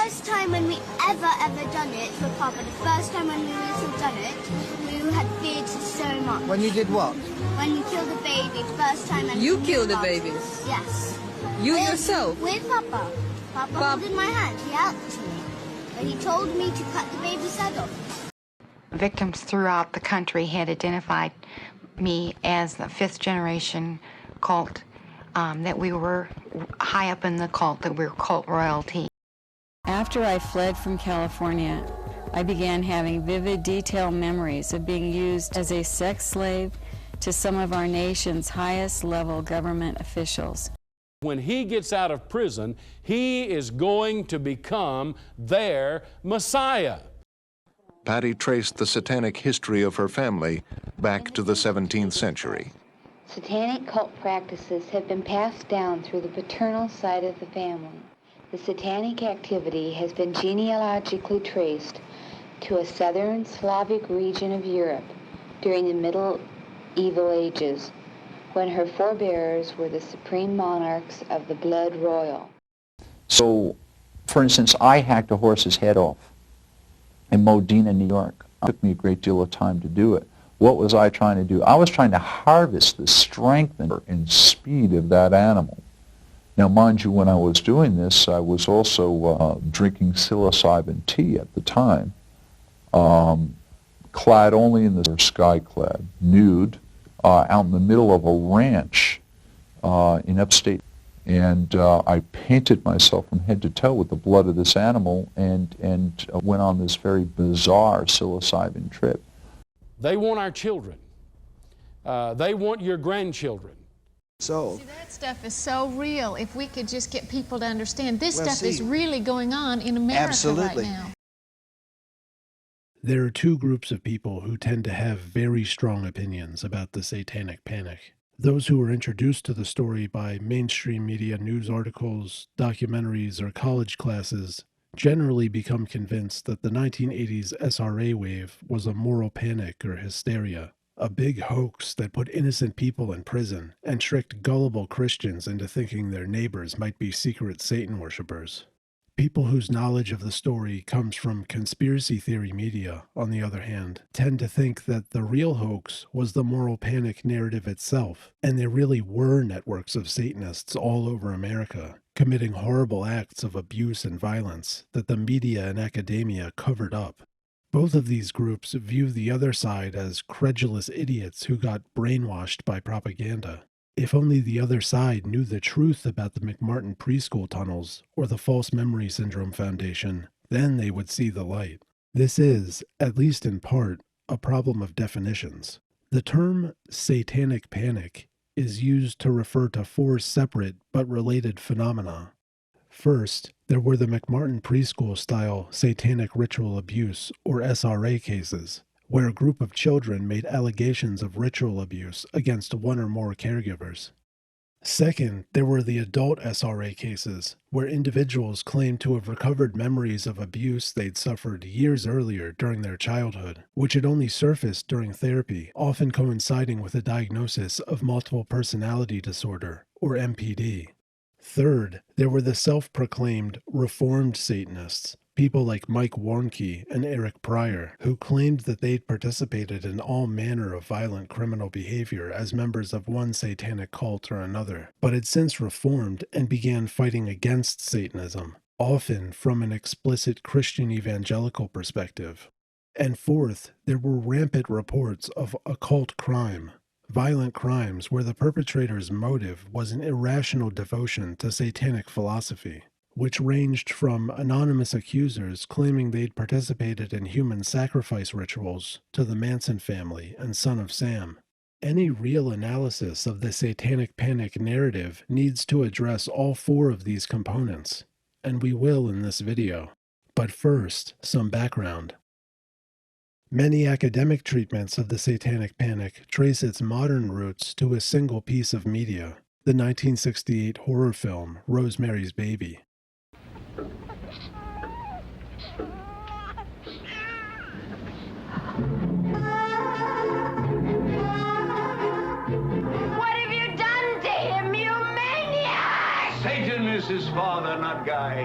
first time when we ever done it for Papa, the first time when we have done it, we had feared so much. When you did what? When we killed a baby, the first time. And you killed a baby? Yes. Yourself? With Papa. Papa holding my hand, he helped me. But he told me to cut the baby's head off. Victims throughout the country had identified me as the fifth generation cult, that we were high up in the cult, that we were cult royalty. After I fled from California, I began having vivid, detailed memories of being used as a sex slave to some of our nation's highest level government officials. When he gets out of prison, he is going to become their Messiah. Patty traced the satanic history of her family back to the 17th century. Satanic cult practices have been passed down through the paternal side of the family. The satanic activity has been genealogically traced to a southern Slavic region of Europe during the Medieval Ages, when her forebears were the supreme monarchs of the blood royal. So, for instance, I hacked a horse's head off in Modena, New York. It took me a great deal of time to do it. What was I trying to do? I was trying to harvest the strength and speed of that animal. Now, mind you, when I was doing this, I was also drinking psilocybin tea at the time, clad only in the sky-clad, nude, out in the middle of a ranch in upstate. And I painted myself from head to toe with the blood of this animal and went on this very bizarre psilocybin trip. They want our children. They want your grandchildren. So, see, that stuff is so real. If we could just get people to understand, this stuff is really going on in America right now. There are two groups of people who tend to have very strong opinions about the Satanic Panic. Those who were introduced to the story by mainstream media news articles, documentaries, or college classes generally become convinced that the 1980s SRA wave was a moral panic or hysteria, a big hoax that put innocent people in prison and tricked gullible Christians into thinking their neighbors might be secret Satan worshippers. People whose knowledge of the story comes from conspiracy theory media, on the other hand, tend to think that the real hoax was the moral panic narrative itself, and there really were networks of Satanists all over America, committing horrible acts of abuse and violence that the media and academia covered up. Both of these groups view the other side as credulous idiots who got brainwashed by propaganda. If only the other side knew the truth about the McMartin preschool tunnels or the False Memory Syndrome Foundation, then they would see the light. This is, at least in part, a problem of definitions. The term satanic panic is used to refer to four separate but related phenomena. First, there were the McMartin preschool-style satanic ritual abuse, or SRA cases, where a group of children made allegations of ritual abuse against one or more caregivers. Second, there were the adult SRA cases, where individuals claimed to have recovered memories of abuse they'd suffered years earlier during their childhood, which had only surfaced during therapy, often coinciding with a diagnosis of multiple personality disorder, or MPD. Third, there were the self-proclaimed Reformed Satanists, people like Mike Warnke and Eric Pryor, who claimed that they'd participated in all manner of violent criminal behavior as members of one satanic cult or another, but had since reformed and began fighting against Satanism, often from an explicit Christian evangelical perspective. And fourth, there were rampant reports of occult crime, violent crimes where the perpetrator's motive was an irrational devotion to satanic philosophy, which ranged from anonymous accusers claiming they'd participated in human sacrifice rituals to the Manson family and Son of Sam. Any real analysis of the Satanic Panic narrative needs to address all four of these components, and we will in this video. But first, some background. Many academic treatments of the Satanic Panic trace its modern roots to a single piece of media, the 1968 horror film Rosemary's Baby. Satan is his father, not Guy.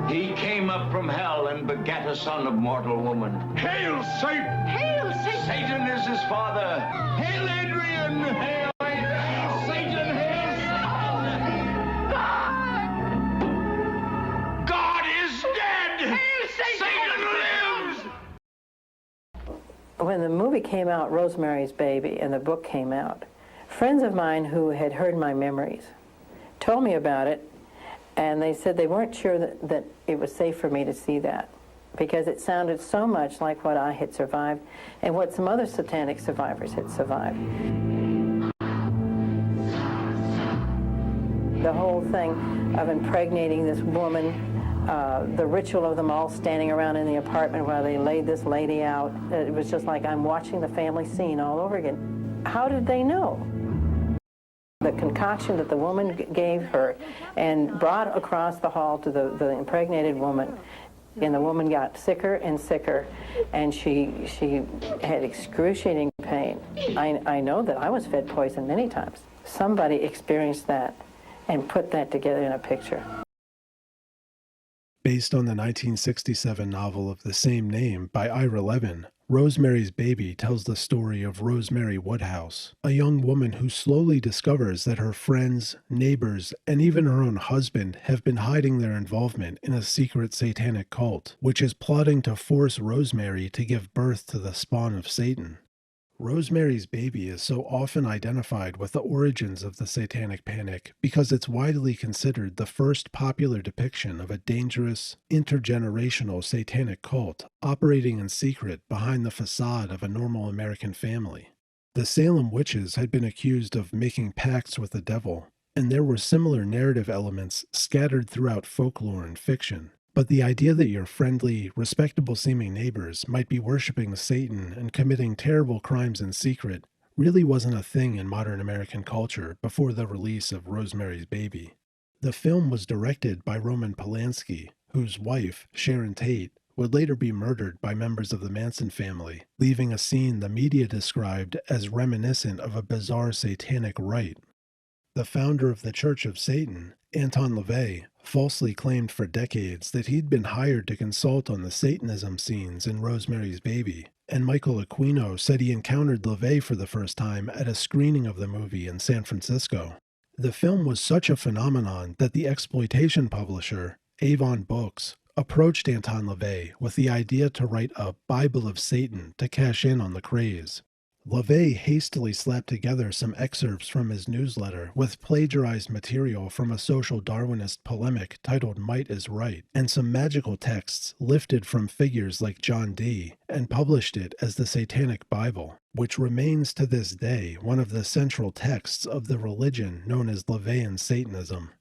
He came up from hell and begat a son of mortal woman. Hail, Satan! Hail, Satan! Satan is his father. Hail, Adrian! Hail, Satan! Hail, Satan! God is dead! Hail, Satan lives! When the movie came out, Rosemary's Baby, and the book came out, friends of mine who had heard my memories told me about it, and they said they weren't sure that it was safe for me to see that because it sounded so much like what I had survived and what some other satanic survivors had survived. The whole thing of impregnating this woman, the ritual of them all standing around in the apartment while they laid this lady out, it was just like I'm watching the family scene all over again. How did they know? The concoction that the woman gave her and brought across the hall to the impregnated woman, and the woman got sicker and sicker, and she had excruciating pain. I know that I was fed poison many times. Somebody experienced that and put that together in a picture. Based on the 1967 novel of the same name by Ira Levin, Rosemary's Baby tells the story of Rosemary Woodhouse, a young woman who slowly discovers that her friends, neighbors, and even her own husband have been hiding their involvement in a secret satanic cult, which is plotting to force Rosemary to give birth to the spawn of Satan. Rosemary's Baby is so often identified with the origins of the Satanic Panic because it's widely considered the first popular depiction of a dangerous, intergenerational satanic cult operating in secret behind the facade of a normal American family. The Salem witches had been accused of making pacts with the devil, and there were similar narrative elements scattered throughout folklore and fiction. But the idea that your friendly, respectable-seeming neighbors might be worshiping Satan and committing terrible crimes in secret really wasn't a thing in modern American culture before the release of Rosemary's Baby. The film was directed by Roman Polanski, whose wife, Sharon Tate, would later be murdered by members of the Manson family, leaving a scene the media described as reminiscent of a bizarre satanic rite. The founder of the Church of Satan, Anton LaVey, falsely claimed for decades that he'd been hired to consult on the Satanism scenes in Rosemary's Baby, and Michael Aquino said he encountered LaVey for the first time at a screening of the movie in San Francisco. The film was such a phenomenon that the exploitation publisher, Avon Books, approached Anton LaVey with the idea to write a Bible of Satan to cash in on the craze. LaVey hastily slapped together some excerpts from his newsletter with plagiarized material from a social Darwinist polemic titled Might is Right, and some magical texts lifted from figures like John Dee, and published it as the Satanic Bible, which remains to this day one of the central texts of the religion known as LaVeyan Satanism.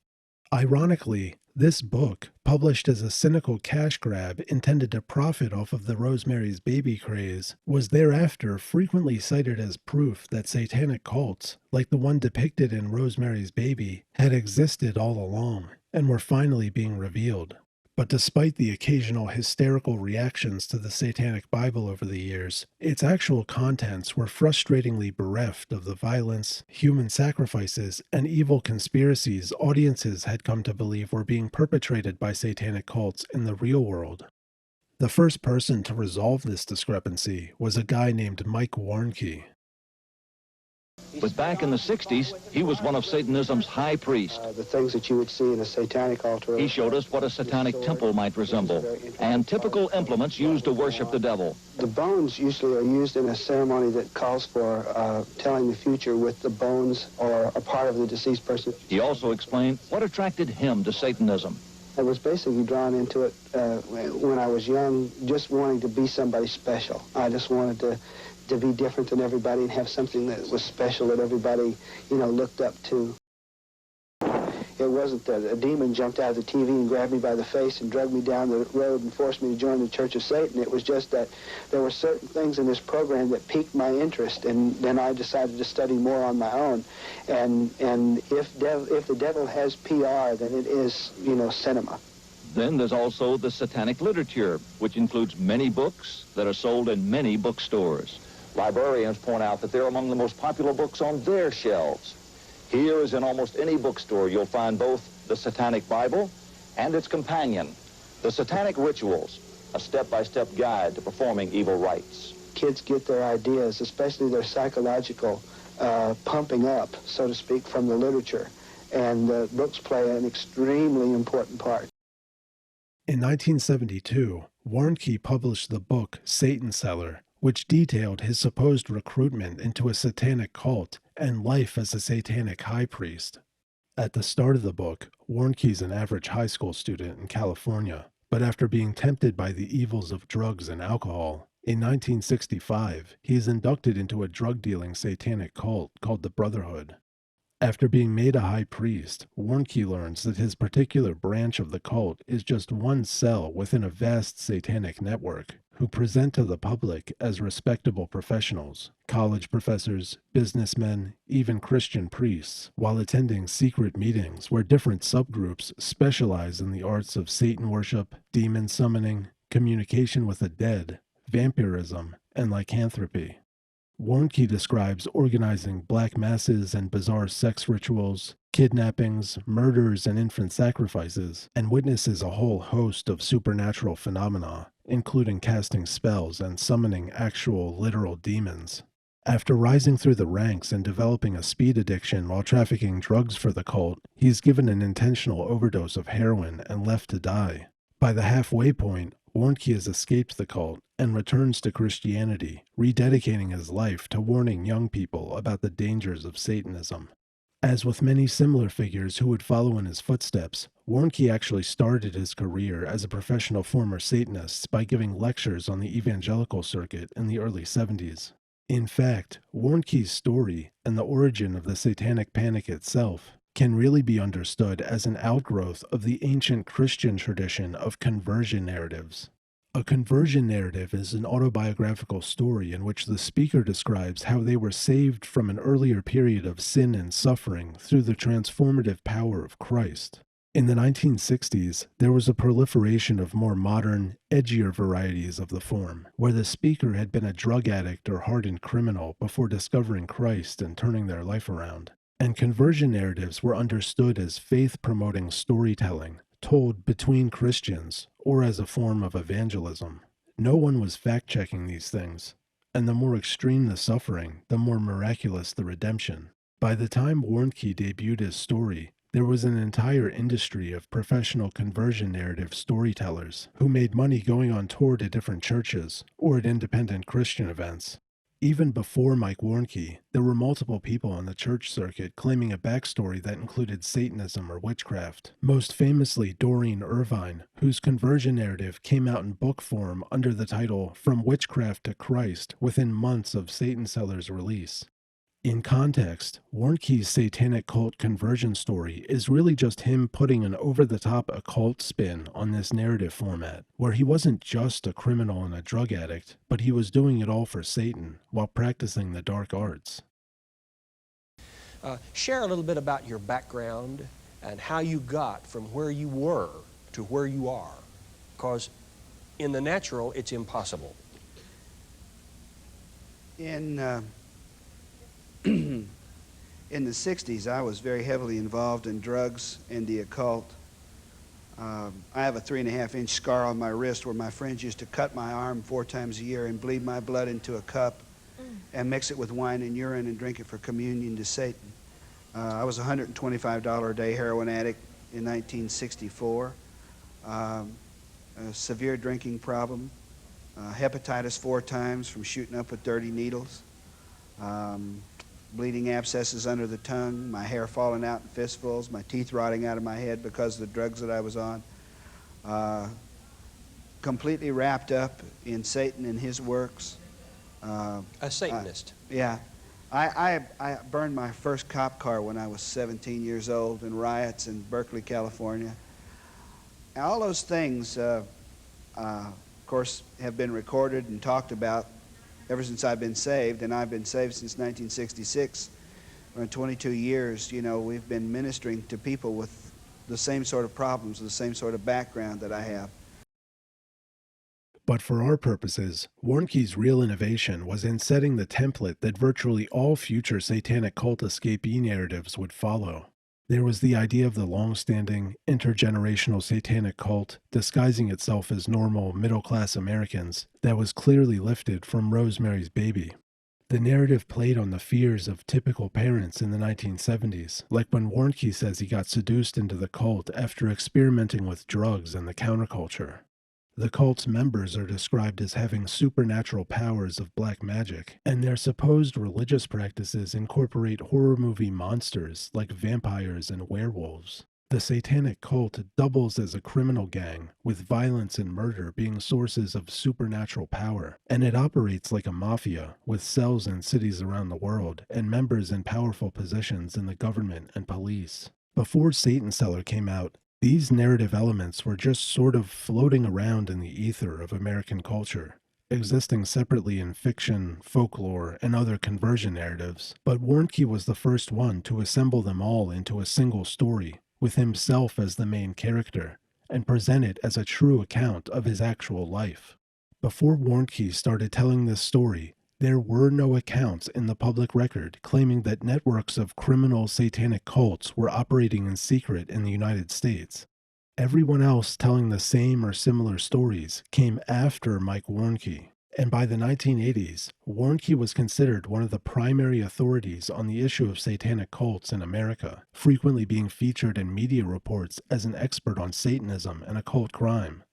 Ironically, this book, published as a cynical cash grab intended to profit off of the Rosemary's Baby craze, was thereafter frequently cited as proof that satanic cults, like the one depicted in Rosemary's Baby, had existed all along, and were finally being revealed. But despite the occasional hysterical reactions to the Satanic Bible over the years, its actual contents were frustratingly bereft of the violence, human sacrifices, and evil conspiracies audiences had come to believe were being perpetrated by satanic cults in the real world. The first person to resolve this discrepancy was a guy named Mike Warnke. But back in the 60s, he was one of Satanism's high priests. The things that you would see in a satanic altar. He showed us what a satanic temple might resemble, and typical implements used to worship the devil. The bones usually are used in a ceremony that calls for telling the future with the bones or a part of the deceased person. He also explained what attracted him to Satanism. I was basically drawn into it when I was young, just wanting to be somebody special. I just wanted to be different than everybody and have something that was special that everybody, looked up to. It wasn't that a demon jumped out of the TV and grabbed me by the face and dragged me down the road and forced me to join the Church of Satan. It was just that there were certain things in this program that piqued my interest, and then I decided to study more on my own. And if the devil has PR, then it is, cinema. Then there's also the satanic literature, which includes many books that are sold in many bookstores. Librarians point out that they're among the most popular books on their shelves. Here, as in almost any bookstore, you'll find both the Satanic Bible and its companion, The Satanic Rituals, a step-by-step guide to performing evil rites. Kids get their ideas, especially their psychological pumping up, so to speak, from the literature. And books play an extremely important part. In 1972, Warnke published the book Satan Seller, which detailed his supposed recruitment into a satanic cult and life as a satanic high priest. At the start of the book, Warnke's an average high school student in California, but after being tempted by the evils of drugs and alcohol, in 1965, he is inducted into a drug-dealing satanic cult called the Brotherhood. After being made a high priest, Warnke learns that his particular branch of the cult is just one cell within a vast satanic network, who present to the public as respectable professionals, college professors, businessmen, even Christian priests, while attending secret meetings where different subgroups specialize in the arts of Satan worship, demon summoning, communication with the dead, vampirism, and lycanthropy. Warnke describes organizing black masses and bizarre sex rituals, kidnappings, murders, and infant sacrifices, and witnesses a whole host of supernatural phenomena, including casting spells and summoning actual, literal demons. After rising through the ranks and developing a speed addiction while trafficking drugs for the cult, he's given an intentional overdose of heroin and left to die. By the halfway point, Warnke has escaped the cult and returns to Christianity, rededicating his life to warning young people about the dangers of Satanism. As with many similar figures who would follow in his footsteps, Warnke actually started his career as a professional former Satanist by giving lectures on the evangelical circuit in the early 70s. In fact, Warnke's story and the origin of the Satanic Panic itself can really be understood as an outgrowth of the ancient Christian tradition of conversion narratives. A conversion narrative is an autobiographical story in which the speaker describes how they were saved from an earlier period of sin and suffering through the transformative power of Christ. In the 1960s, there was a proliferation of more modern, edgier varieties of the form, where the speaker had been a drug addict or hardened criminal before discovering Christ and turning their life around. And conversion narratives were understood as faith-promoting storytelling, told between Christians, or as a form of evangelism. No one was fact-checking these things, and the more extreme the suffering, the more miraculous the redemption. By the time Warnke debuted his story, there was an entire industry of professional conversion narrative storytellers who made money going on tour to different churches or at independent Christian events. Even before Mike Warnke, there were multiple people on the church circuit claiming a backstory that included Satanism or witchcraft. Most famously Doreen Irvine, whose conversion narrative came out in book form under the title From Witchcraft to Christ within months of Satan Seller's release. In context, Warnke's satanic cult conversion story is really just him putting an over-the-top occult spin on this narrative format, where he wasn't just a criminal and a drug addict, but he was doing it all for Satan while practicing the dark arts. Share a little bit about your background and how you got from where you were to where you are, because in the natural, it's impossible. In the 60s, I was very heavily involved in drugs and the occult. I have a 3.5-inch scar on my wrist where my friends used to cut my arm 4 times a year and bleed my blood into a cup and mix it with wine and urine and drink it for communion to Satan. I was a $125 a day heroin addict in 1964. A severe drinking problem. Hepatitis 4 times from shooting up with dirty needles. Bleeding abscesses under the tongue, my hair falling out in fistfuls, my teeth rotting out of my head because of the drugs that I was on. Completely wrapped up in Satan and his works. A Satanist. Yeah. I burned my first cop car when I was 17 years old in riots in Berkeley, California. And all those things, of course, have been recorded and talked about ever since I've been saved, and I've been saved since 1966. For 22 years, you know, we've been ministering to people with the same sort of problems, the same sort of background that I have. But for our purposes, Warnke's real innovation was in setting the template that virtually all future satanic cult escapee narratives would follow. There was the idea of the long-standing, intergenerational satanic cult disguising itself as normal, middle-class Americans that was clearly lifted from Rosemary's Baby. The narrative played on the fears of typical parents in the 1970s, like when Warnke says he got seduced into the cult after experimenting with drugs and the counterculture. The cult's members are described as having supernatural powers of black magic, and their supposed religious practices incorporate horror movie monsters like vampires and werewolves. The satanic cult doubles as a criminal gang, with violence and murder being sources of supernatural power, and it operates like a mafia, with cells in cities around the world and members in powerful positions in the government and police. Before Satan Seller came out, these narrative elements were just sort of floating around in the ether of American culture, existing separately in fiction, folklore, and other conversion narratives. But Warnke was the first one to assemble them all into a single story, with himself as the main character, and present it as a true account of his actual life. Before Warnke started telling this story, there were no accounts in the public record claiming that networks of criminal satanic cults were operating in secret in the United States. Everyone else telling the same or similar stories came after Mike Warnke, and by the 1980s, Warnke was considered one of the primary authorities on the issue of satanic cults in America, frequently being featured in media reports as an expert on Satanism and occult crime.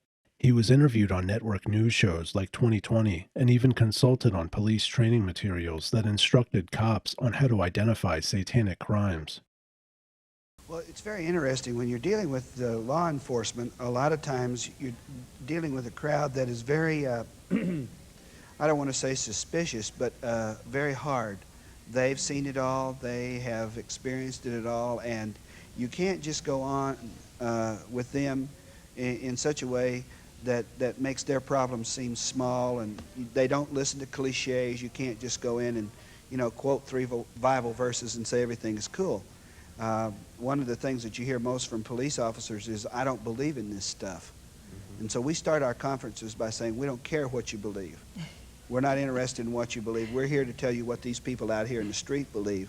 He was interviewed on network news shows like 2020 and even consulted on police training materials that instructed cops on how to identify satanic crimes. Well, it's very interesting. When you're dealing with law enforcement, a lot of times you're dealing with a crowd that is very, I don't want to say suspicious, but very hard. They've seen it all, they have experienced it all, and you can't just go on with them in such a way that makes their problems seem small, and they don't listen to cliches. You can't just go in and, you know, quote 3 Bible verses and say everything is cool. One of the things that you hear most from police officers is, I don't believe in this stuff. And so we start our conferences by saying, we don't care what you believe. We're not interested in what you believe. We're here to tell you what these people out here in the street believe.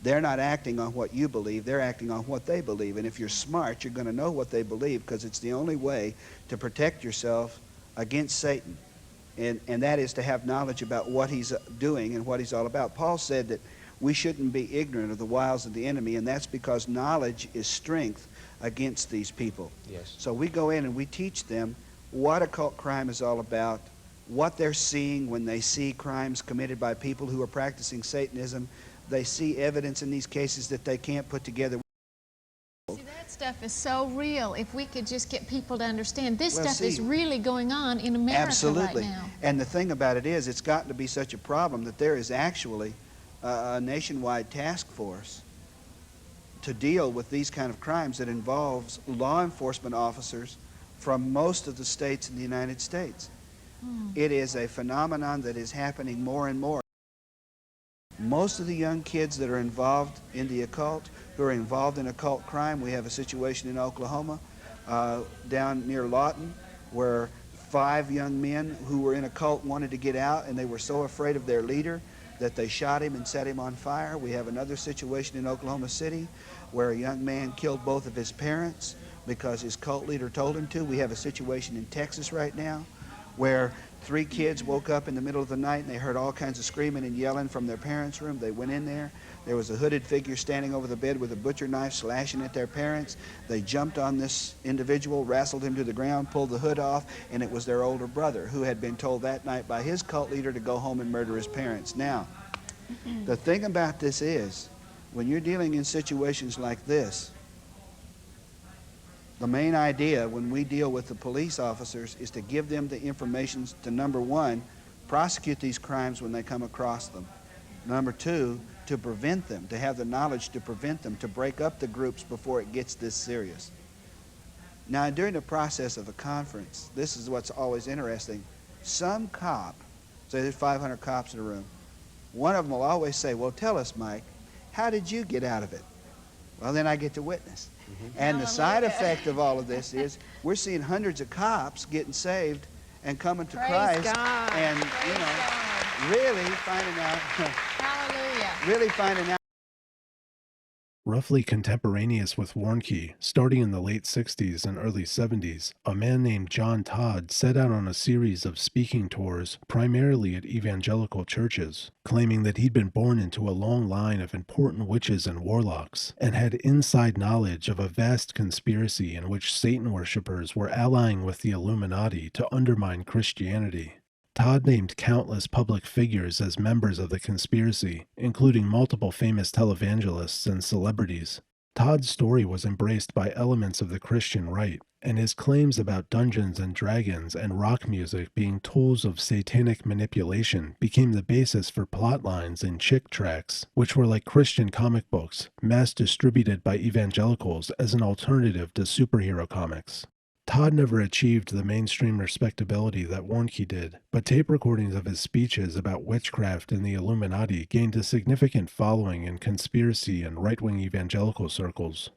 They're not acting on what you believe, they're acting on what they believe. And if you're smart, you're going to know what they believe, because it's the only way to protect yourself against Satan. And that is to have knowledge about what he's doing and what he's all about. Paul said that we shouldn't be ignorant of the wiles of the enemy, and that's because knowledge is strength against these people. Yes. So we go in and we teach them what occult crime is all about, what they're seeing when they see crimes committed by people who are practicing Satanism. They see evidence in these cases that they can't put together. See, that stuff is so real. If we could just get people to understand, this Well, stuff see, is really going on in America absolutely. right now. And the thing about it is, it's gotten to be such a problem that there is actually a nationwide task force to deal with these kind of crimes that involves law enforcement officers from most of the states in the United States. It is a phenomenon that is happening more and more. Most of the young kids that are involved in the occult, who are involved in occult crime, we have a situation in Oklahoma, down near Lawton, where 5 young men who were in a cult wanted to get out, and they were so afraid of their leader that they shot him and set him on fire. We have another situation in Oklahoma City where a young man killed both of his parents because his cult leader told him to. We have a situation in Texas right now where 3 kids woke up in the middle of the night and they heard all kinds of screaming and yelling from their parents' room. They went in there. There was a hooded figure standing over the bed with a butcher knife slashing at their parents. They jumped on this individual, wrestled him to the ground, pulled the hood off, and it was their older brother who had been told that night by his cult leader to go home and murder his parents. Now, the thing about this is, when you're dealing in situations like this, the main idea when we deal with the police officers is to give them the information to, number 1, prosecute these crimes when they come across them. Number 2, to prevent them, to have the knowledge to prevent them, to break up the groups before it gets this serious. Now, during the process of a conference, this is what's always interesting. Some cop, say there's 500 cops in a room, one of them will always say, well, tell us, Mike, how did you get out of it? Well, then I get to witness. And the side effect of all of this is we're seeing hundreds of cops getting saved and coming to Christ, and really finding out, really finding out Roughly contemporaneous with Warnke, starting in the late 60s and early 70s, a man named John Todd set out on a series of speaking tours, primarily at evangelical churches, claiming that he'd been born into a long line of important witches and warlocks, and had inside knowledge of a vast conspiracy in which Satan worshippers were allying with the Illuminati to undermine Christianity. Todd named countless public figures as members of the conspiracy, including multiple famous televangelists and celebrities. Todd's story was embraced by elements of the Christian right, and his claims about Dungeons and Dragons and rock music being tools of satanic manipulation became the basis for plot lines in chick tracts, which were like Christian comic books, mass distributed by evangelicals as an alternative to superhero comics. Todd never achieved the mainstream respectability that Warnke did, but tape recordings of his speeches about witchcraft and the Illuminati gained a significant following in conspiracy and right-wing evangelical circles.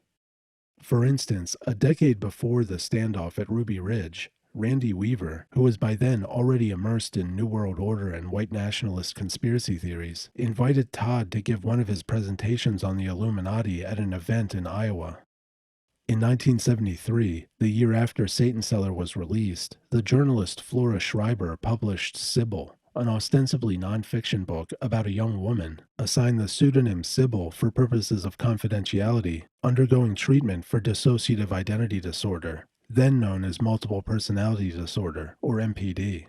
For instance, a decade before the standoff at Ruby Ridge, Randy Weaver, who was by then already immersed in New World Order and white nationalist conspiracy theories, invited Todd to give one of his presentations on the Illuminati at an event in Iowa. In 1973, the year after Satan Cellar was released, the journalist Flora Schreiber published Sybil, an ostensibly non-fiction book about a young woman, assigned the pseudonym Sybil for purposes of confidentiality, undergoing treatment for dissociative identity disorder, then known as multiple personality disorder, or MPD.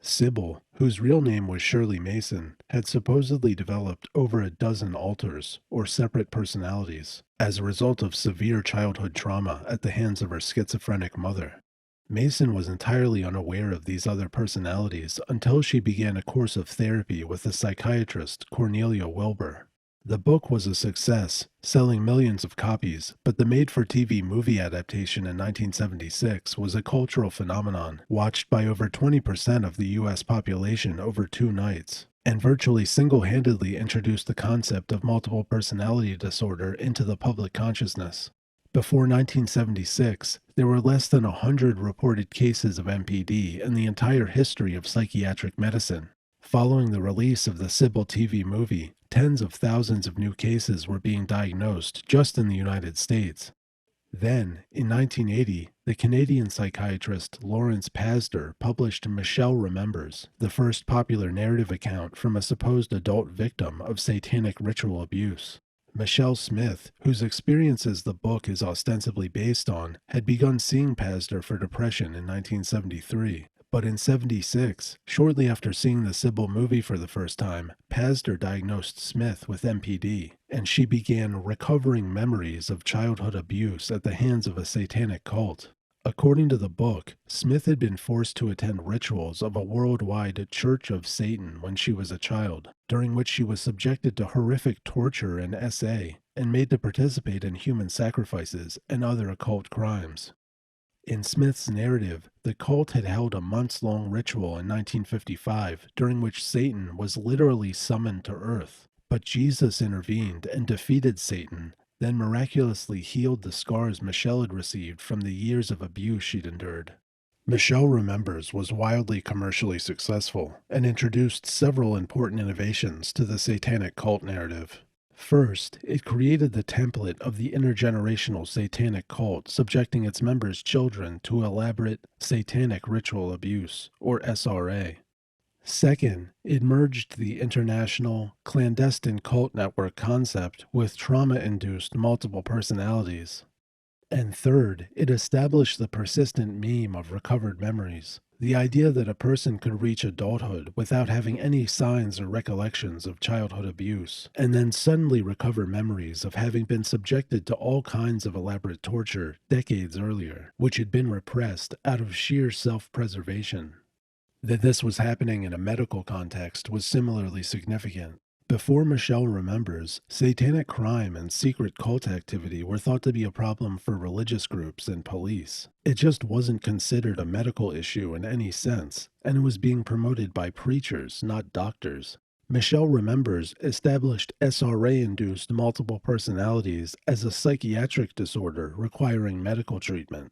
Sybil, whose real name was Shirley Mason, had supposedly developed over a dozen alters, or separate personalities, as a result of severe childhood trauma at the hands of her schizophrenic mother. Mason was entirely unaware of these other personalities until she began a course of therapy with the psychiatrist Cornelia Wilbur. The book was a success, selling millions of copies, but the made-for-TV movie adaptation in 1976 was a cultural phenomenon, watched by over 20% of the U.S. population over 2 nights, and virtually single-handedly introduced the concept of multiple personality disorder into the public consciousness. Before 1976, there were less than 100 reported cases of MPD in the entire history of psychiatric medicine. Following the release of the Sybil TV movie, tens of thousands of new cases were being diagnosed just in the United States. Then, in 1980, the Canadian psychiatrist Lawrence Pasder published Michelle Remembers, the first popular narrative account from a supposed adult victim of satanic ritual abuse. Michelle Smith, whose experiences the book is ostensibly based on, had begun seeing Pasder for depression in 1973. But in 1976, shortly after seeing the Sybil movie for the first time, Pasder diagnosed Smith with MPD, and she began recovering memories of childhood abuse at the hands of a satanic cult. According to the book, Smith had been forced to attend rituals of a worldwide Church of Satan when she was a child, during which she was subjected to horrific torture and SA, and made to participate in human sacrifices and other occult crimes. In Smith's narrative, the cult had held a months-long ritual in 1955 during which Satan was literally summoned to Earth, but Jesus intervened and defeated Satan, then miraculously healed the scars Michelle had received from the years of abuse she'd endured. Michelle Remembers was wildly commercially successful and introduced several important innovations to the satanic cult narrative. First, it created the template of the intergenerational satanic cult, subjecting its members' children to elaborate satanic ritual abuse, or SRA. Second, it merged the international, clandestine cult network concept with trauma-induced multiple personalities. And third, it established the persistent meme of recovered memories. The idea that a person could reach adulthood without having any signs or recollections of childhood abuse, and then suddenly recover memories of having been subjected to all kinds of elaborate torture decades earlier, which had been repressed out of sheer self-preservation. That this was happening in a medical context was similarly significant. Before Michelle Remembers, satanic crime and secret cult activity were thought to be a problem for religious groups and police. It just wasn't considered a medical issue in any sense, and it was being promoted by preachers, not doctors. Michelle Remembers established SRA-induced multiple personalities as a psychiatric disorder requiring medical treatment.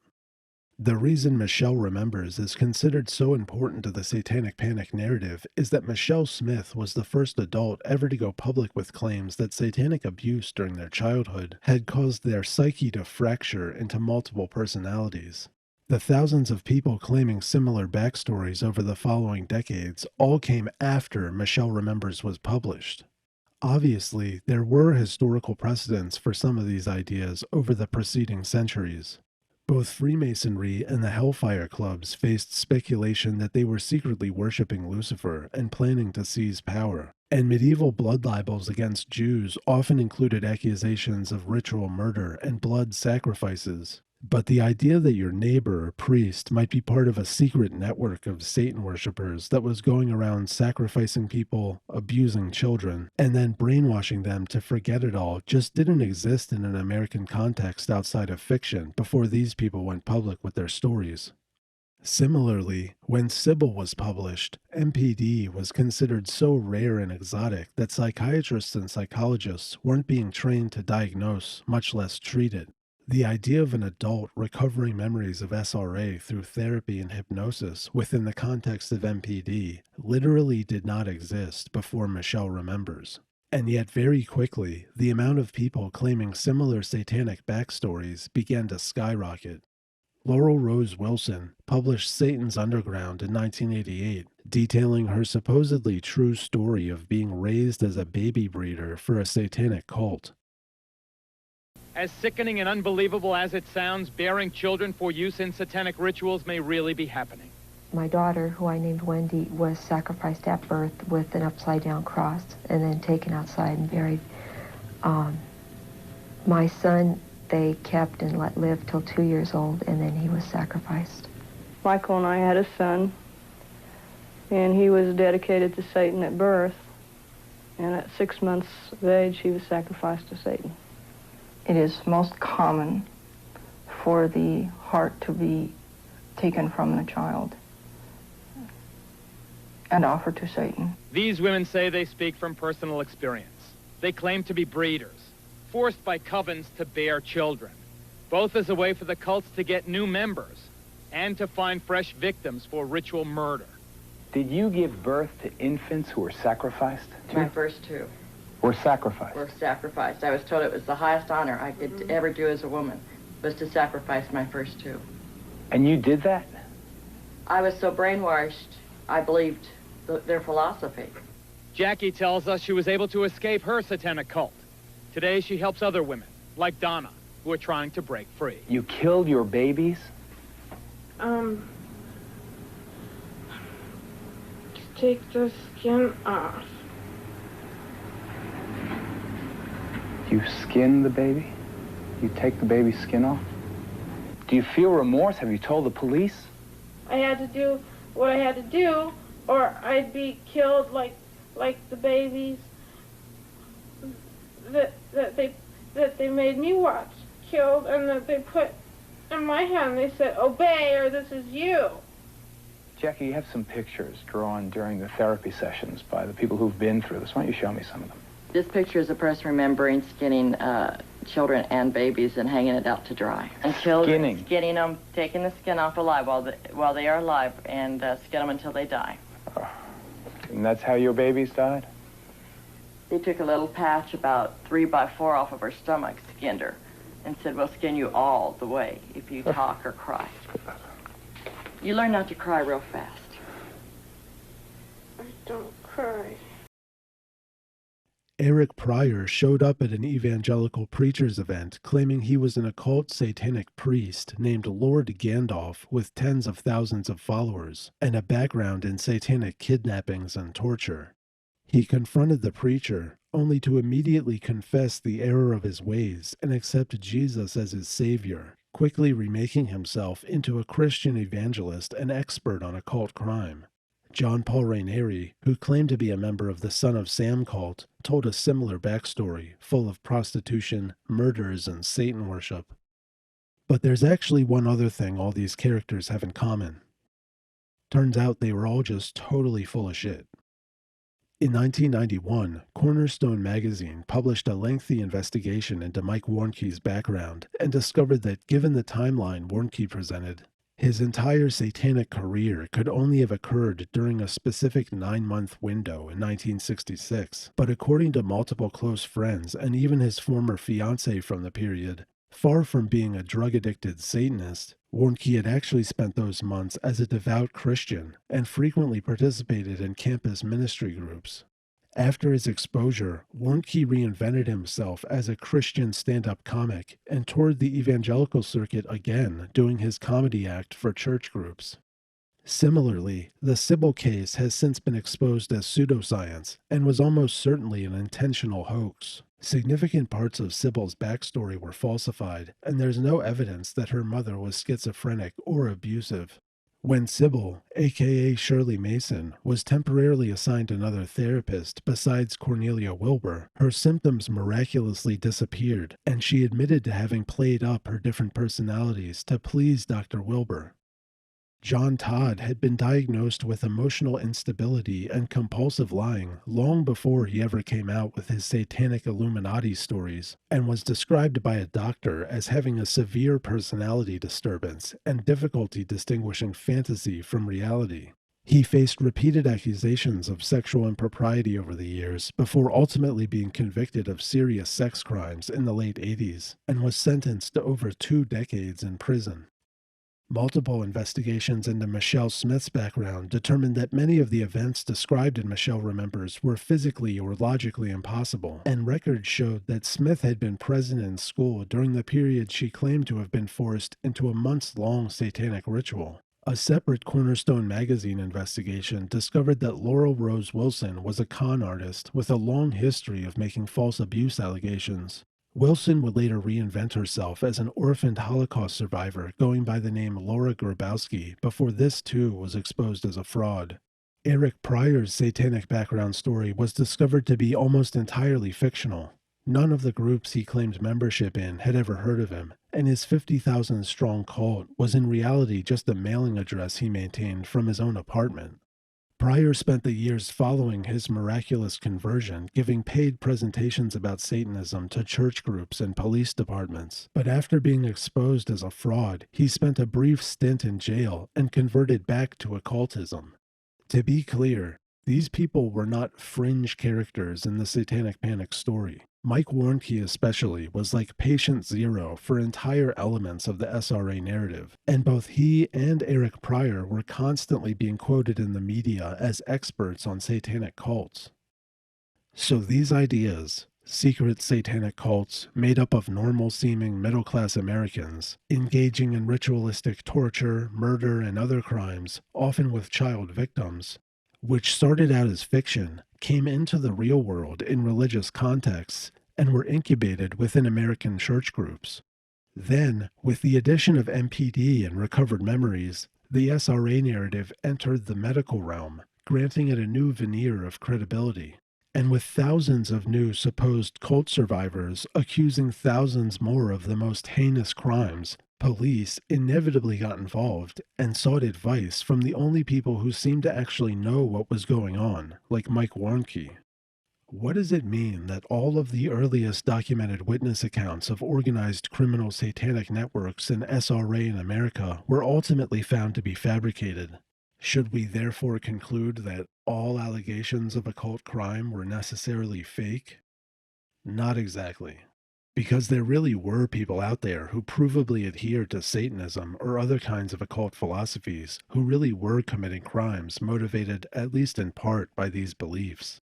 The reason Michelle Remembers is considered so important to the Satanic Panic narrative is that Michelle Smith was the first adult ever to go public with claims that satanic abuse during their childhood had caused their psyche to fracture into multiple personalities. The thousands of people claiming similar backstories over the following decades all came after Michelle Remembers was published. Obviously, there were historical precedents for some of these ideas over the preceding centuries. Both Freemasonry and the Hellfire Clubs faced speculation that they were secretly worshipping Lucifer and planning to seize power, and medieval blood libels against Jews often included accusations of ritual murder and blood sacrifices. But the idea that your neighbor or priest might be part of a secret network of Satan worshippers that was going around sacrificing people, abusing children, and then brainwashing them to forget it all just didn't exist in an American context outside of fiction before these people went public with their stories. Similarly, when Sybil was published, MPD was considered so rare and exotic that psychiatrists and psychologists weren't being trained to diagnose, much less treat it. The idea of an adult recovering memories of SRA through therapy and hypnosis within the context of MPD literally did not exist before Michelle Remembers. And yet very quickly, the amount of people claiming similar satanic backstories began to skyrocket. Laurel Rose Wilson published Satan's Underground in 1988, detailing her supposedly true story of being raised as a baby breeder for a satanic cult. As sickening and unbelievable as it sounds, bearing children for use in satanic rituals may really be happening. My daughter, who I named Wendy, was sacrificed at birth with an upside-down cross and then taken outside and buried. My son, they kept and let live till 2 years old, and then he was sacrificed. Michael and I had a son, and he was dedicated to Satan at birth, and at 6 months of age, he was sacrificed to Satan. It is most common for the heart to be taken from the child and offered to Satan. These women say they speak from personal experience. They claim to be breeders, forced by covens to bear children, both as a way for the cults to get new members and to find fresh victims for ritual murder. Did you give birth to infants who were sacrificed? My first two. Were sacrificed? Were sacrificed. I was told it was the highest honor I could ever do as a woman, was to sacrifice my first two. And you did that? I was so brainwashed, I believed their philosophy. Jackie tells us she was able to escape her satanic cult. Today she helps other women, like Donna, who are trying to break free. You killed your babies? Take the skin off. You skin the baby? You take the baby's skin off? Do you feel remorse? Have you told the police? I had to do what I had to do, or I'd be killed like the babies that they made me watch killed, and that they put in my hand. They said, "Obey, or this is you." Jackie, you have some pictures drawn during the therapy sessions by the people who've been through this. Why don't you show me some of them? This picture is a person remembering skinning children and babies and hanging it out to dry. And children, skinning them, taking the skin off alive while they are alive, and skin them until they die. And that's how your babies died? They took a little patch about 3 by 4 off of her stomach, skinned her, and said, "We'll skin you all the way if you talk or cry." You learn not to cry real fast. I don't cry. Eric Pryor showed up at an evangelical preacher's event claiming he was an occult satanic priest named Lord Gandalf with tens of thousands of followers and a background in satanic kidnappings and torture. He confronted the preacher only to immediately confess the error of his ways and accept Jesus as his savior, quickly remaking himself into a Christian evangelist and expert on occult crime. John Paul Rainieri, who claimed to be a member of the Son of Sam cult, told a similar backstory full of prostitution, murders, and Satan worship. But there's actually one other thing all these characters have in common. Turns out they were all just totally full of shit. In 1991, Cornerstone magazine published a lengthy investigation into Mike Warnke's background and discovered that given the timeline Warnke presented, His entire satanic career could only have occurred during a specific 9-month window in 1966, but according to multiple close friends and even his former fiancée from the period, far from being a drug-addicted Satanist, Warnke had actually spent those months as a devout Christian and frequently participated in campus ministry groups. After his exposure, Warnke reinvented himself as a Christian stand-up comic and toured the evangelical circuit again, doing his comedy act for church groups. Similarly, the Sybil case has since been exposed as pseudoscience and was almost certainly an intentional hoax. Significant parts of Sybil's backstory were falsified, and there's no evidence that her mother was schizophrenic or abusive. When Sybil, aka Shirley Mason, was temporarily assigned another therapist besides Cornelia Wilbur, her symptoms miraculously disappeared, and she admitted to having played up her different personalities to please Dr. Wilbur. John Todd had been diagnosed with emotional instability and compulsive lying long before he ever came out with his satanic Illuminati stories, and was described by a doctor as having a severe personality disturbance and difficulty distinguishing fantasy from reality. He faced repeated accusations of sexual impropriety over the years before ultimately being convicted of serious sex crimes in the late 80s, and was sentenced to over 2 decades in prison. Multiple investigations into Michelle Smith's background determined that many of the events described in Michelle Remembers were physically or logically impossible, and records showed that Smith had been present in school during the period she claimed to have been forced into a months-long satanic ritual. A separate Cornerstone magazine investigation discovered that Laurel Rose Wilson was a con artist with a long history of making false abuse allegations. Wilson would later reinvent herself as an orphaned Holocaust survivor going by the name Laura Grabowski before this too was exposed as a fraud. Eric Pryor's satanic background story was discovered to be almost entirely fictional. None of the groups he claimed membership in had ever heard of him, and his 50,000-strong cult was in reality just a mailing address he maintained from his own apartment. Pryor spent the years following his miraculous conversion giving paid presentations about Satanism to church groups and police departments, but after being exposed as a fraud, he spent a brief stint in jail and converted back to occultism. To be clear, these people were not fringe characters in the Satanic Panic story. Mike Warnke especially was like patient zero for entire elements of the SRA narrative, and both he and Eric Pryor were constantly being quoted in the media as experts on satanic cults. So these ideas, secret satanic cults made up of normal-seeming middle-class Americans, engaging in ritualistic torture, murder, and other crimes, often with child victims, which started out as fiction, came into the real world in religious contexts, and were incubated within American church groups. Then, with the addition of MPD and recovered memories, the SRA narrative entered the medical realm, granting it a new veneer of credibility. And with thousands of new supposed cult survivors accusing thousands more of the most heinous crimes, police inevitably got involved and sought advice from the only people who seemed to actually know what was going on, like Mike Warnke. What does it mean that all of the earliest documented witness accounts of organized criminal satanic networks and SRA in America were ultimately found to be fabricated? Should we therefore conclude that all allegations of occult crime were necessarily fake? Not exactly. Because there really were people out there who provably adhered to Satanism or other kinds of occult philosophies who really were committing crimes motivated at least in part by these beliefs.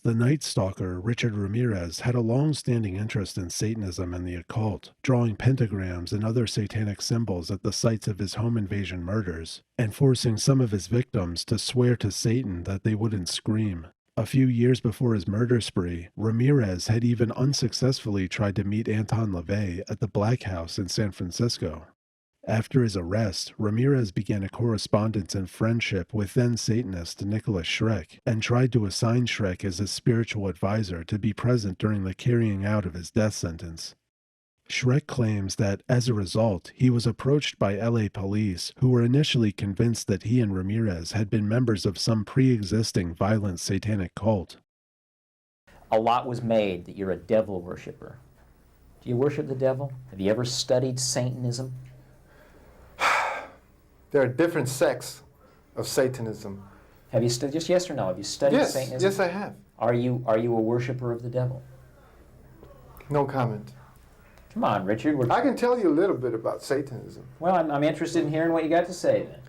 The Night Stalker, Richard Ramirez, had a long-standing interest in Satanism and the occult, drawing pentagrams and other satanic symbols at the sites of his home invasion murders, and forcing some of his victims to swear to Satan that they wouldn't scream. A few years before his murder spree, Ramirez had even unsuccessfully tried to meet Anton LaVey at the Black House in San Francisco. After his arrest, Ramirez began a correspondence and friendship with then-Satanist Nicholas Schreck, and tried to assign Schreck as his spiritual advisor to be present during the carrying out of his death sentence. Schreck claims that, as a result, he was approached by LA police who were initially convinced that he and Ramirez had been members of some pre-existing violent satanic cult. A lot was made that you're a devil worshiper. Do you worship the devil? Have you ever studied Satanism? there are different sects of Satanism. Have you studied, just yes or no, have you studied Satanism? Yes, I have. Are you a worshiper of the devil? No comment. Come on, Richard. I can tell you a little bit about Satanism. Well, I'm interested in hearing what you got to say then.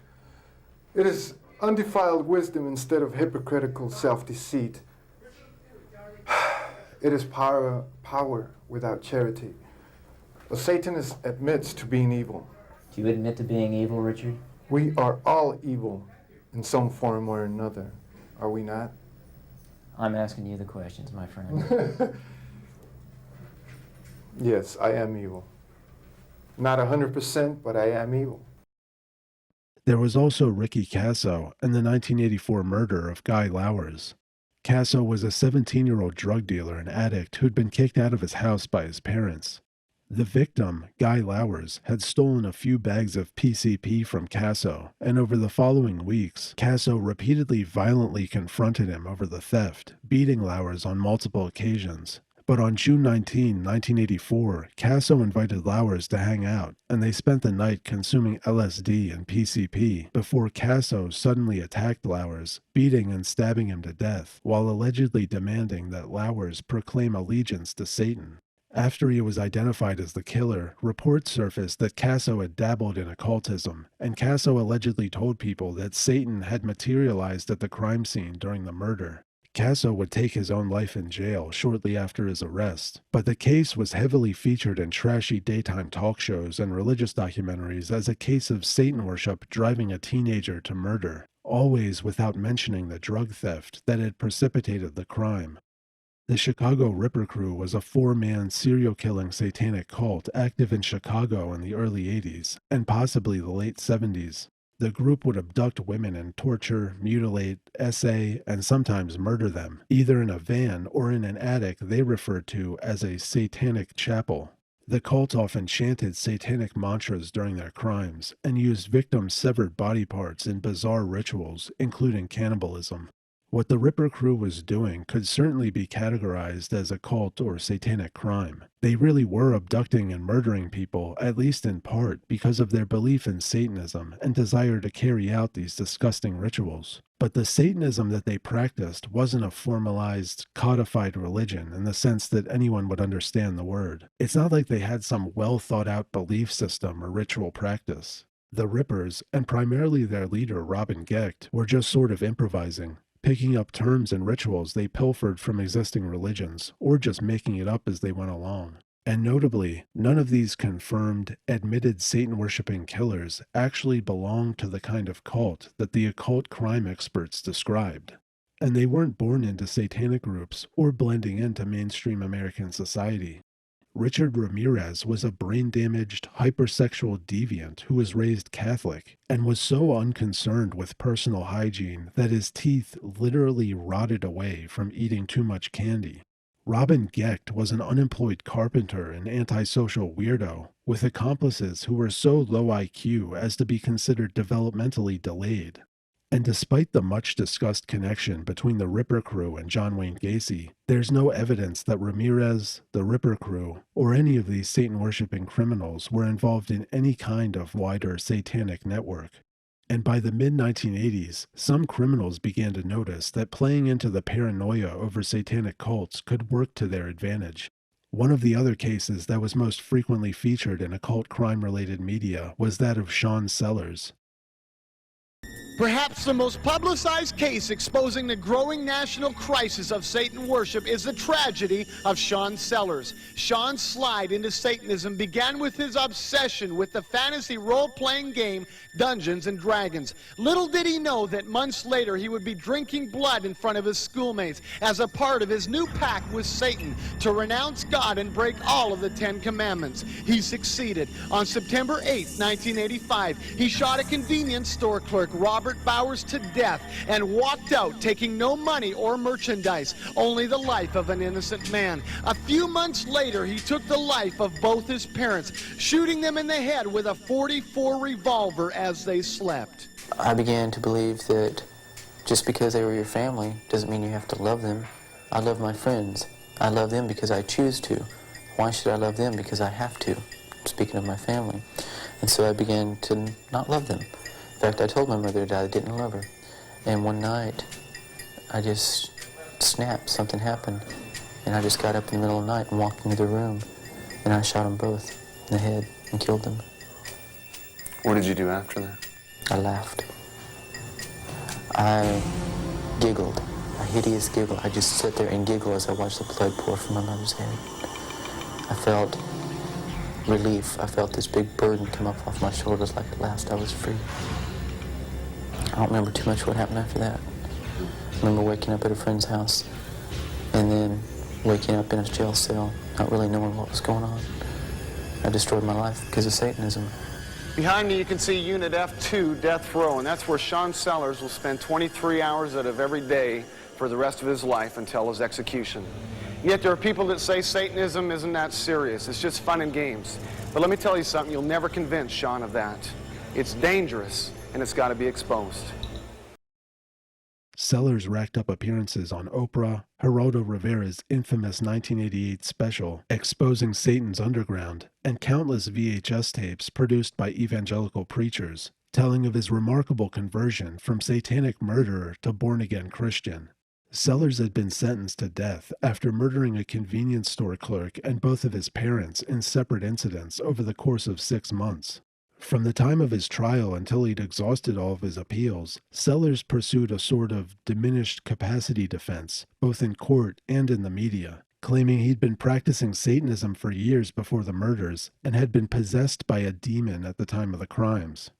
It is undefiled wisdom instead of hypocritical self-deceit. It is power without charity. A Satanist admits to being evil. Do you admit to being evil, Richard? We are all evil in some form or another, are we not? I'm asking you the questions, my friend. Yes, I am evil. Not 100%, but I am evil. There was also Ricky Casso and the 1984 murder of Guy Lowers. Casso was a 17-year-old drug dealer and addict who'd been kicked out of his house by his parents. The victim, Guy Lowers, had stolen a few bags of PCP from Casso, and over the following weeks, Casso repeatedly violently confronted him over the theft, beating Lowers on multiple occasions. But on June 19, 1984, Casso invited Lowers to hang out, and they spent the night consuming LSD and PCP before Casso suddenly attacked Lowers, beating and stabbing him to death, while allegedly demanding that Lowers proclaim allegiance to Satan. After he was identified as the killer, reports surfaced that Casso had dabbled in occultism, and Casso allegedly told people that Satan had materialized at the crime scene during the murder. Casso would take his own life in jail shortly after his arrest, but the case was heavily featured in trashy daytime talk shows and religious documentaries as a case of Satan worship driving a teenager to murder, always without mentioning the drug theft that had precipitated the crime. The Chicago Ripper Crew was a 4-man serial-killing satanic cult active in Chicago in the early 80s, and possibly the late 70s. The group would abduct women and torture, mutilate, essay, and sometimes murder them, either in a van or in an attic they referred to as a satanic chapel. The cult often chanted satanic mantras during their crimes, and used victims' severed body parts in bizarre rituals, including cannibalism. What the Ripper Crew was doing could certainly be categorized as a cult or satanic crime. They really were abducting and murdering people, at least in part, because of their belief in Satanism and desire to carry out these disgusting rituals. But the Satanism that they practiced wasn't a formalized, codified religion in the sense that anyone would understand the word. It's not like they had some well-thought-out belief system or ritual practice. The Rippers, and primarily their leader Robin Gecht, were just sort of improvising, picking up terms and rituals they pilfered from existing religions, or just making it up as they went along. And notably, none of these confirmed, admitted Satan-worshipping killers actually belonged to the kind of cult that the occult crime experts described. And they weren't born into satanic groups or blending into mainstream American society. Richard Ramirez was a brain-damaged, hypersexual deviant who was raised Catholic and was so unconcerned with personal hygiene that his teeth literally rotted away from eating too much candy. Robin Gecht was an unemployed carpenter and antisocial weirdo with accomplices who were so low IQ as to be considered developmentally delayed. And despite the much-discussed connection between the Ripper Crew and John Wayne Gacy, there's no evidence that Ramirez, the Ripper Crew, or any of these Satan-worshipping criminals were involved in any kind of wider satanic network. And by the mid-1980s, some criminals began to notice that playing into the paranoia over satanic cults could work to their advantage. One of the other cases that was most frequently featured in occult crime-related media was that of Sean Sellers. Perhaps the most publicized case exposing the growing national crisis of Satan worship is the tragedy of Sean Sellers. Sean's slide into Satanism began with his obsession with the fantasy role-playing game Dungeons and Dragons. Little did he know that months later he would be drinking blood in front of his schoolmates as a part of his new pact with Satan to renounce God and break all of the 10 Commandments. He succeeded. On September 8, 1985, he shot a convenience store clerk, Robert Bowers, to death and walked out taking no money or merchandise, only the life of an innocent man. A few months later, he took the life of both his parents, shooting them in the head with a .44 revolver as they slept. I began to believe that just because they were your family doesn't mean you have to love them. I love my friends. I love them because I choose to. Why should I love them because I have to? Speaking of my family. And so I began to not love them. In fact, I told my mother that I didn't love her. And one night, I just snapped. Something happened. And I just got up in the middle of the night and walked into their room. And I shot them both in the head and killed them. What did you do after that? I laughed. I giggled. A hideous giggle. I just sat there and giggled as I watched the blood pour from my mother's head. I felt relief. I felt this big burden come up off my shoulders like at last I was free. I don't remember too much what happened after that. I remember waking up at a friend's house and then waking up in a jail cell, not really knowing what was going on. I destroyed my life because of Satanism. Behind me you can see Unit F2, Death Row, and that's where Sean Sellers will spend 23 hours out of every day for the rest of his life until his execution. Yet there are people that say Satanism isn't that serious. It's just fun and games. But let me tell you something, you'll never convince Sean of that. It's dangerous, and it's got to be exposed. Sellers racked up appearances on Oprah, Geraldo Rivera's infamous 1988 special, Exposing Satan's Underground, and countless VHS tapes produced by evangelical preachers, telling of his remarkable conversion from satanic murderer to born-again Christian. Sellers had been sentenced to death after murdering a convenience store clerk and both of his parents in separate incidents over the course of 6 months. From the time of his trial until he'd exhausted all of his appeals, Sellers pursued a sort of diminished capacity defense, both in court and in the media, claiming he'd been practicing Satanism for years before the murders and had been possessed by a demon at the time of the crimes.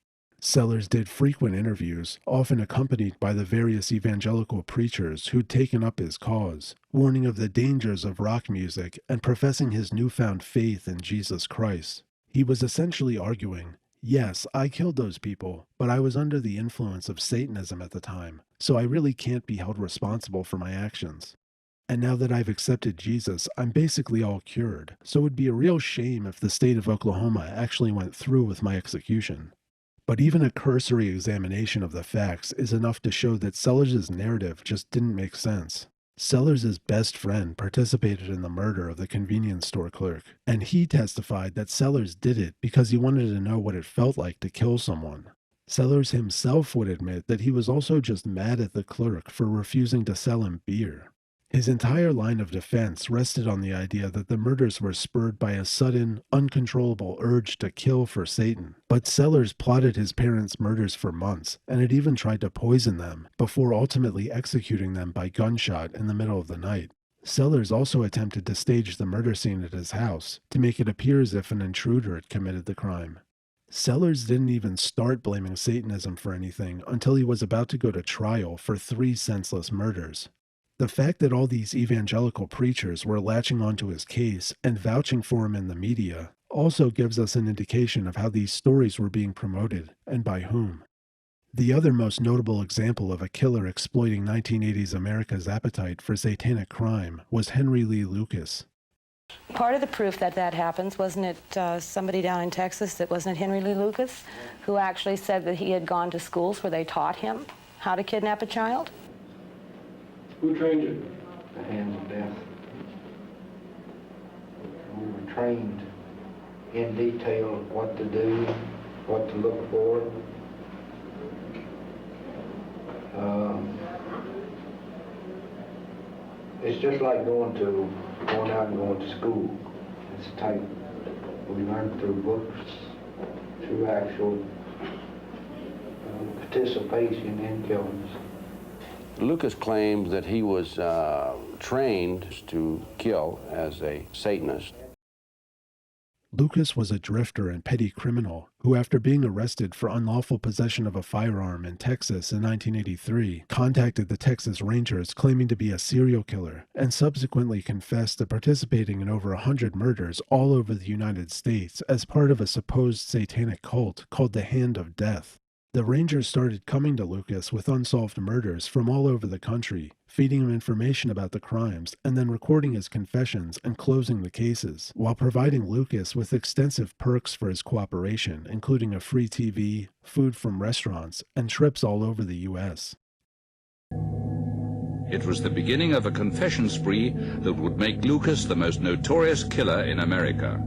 Sellers did frequent interviews, often accompanied by the various evangelical preachers who'd taken up his cause, warning of the dangers of rock music and professing his newfound faith in Jesus Christ. He was essentially arguing, yes, I killed those people, but I was under the influence of Satanism at the time, so I really can't be held responsible for my actions. And now that I've accepted Jesus, I'm basically all cured, so it would be a real shame if the state of Oklahoma actually went through with my execution. But even a cursory examination of the facts is enough to show that Sellers' narrative just didn't make sense. Sellers' best friend participated in the murder of the convenience store clerk, and he testified that Sellers did it because he wanted to know what it felt like to kill someone. Sellers himself would admit that he was also just mad at the clerk for refusing to sell him beer. His entire line of defense rested on the idea that the murders were spurred by a sudden, uncontrollable urge to kill for Satan. But Sellers plotted his parents' murders for months, and had even tried to poison them, before ultimately executing them by gunshot in the middle of the night. Sellers also attempted to stage the murder scene at his house, to make it appear as if an intruder had committed the crime. Sellers didn't even start blaming Satanism for anything until he was about to go to trial for 3 senseless murders. The fact that all these evangelical preachers were latching onto his case and vouching for him in the media also gives us an indication of how these stories were being promoted and by whom. The other most notable example of a killer exploiting 1980s America's appetite for satanic crime was Henry Lee Lucas. Part of the proof that that happens, wasn't it somebody down in Texas, that wasn't it Henry Lee Lucas, who actually said that he had gone to schools where they taught him how to kidnap a child? Who trained you? The hands of death. We were trained in detail what to do, what to look for. It's just like going out and going to school. It's tight. We learn through books, through actual participation in killings. Lucas claims that he was trained to kill as a Satanist. Lucas was a drifter and petty criminal who, after being arrested for unlawful possession of a firearm in Texas in 1983, contacted the Texas Rangers claiming to be a serial killer and subsequently confessed to participating in over 100 murders all over the United States as part of a supposed satanic cult called the Hand of Death. The Rangers started coming to Lucas with unsolved murders from all over the country, feeding him information about the crimes, and then recording his confessions and closing the cases, while providing Lucas with extensive perks for his cooperation, including a free TV, food from restaurants, and trips all over the U.S. It was the beginning of a confession spree that would make Lucas the most notorious killer in America.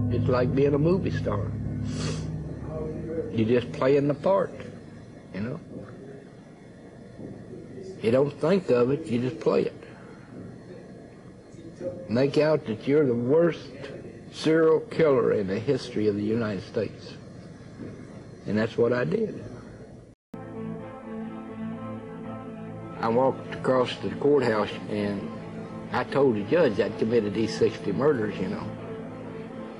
It's like being a movie star. You just playing the part, you know. You don't think of it, you just play it. Make out that you're the worst serial killer in the history of the United States. And that's what I did. I walked across to the courthouse and I told the judge I'd committed these 60 murders, you know.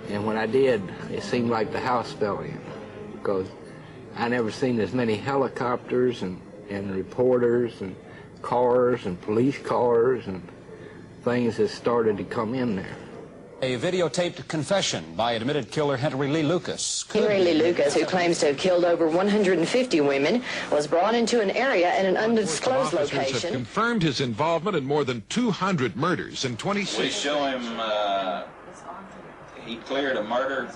And when I did, it seemed like the house fell in, because I never seen as many helicopters and reporters and cars and police cars and things that started to come in there. A videotaped confession by admitted killer Henry Lee Lucas. Henry Lee Lucas, who claims to have killed over 150 women, was brought into an area in an undisclosed Officers location. have confirmed his involvement in more than 200 murders in 26. We show him he cleared a murder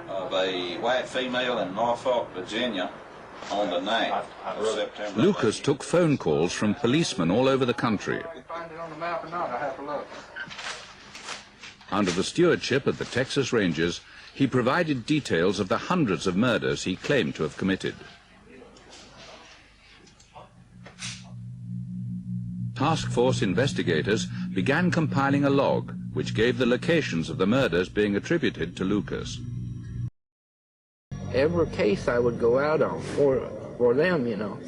of a white female in Norfolk, Virginia on the 9th of September. Lucas took phone calls from policemen all over the country. Find it on the map or not, I have to look. Under the stewardship of the Texas Rangers, he provided details of the hundreds of murders he claimed to have committed. Task force investigators began compiling a log which gave the locations of the murders being attributed to Lucas. Every case I would go out on for them, you know,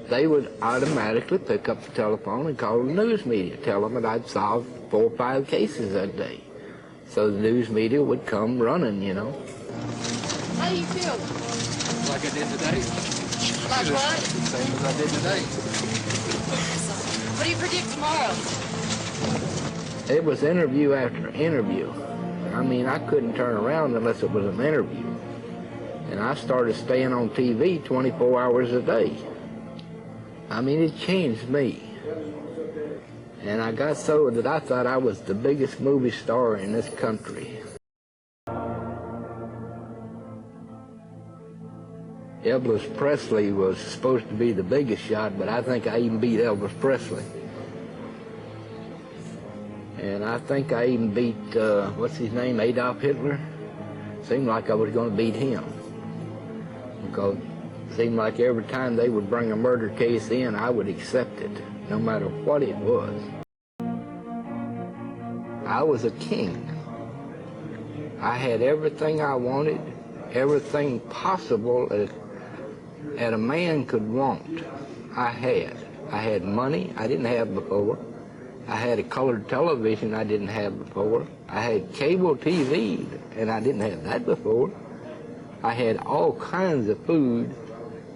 they would automatically pick up the telephone and call the news media, tell them that I'd solved 4 or 5 cases that day. So the news media would come running, you know. How do you feel? Like I did today. Like what? Same as I did today. What do you predict tomorrow? It was interview after interview. I mean, I couldn't turn around unless it was an interview. And I started staying on TV 24 hours a day. I mean, it changed me. And I got so that I thought I was the biggest movie star in this country. Elvis Presley was supposed to be the biggest shot, but I think I even beat Elvis Presley. And I think I even beat, what's his name, Adolf Hitler? Seemed like I was going to beat him. Because it seemed like every time they would bring a murder case in, I would accept it, no matter what it was. I was a king. I had everything I wanted, everything possible that a man could want. I had money I didn't have before. I had a colored television I didn't have before. I had cable TV, and I didn't have that before. I had all kinds of food,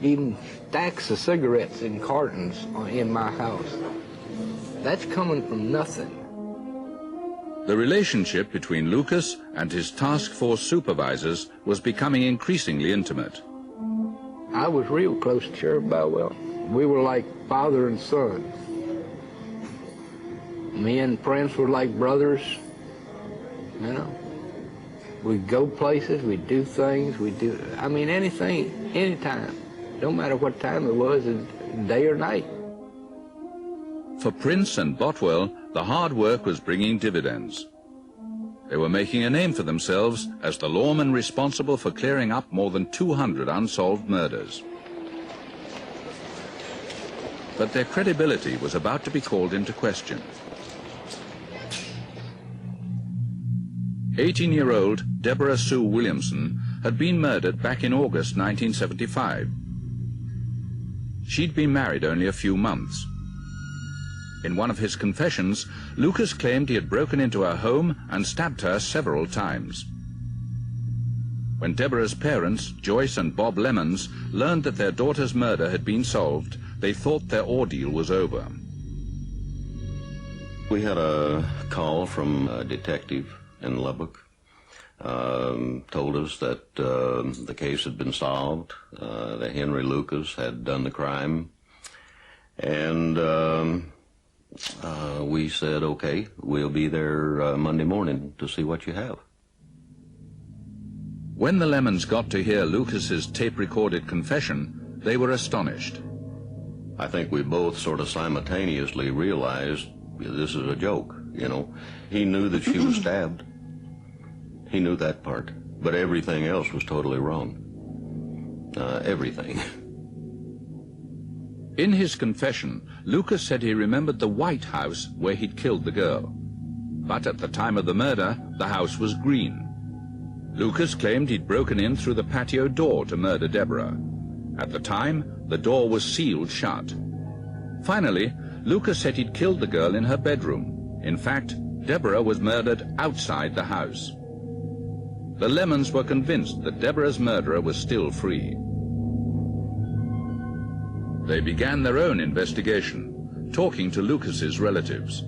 even stacks of cigarettes in cartons in my house. That's coming from nothing. The relationship between Lucas and his task force supervisors was becoming increasingly intimate. I was real close to Sheriff Bowell. We were like father and son. Me and Prince were like brothers, you know. We'd go places, we'd do things, I mean, anything, anytime. No matter what time it was, day or night. For Prince and Botwell, the hard work was bringing dividends. They were making a name for themselves as the lawmen responsible for clearing up more than 200 unsolved murders. But their credibility was about to be called into question. 18-year-old Deborah Sue Williamson had been murdered back in August 1975. She'd been married only a few months. In one of his confessions, Lucas claimed he had broken into her home and stabbed her several times. When Deborah's parents, Joyce and Bob Lemons, learned that their daughter's murder had been solved, they thought their ordeal was over. We had a call from a detective in Lubbock, told us that the case had been solved, that Henry Lucas had done the crime, and we said, okay, we'll be there Monday morning to see what you have. When the Lemons got to hear Lucas's tape-recorded confession, they were astonished. I think we both sort of simultaneously realized this is a joke, you know. He knew that she was stabbed. He knew that part. But everything else was totally wrong. Everything. In his confession, Lucas said he remembered the White House where he'd killed the girl. But at the time of the murder, the house was green. Lucas claimed he'd broken in through the patio door to murder Deborah. At the time, the door was sealed shut. Finally, Lucas said he'd killed the girl in her bedroom. In fact, Deborah was murdered outside the house. The Lemons were convinced that Deborah's murderer was still free. They began their own investigation, talking to Lucas's relatives.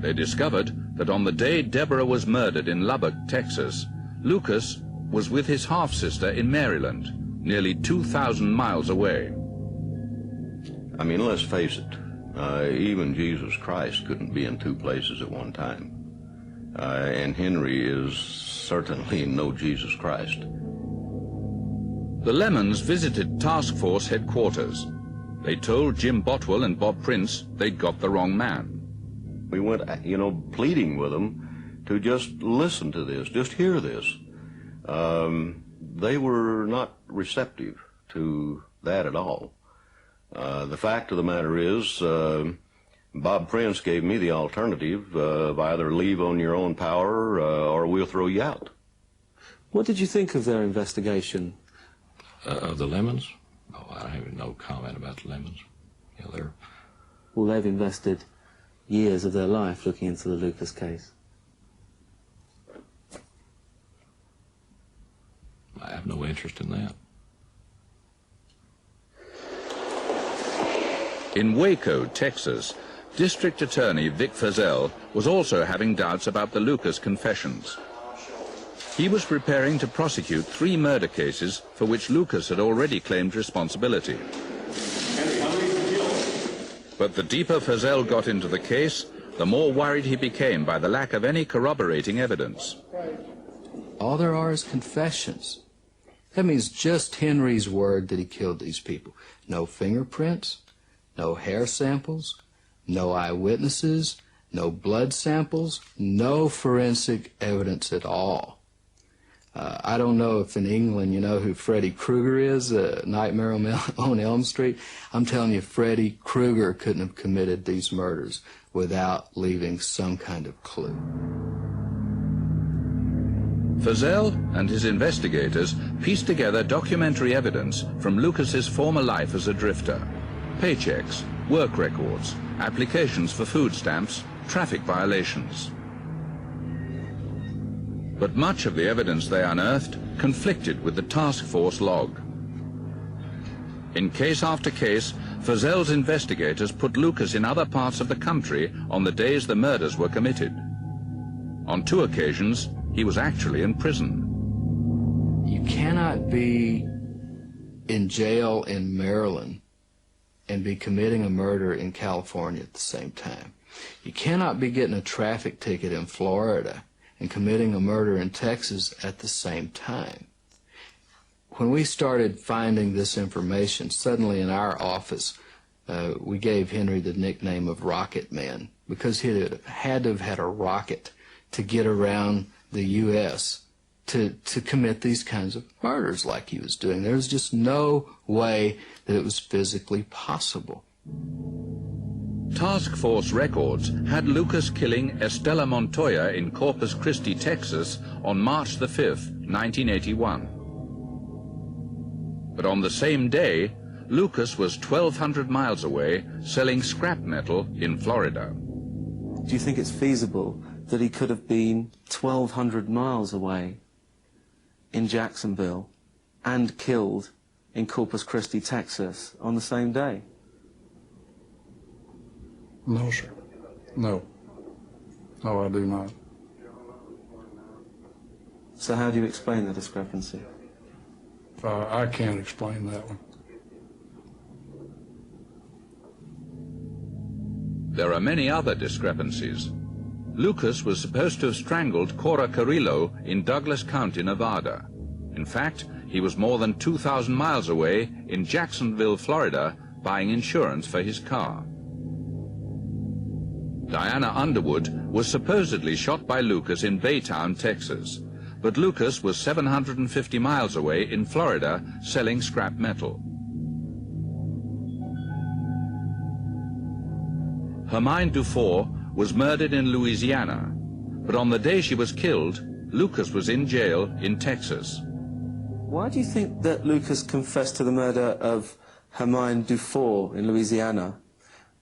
They discovered that on the day Deborah was murdered in Lubbock, Texas, Lucas was with his half-sister in Maryland, nearly 2,000 miles away. I mean, let's face it, even Jesus Christ couldn't be in two places at one time. And Henry is certainly no Jesus Christ. The Lemons visited task force headquarters. They told Jim Botwell and Bob Prince they'd got the wrong man. We went, pleading with them to just listen to this, just hear this. They were not receptive to that at all. The fact of the matter is, Bob Prince gave me the alternative of either leave on your own power or we'll throw you out. What did you think of their investigation? Of the Lemons? Oh, I have no comment about the Lemons. Well, they've invested years of their life looking into the Lucas case. I have no interest in that. In Waco, Texas, District Attorney Vic Feazell was also having doubts about the Lucas confessions. He was preparing to prosecute 3 murder cases for which Lucas had already claimed responsibility. But the deeper Feazell got into the case, the more worried he became by the lack of any corroborating evidence. All there are is confessions. That means just Henry's word that he killed these people. No fingerprints, no hair samples, no eyewitnesses, no blood samples, no forensic evidence at all. I don't know if in England you know who Freddy Krueger is, Nightmare on Elm Street. I'm telling you, Freddy Krueger couldn't have committed these murders without leaving some kind of clue. Feazell and his investigators pieced together documentary evidence from Lucas's former life as a drifter. Paychecks, work records, applications for food stamps, traffic violations. But much of the evidence they unearthed conflicted with the task force log. In case after case, Feazell's investigators put Lucas in other parts of the country on the days the murders were committed. On 2 occasions, he was actually in prison. You cannot be in jail in Maryland and be committing a murder in California at the same time. You cannot be getting a traffic ticket in Florida and committing a murder in Texas at the same time. When we started finding this information, suddenly in our office, we gave Henry the nickname of Rocket Man, because he had to have had a rocket to get around the U.S. to commit these kinds of murders like he was doing. There was just no way that it was physically possible. Task Force records had Lucas killing Estela Montoya in Corpus Christi, Texas on March the 5th, 1981. But on the same day, Lucas was 1,200 miles away selling scrap metal in Florida. Do you think it's feasible that he could have been 1,200 miles away in Jacksonville and killed in Corpus Christi, Texas on the same day? No, sir. No. No, I do not. So how do you explain the discrepancy? I can't explain that one. There are many other discrepancies. Lucas was supposed to have strangled Cora Carrillo in Douglas County, Nevada. In fact, he was more than 2,000 miles away in Jacksonville, Florida, buying insurance for his car. Diana Underwood was supposedly shot by Lucas in Baytown, Texas, but Lucas was 750 miles away in Florida selling scrap metal. Hermine Dufour was murdered in Louisiana, but on the day she was killed, Lucas was in jail in Texas. Why do you think that Lucas confessed to the murder of Hermine Dufour in Louisiana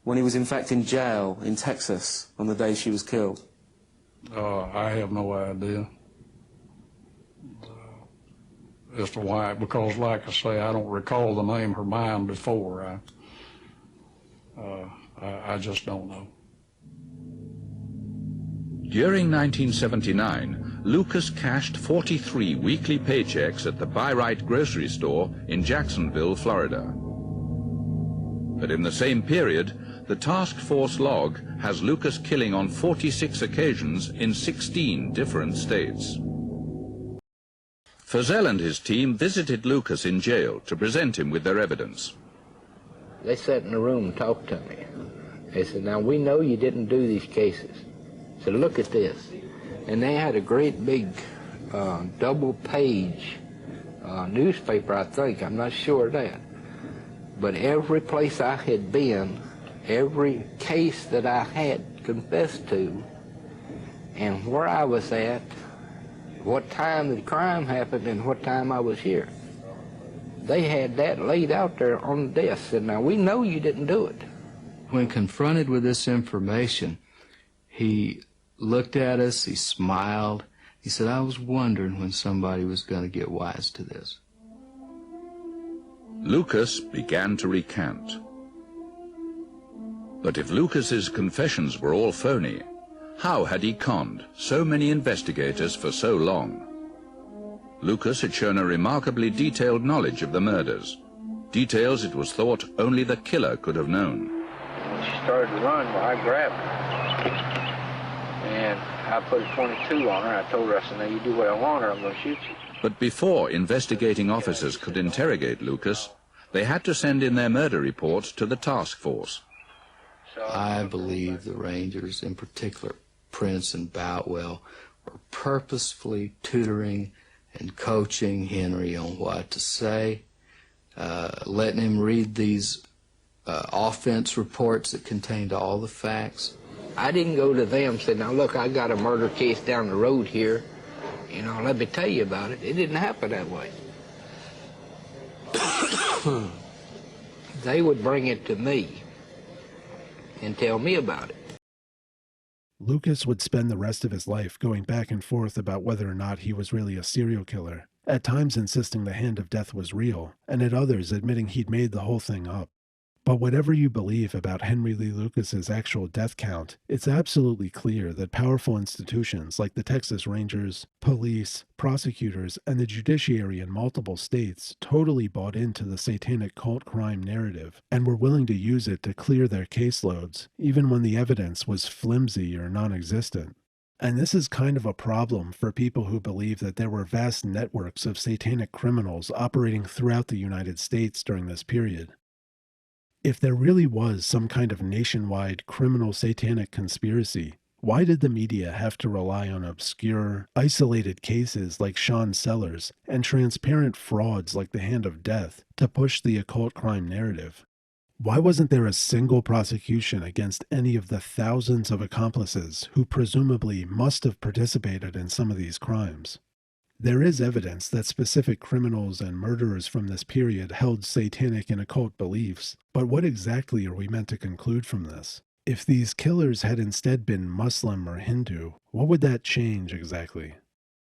when he was in fact in jail in Texas on the day she was killed? I have no idea as to why, because like I say, I don't recall the name Hermine Dufour. I just don't know. During 1979, Lucas cashed 43 weekly paychecks at the Buy-Right grocery store in Jacksonville, Florida. But in the same period, the task force log has Lucas killing on 46 occasions in 16 different states. Fazell and his team visited Lucas in jail to present him with their evidence. They sat in the room and talked to me. They said, now we know you didn't do these cases. So look at this. And they had a great big double-page newspaper, I think. I'm not sure of that. But every place I had been, every case that I had confessed to, and where I was at, what time the crime happened, and what time I was here. They had that laid out there on the desk. Said, now we know you didn't do it. When confronted with this information, he looked at us, he smiled. He said, I was wondering when somebody was going to get wise to this. Lucas began to recant. But if Lucas's confessions were all phony, how had he conned so many investigators for so long? Lucas had shown a remarkably detailed knowledge of the murders, details it was thought only the killer could have known. When she started to run, well, I grabbed her. And I put a 22 on her. I told her, I said, now you do what I want or I'm going to shoot you. But before investigating officers could interrogate Lucas, they had to send in their murder reports to the task force. I believe the Rangers, in particular Prince and Boutwell, were purposefully tutoring and coaching Henry on what to say, letting him read these offense reports that contained all the facts. I didn't go to them and say, now look, I got a murder case down the road here. You know, let me tell you about it. It didn't happen that way. They would bring it to me and tell me about it. Lucas would spend the rest of his life going back and forth about whether or not he was really a serial killer, at times insisting the hand of death was real, and at others admitting he'd made the whole thing up. But whatever you believe about Henry Lee Lucas's actual death count, it's absolutely clear that powerful institutions like the Texas Rangers, police, prosecutors, and the judiciary in multiple states totally bought into the satanic cult crime narrative and were willing to use it to clear their caseloads, even when the evidence was flimsy or non-existent. And this is kind of a problem for people who believe that there were vast networks of satanic criminals operating throughout the United States during this period. If there really was some kind of nationwide criminal satanic conspiracy, why did the media have to rely on obscure, isolated cases like Sean Sellers and transparent frauds like the Hand of Death to push the occult crime narrative? Why wasn't there a single prosecution against any of the thousands of accomplices who presumably must have participated in some of these crimes? There is evidence that specific criminals and murderers from this period held satanic and occult beliefs, but what exactly are we meant to conclude from this? If these killers had instead been Muslim or Hindu, what would that change exactly?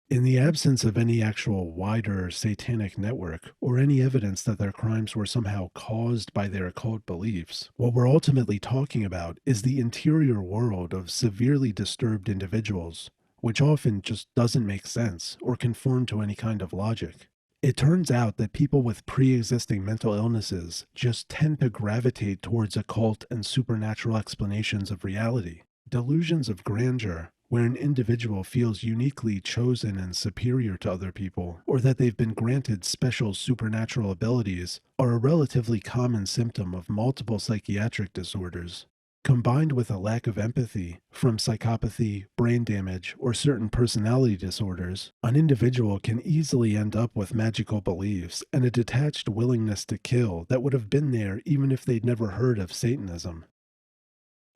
In the absence of any actual wider satanic network, or any evidence that their crimes were somehow caused by their occult beliefs, what we're ultimately talking about is the interior world of severely disturbed individuals, which often just doesn't make sense or conform to any kind of logic. It turns out that people with pre-existing mental illnesses just tend to gravitate towards occult and supernatural explanations of reality. Delusions of grandeur, where an individual feels uniquely chosen and superior to other people, or that they've been granted special supernatural abilities, are a relatively common symptom of multiple psychiatric disorders. Combined with a lack of empathy from psychopathy, brain damage, or certain personality disorders, an individual can easily end up with magical beliefs and a detached willingness to kill that would have been there even if they'd never heard of Satanism.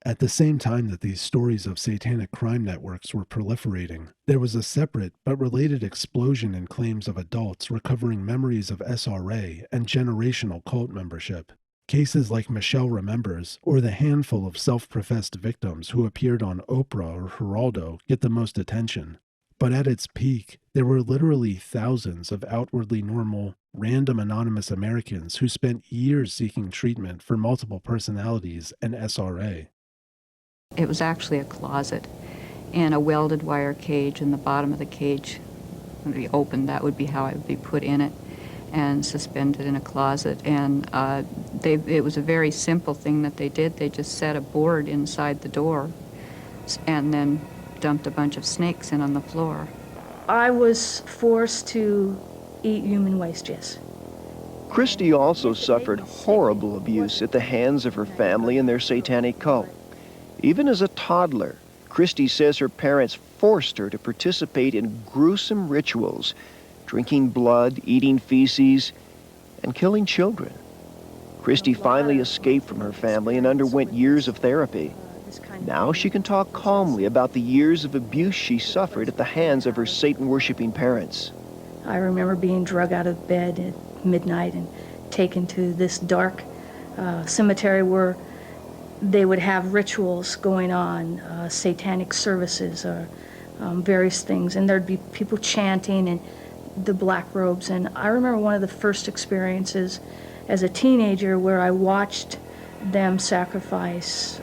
At the same time that these stories of satanic crime networks were proliferating, there was a separate but related explosion in claims of adults recovering memories of SRA and generational cult membership. Cases like Michelle Remembers, or the handful of self-professed victims who appeared on Oprah or Geraldo, get the most attention. But at its peak, there were literally thousands of outwardly normal, random anonymous Americans who spent years seeking treatment for multiple personalities and SRA. It was actually a closet and a welded wire cage, and the bottom of the cage would be open. That would be how I would be put in it and suspended in a closet. And it was a very simple thing that they did. They just set a board inside the door and then dumped a bunch of snakes in on the floor. I was forced to eat human waste, yes. Christy also suffered horrible abuse at the hands of her family and their satanic cult. Even as a toddler, Christy says her parents forced her to participate in gruesome rituals, drinking blood, eating feces, and killing children. Christy finally escaped from her family and underwent years of therapy. Now she can talk calmly about the years of abuse she suffered at the hands of her Satan-worshiping parents. I remember being drug out of bed at midnight and taken to this dark cemetery where they would have rituals going on, satanic services or various things, and there'd be people chanting and the black robes. And I remember one of the first experiences as a teenager where I watched them sacrifice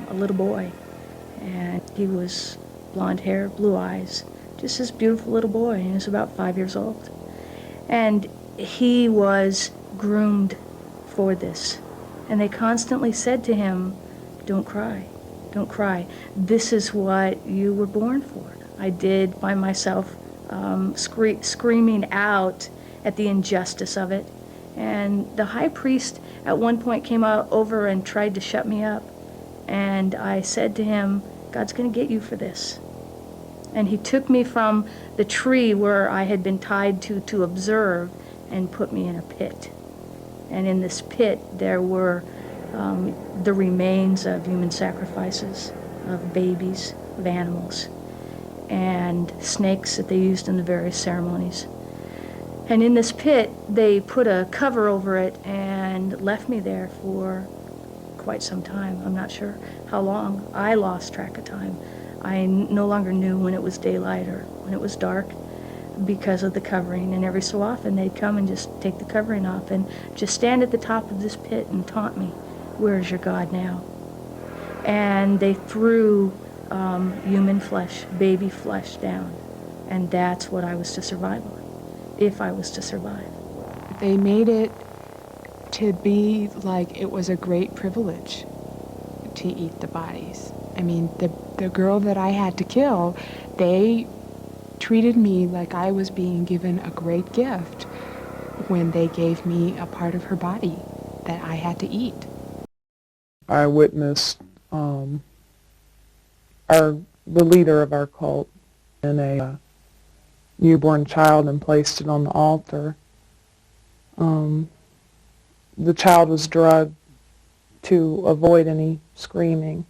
a little boy, and he was blonde hair, blue eyes, just this beautiful little boy, and he was about 5 years old. And he was groomed for this. And they constantly said to him, "Don't cry, don't cry. This is what you were born for." I did find myself screaming out at the injustice of it. And the high priest at one point came over and tried to shut me up. And I said to him, "God's going to get you for this." And he took me from the tree where I had been tied to observe and put me in a pit. And in this pit there were the remains of human sacrifices, of babies, of animals, and snakes that they used in the various ceremonies. And in this pit, they put a cover over it and left me there for quite some time. I'm not sure how long. I lost track of time. I no longer knew when it was daylight or when it was dark because of the covering. And every so often, they'd come and just take the covering off and just stand at the top of this pit and taunt me, "Where's your God now?" And they threw human flesh, baby flesh down. And that's what I was to survive on, if I was to survive. They made it to be like it was a great privilege to eat the bodies. I mean, the girl that I had to kill, they treated me like I was being given a great gift when they gave me a part of her body that I had to eat. I witnessed the leader of our cult in a newborn child and placed it on the altar. The child was drugged to avoid any screaming.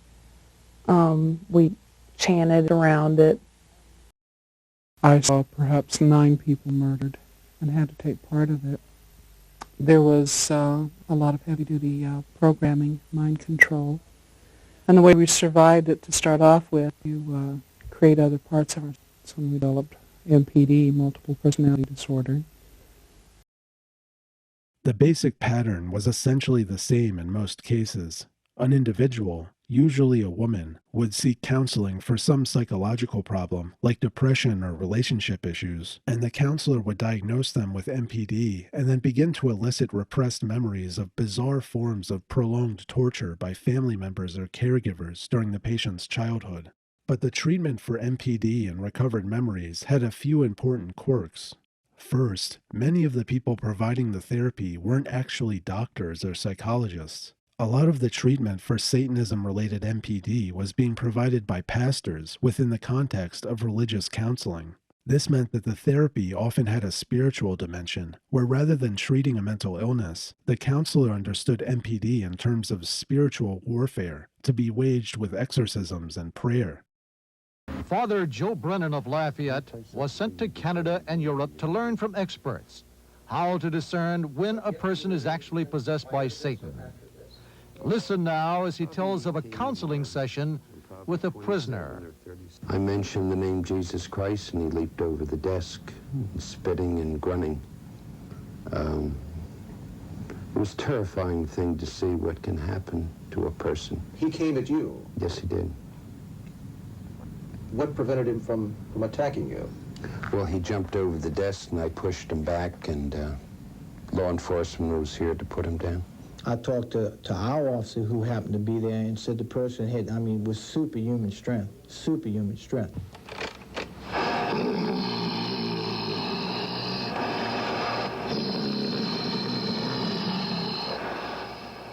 We chanted around it. I saw perhaps 9 people murdered and had to take part of it. There was a lot of heavy-duty programming, mind control. And the way we survived it to start off with, you create other parts of ourselves. So we developed MPD, multiple personality disorder. The basic pattern was essentially the same in most cases. An individual, usually a woman, would seek counseling for some psychological problem, like depression or relationship issues, and the counselor would diagnose them with MPD and then begin to elicit repressed memories of bizarre forms of prolonged torture by family members or caregivers during the patient's childhood. But the treatment for MPD and recovered memories had a few important quirks. First, many of the people providing the therapy weren't actually doctors or psychologists. A lot of the treatment for Satanism-related MPD was being provided by pastors within the context of religious counseling. This meant that the therapy often had a spiritual dimension, where rather than treating a mental illness, the counselor understood MPD in terms of spiritual warfare, to be waged with exorcisms and prayer. Father Joe Brennan of Lafayette was sent to Canada and Europe to learn from experts how to discern when a person is actually possessed by Satan. Listen now as he tells of a counseling session with a prisoner. I mentioned the name Jesus Christ, and he leaped over the desk, spitting and grunting. It was a terrifying thing to see what can happen to a person. He came at you? Yes, he did. What prevented him from attacking you? Well, he jumped over the desk, and I pushed him back, and law enforcement was here to put him down. I talked to our officer who happened to be there and said the person had, with superhuman strength, superhuman strength.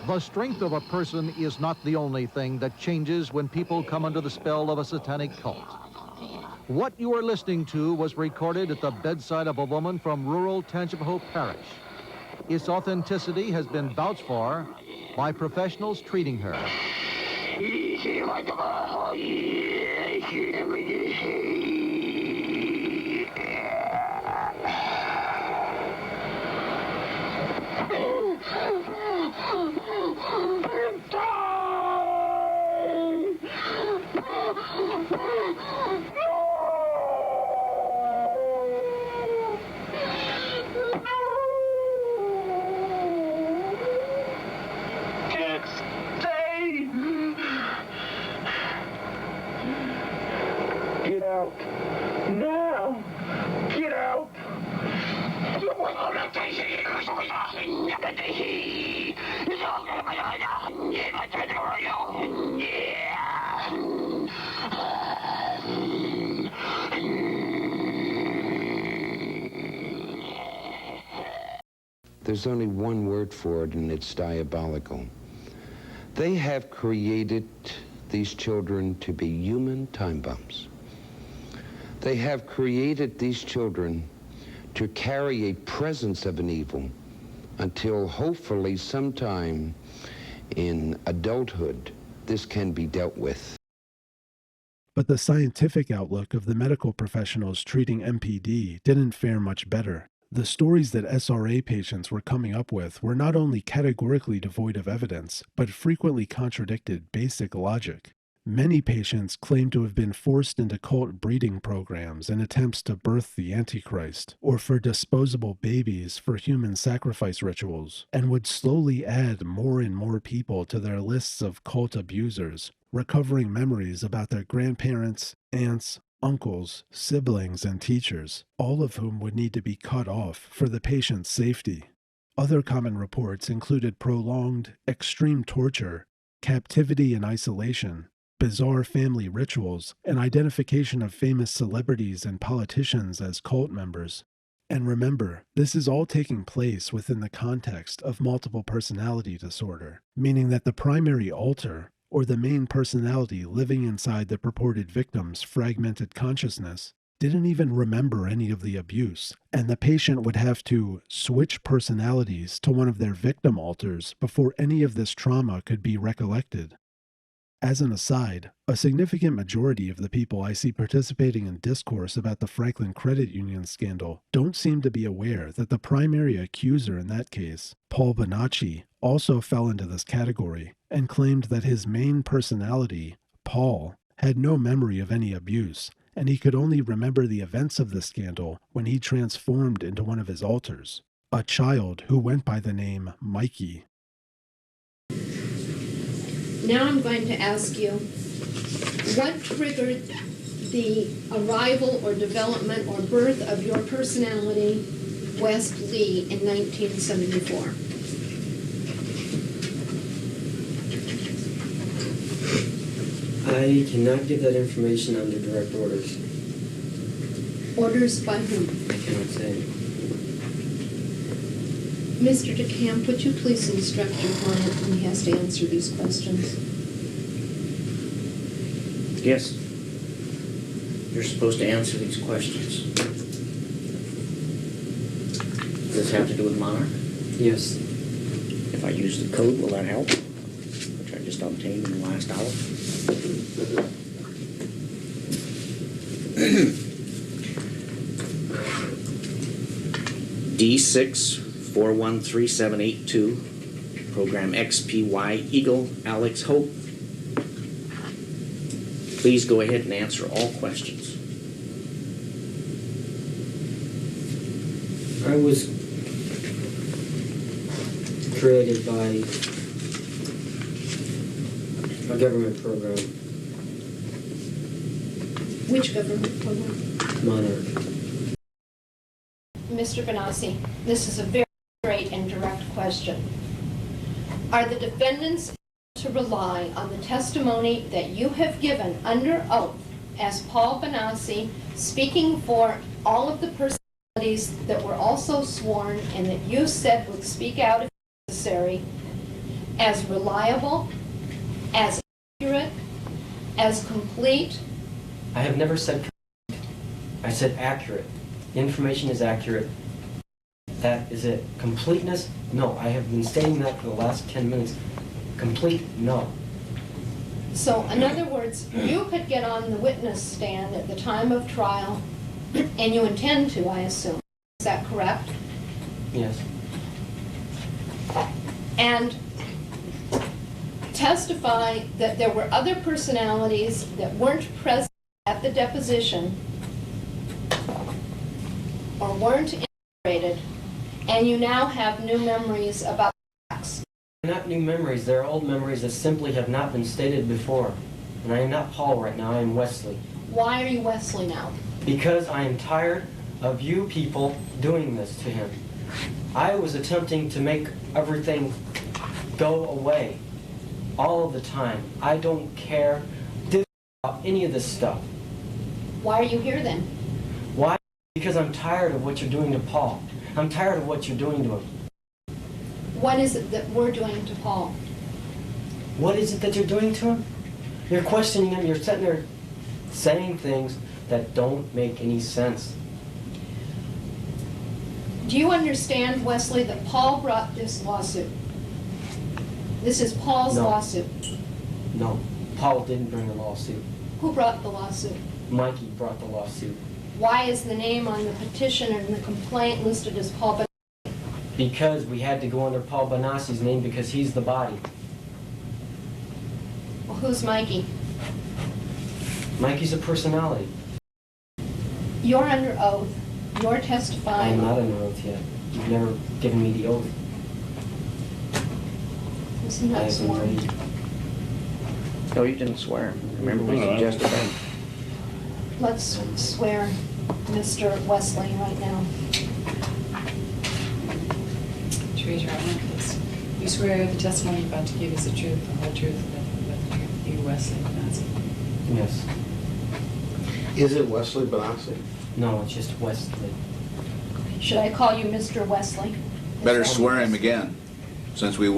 The strength of a person is not the only thing that changes when people come under the spell of a satanic cult. What you are listening to was recorded at the bedside of a woman from rural Tangipahoa Parish. Its authenticity has been vouched for by professionals treating her. Get out. Now. Get out. There's only one word for it, and it's diabolical. They have created these children to be human time bombs. They have created these children to carry a presence of an evil until hopefully sometime in adulthood this can be dealt with. But the scientific outlook of the medical professionals treating MPD didn't fare much better. The stories that SRA patients were coming up with were not only categorically devoid of evidence, but frequently contradicted basic logic. Many patients claimed to have been forced into cult breeding programs in attempts to birth the Antichrist, or for disposable babies for human sacrifice rituals, and would slowly add more and more people to their lists of cult abusers, recovering memories about their grandparents, aunts, uncles, siblings, and teachers, all of whom would need to be cut off for the patient's safety. Other common reports included prolonged, extreme torture, captivity and isolation, bizarre family rituals, and identification of famous celebrities and politicians as cult members. And remember, this is all taking place within the context of multiple personality disorder, meaning that the primary alter, or the main personality living inside the purported victim's fragmented consciousness, didn't even remember any of the abuse, and the patient would have to switch personalities to one of their victim alters before any of this trauma could be recollected. As an aside, a significant majority of the people I see participating in discourse about the Franklin Credit Union scandal don't seem to be aware that the primary accuser in that case, Paul Bonacci, also fell into this category and claimed that his main personality, Paul, had no memory of any abuse, and he could only remember the events of the scandal when he transformed into one of his alters, a child who went by the name Mikey. Now I'm going to ask you, what triggered the arrival or development or birth of your personality, West Lee, in 1974? I cannot give that information under direct orders. Orders by whom? I cannot say. Mr. DeCamp, would you please instruct your client when he has to answer these questions? Yes. You're supposed to answer these questions. Does this have to do with Monarch? Yes. If I use the code, will that help? Which I just obtained in the last hour. D6413782, program XPY Eagle Alex Hope. Please go ahead and answer all questions. I was created by a government program. Which government program? Monarch. Mr. Benassi, this is a very straight and direct question. Are the defendants to rely on the testimony that you have given under oath as Paul Benassi, speaking for all of the personalities that were also sworn and that you said would speak out if necessary, as reliable, as accurate, as complete? I have never said complete. I said accurate. The information is accurate. That is it. Completeness? No. I have been stating that for the last 10 minutes. Complete? No. So, in other words, you could get on the witness stand at the time of trial, and you intend to, I assume. Is that correct? Yes. And testify that there were other personalities that weren't present at the deposition or weren't integrated, and you now have new memories about facts. They're not new memories. They're old memories that simply have not been stated before. And I am not Paul right now. I am Wesley. Why are you Wesley now? Because I am tired of you people doing this to him. I was attempting to make everything go away all of the time. I don't care about any of this stuff. Why are you here then? Why? Because I'm tired of what you're doing to Paul. I'm tired of what you're doing to him. What is it that we're doing to Paul? What is it that you're doing to him? You're questioning him. You're sitting there saying things that don't make any sense. Do you understand, Wesley, that Paul brought this lawsuit? This is Paul's lawsuit. No. Paul didn't bring the lawsuit. Who brought the lawsuit? Mikey brought the lawsuit. Why is the name on the petition and the complaint listed as Paul Benassi? Because we had to go under Paul Benassi's name because he's the body. Well, who's Mikey? Mikey's a personality. You're under oath. You're testifying. I'm not under oath yet. You've never given me the oath. Is he not sworn? No, you didn't swear. Remember, we suggested that. Let's swear Mr. Wesley right now. Raise your right hand, please. You swear the testimony you're about to give is the truth, the whole truth, and nothing but the truth. You, Wesley Benassi. Yes. Is it Wesley Benassi? No, it's just Wesley. Should I call you Mr. Wesley? Better swear him again, since we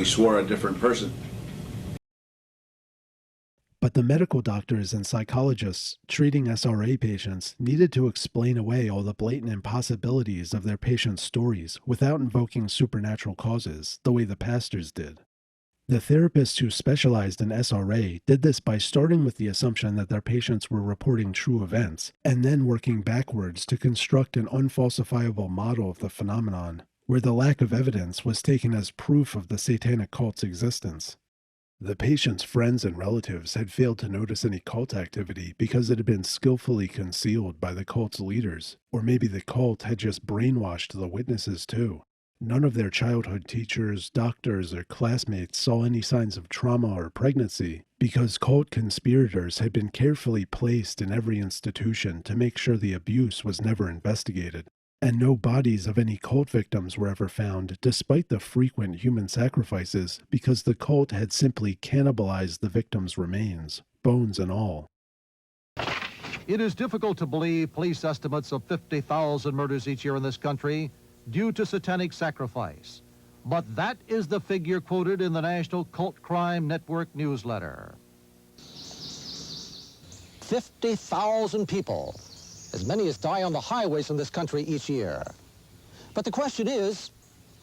swore a different person. But the medical doctors and psychologists treating SRA patients needed to explain away all the blatant impossibilities of their patients' stories without invoking supernatural causes, the way the pastors did. The therapists who specialized in SRA did this by starting with the assumption that their patients were reporting true events, and then working backwards to construct an unfalsifiable model of the phenomenon, where the lack of evidence was taken as proof of the satanic cult's existence. The patient's friends and relatives had failed to notice any cult activity because it had been skillfully concealed by the cult's leaders, or maybe the cult had just brainwashed the witnesses too. None of their childhood teachers, doctors, or classmates saw any signs of trauma or pregnancy because cult conspirators had been carefully placed in every institution to make sure the abuse was never investigated. And no bodies of any cult victims were ever found, despite the frequent human sacrifices, because the cult had simply cannibalized the victims' remains, bones and all. It is difficult to believe police estimates of 50,000 murders each year in this country due to satanic sacrifice. But that is the figure quoted in the National Cult Crime Network newsletter. 50,000 people, as many as die on the highways in this country each year. But the question is,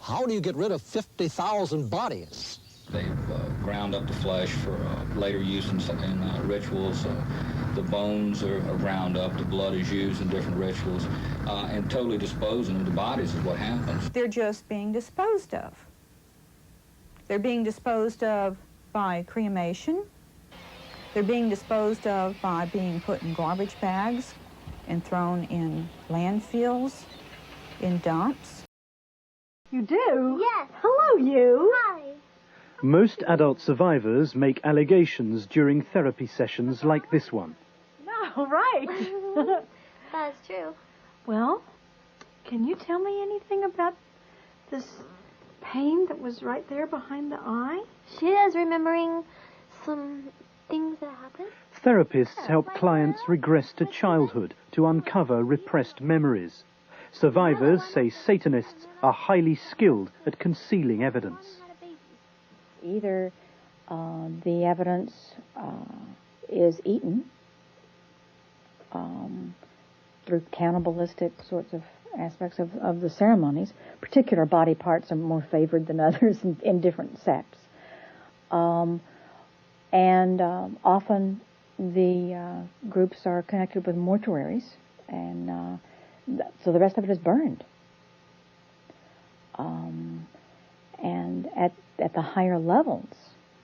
how do you get rid of 50,000 bodies? They've ground up the flesh for later use in rituals. The bones are ground up, the blood is used in different rituals, and totally disposing of the bodies is what happens. They're just being disposed of. They're being disposed of by cremation. They're being disposed of by being put in garbage bags and thrown in landfills, in dumps. You do? Yes. Hello, you. Hi. Most adult survivors make allegations during therapy sessions like this one. No, right. That's true. Well, can you tell me anything about this pain that was right there behind the eye? She is remembering some things that happened. Therapists help clients regress to childhood to uncover repressed memories. Survivors say Satanists are highly skilled at concealing evidence. Either the evidence is eaten through cannibalistic sorts of aspects of the ceremonies. Particular body parts are more favored than others in different sects. And often the groups are connected with mortuaries, and so the rest of it is burned. And at the higher levels,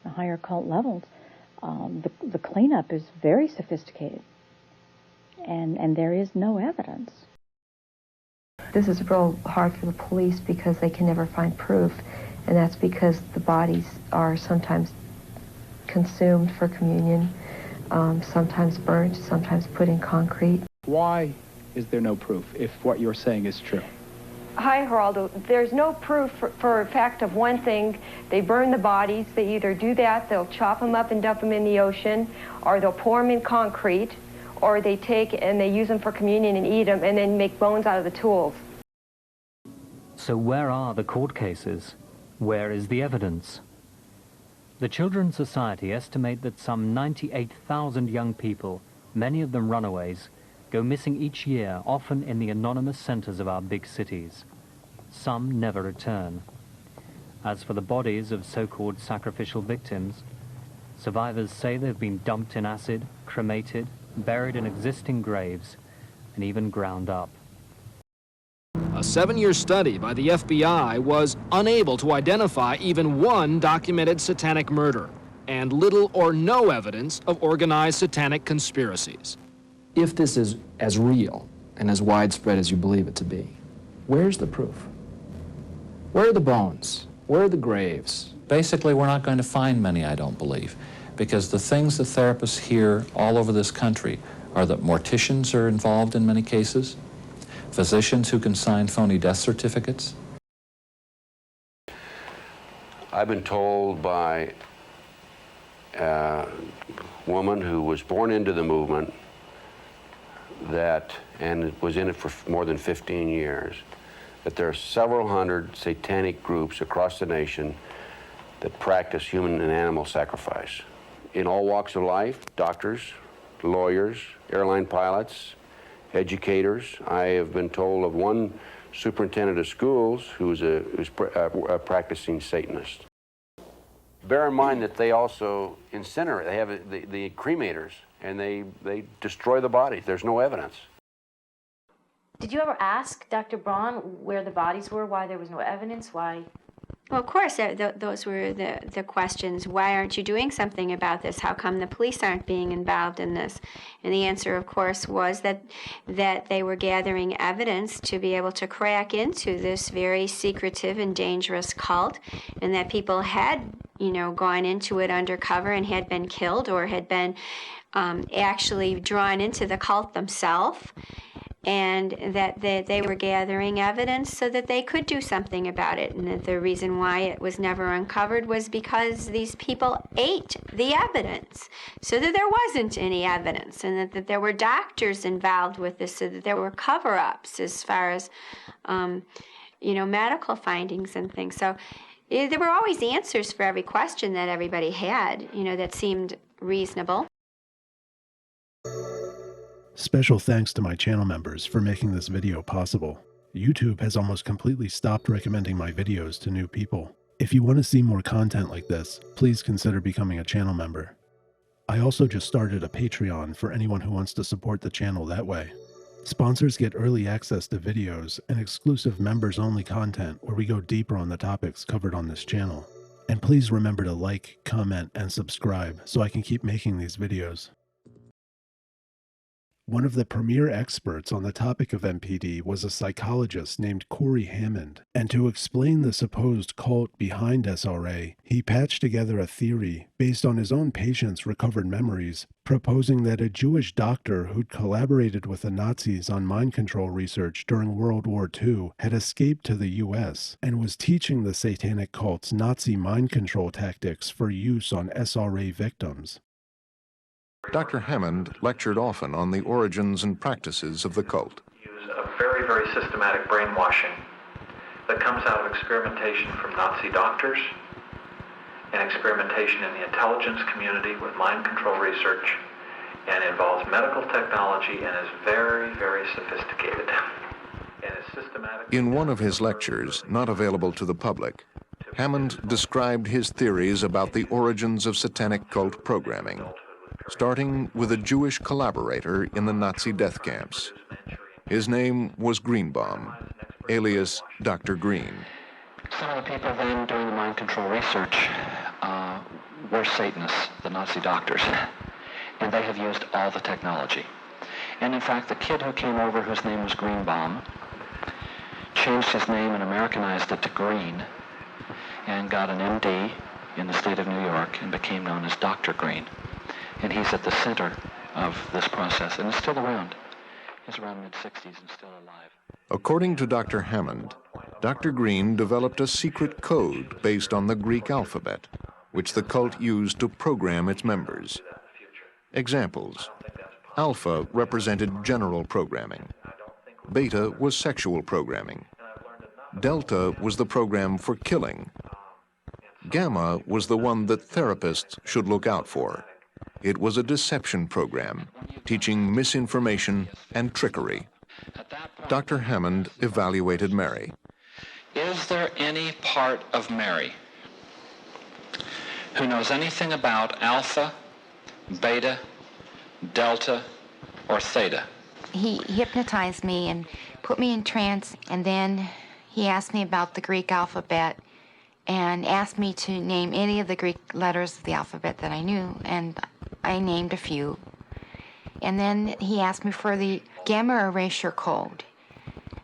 the higher cult levels, the cleanup is very sophisticated, and there is no evidence. This is real hard for the police because they can never find proof, and that's because the bodies are sometimes consumed for communion, sometimes burnt, sometimes put in concrete. Why is there no proof if what you're saying is true? Hi, Geraldo. There's no proof for a fact of one thing. They burn the bodies. They either do that, they'll chop them up and dump them in the ocean, or they'll pour them in concrete, or they take and they use them for communion and eat them and then make bones out of the tools. So where are the court cases? Where is the evidence? The Children's Society estimate that some 98,000 young people, many of them runaways, go missing each year, often in the anonymous centers of our big cities. Some never return. As for the bodies of so-called sacrificial victims, survivors say they've been dumped in acid, cremated, buried in existing graves, and even ground up. A 7-year study by the FBI was unable to identify even one documented satanic murder, and little or no evidence of organized satanic conspiracies. If this is as real and as widespread as you believe it to be, where's the proof? Where are the bones? Where are the graves? Basically, we're not going to find many, I don't believe, because the things the therapists hear all over this country are that morticians are involved in many cases, physicians who can sign phony death certificates. I've been told by a woman who was born into the movement and was in it for more than 15 years, that there are several hundred satanic groups across the nation that practice human and animal sacrifice. In all walks of life, doctors, lawyers, airline pilots, educators. I have been told of one superintendent of schools who's a practicing Satanist. Bear in mind that they also incinerate. They have the cremators, and they destroy the bodies. There's no evidence. Did you ever ask Dr. Braun where the bodies were, why there was no evidence, why? Well, of course, those were the questions. Why aren't you doing something about this? How come the police aren't being involved in this? And the answer, of course, was that they were gathering evidence to be able to crack into this very secretive and dangerous cult, and that people had, gone into it undercover and had been killed or had been actually drawn into the cult themselves. And that they were gathering evidence so that they could do something about it. And that the reason why it was never uncovered was because these people ate the evidence, so that there wasn't any evidence, and that there were doctors involved with this, so that there were cover-ups as far as, medical findings and things. So there were always answers for every question that everybody had, that seemed reasonable. Special thanks to my channel members for making this video possible. YouTube has almost completely stopped recommending my videos to new people. If you want to see more content like this, please consider becoming a channel member. I also just started a Patreon for anyone who wants to support the channel that way. Sponsors get early access to videos and exclusive members-only content where we go deeper on the topics covered on this channel. And please remember to like, comment, and subscribe so I can keep making these videos. One of the premier experts on the topic of MPD was a psychologist named Corey Hammond, and to explain the supposed cult behind SRA, he patched together a theory based on his own patients' recovered memories, proposing that a Jewish doctor who'd collaborated with the Nazis on mind control research during World War II had escaped to the US and was teaching the Satanic cult's Nazi mind control tactics for use on SRA victims. Dr. Hammond lectured often on the origins and practices of the cult. Use a very, very systematic brainwashing that comes out of experimentation from Nazi doctors and experimentation in the intelligence community with mind control research, and involves medical technology and is very, very sophisticated. And is systematic. In one of his lectures, not available to the public, Hammond described his theories about the origins of satanic cult programming, starting with a Jewish collaborator in the Nazi death camps. His name was Greenbaum, alias Dr. Green. Some of the people then doing the mind control research were Satanists, the Nazi doctors, and they have used all the technology. And in fact, the kid who came over, whose name was Greenbaum, changed his name and Americanized it to Green, and got an MD in the state of New York and became known as Dr. Green. And he's at the center of this process, and is still around. He's around mid-60s and still alive. According to Dr. Hammond, Dr. Green developed a secret code based on the Greek alphabet, which the cult used to program its members. Examples: Alpha represented general programming. Beta was sexual programming. Delta was the program for killing. Gamma was the one that therapists should look out for. It was a deception program, teaching misinformation and trickery. Dr. Hammond evaluated Mary. Is there any part of Mary who knows anything about alpha, beta, delta, or theta? He hypnotized me and put me in trance, and then he asked me about the Greek alphabet and asked me to name any of the Greek letters of the alphabet that I knew, and I named a few. And then he asked me for the gamma erasure code,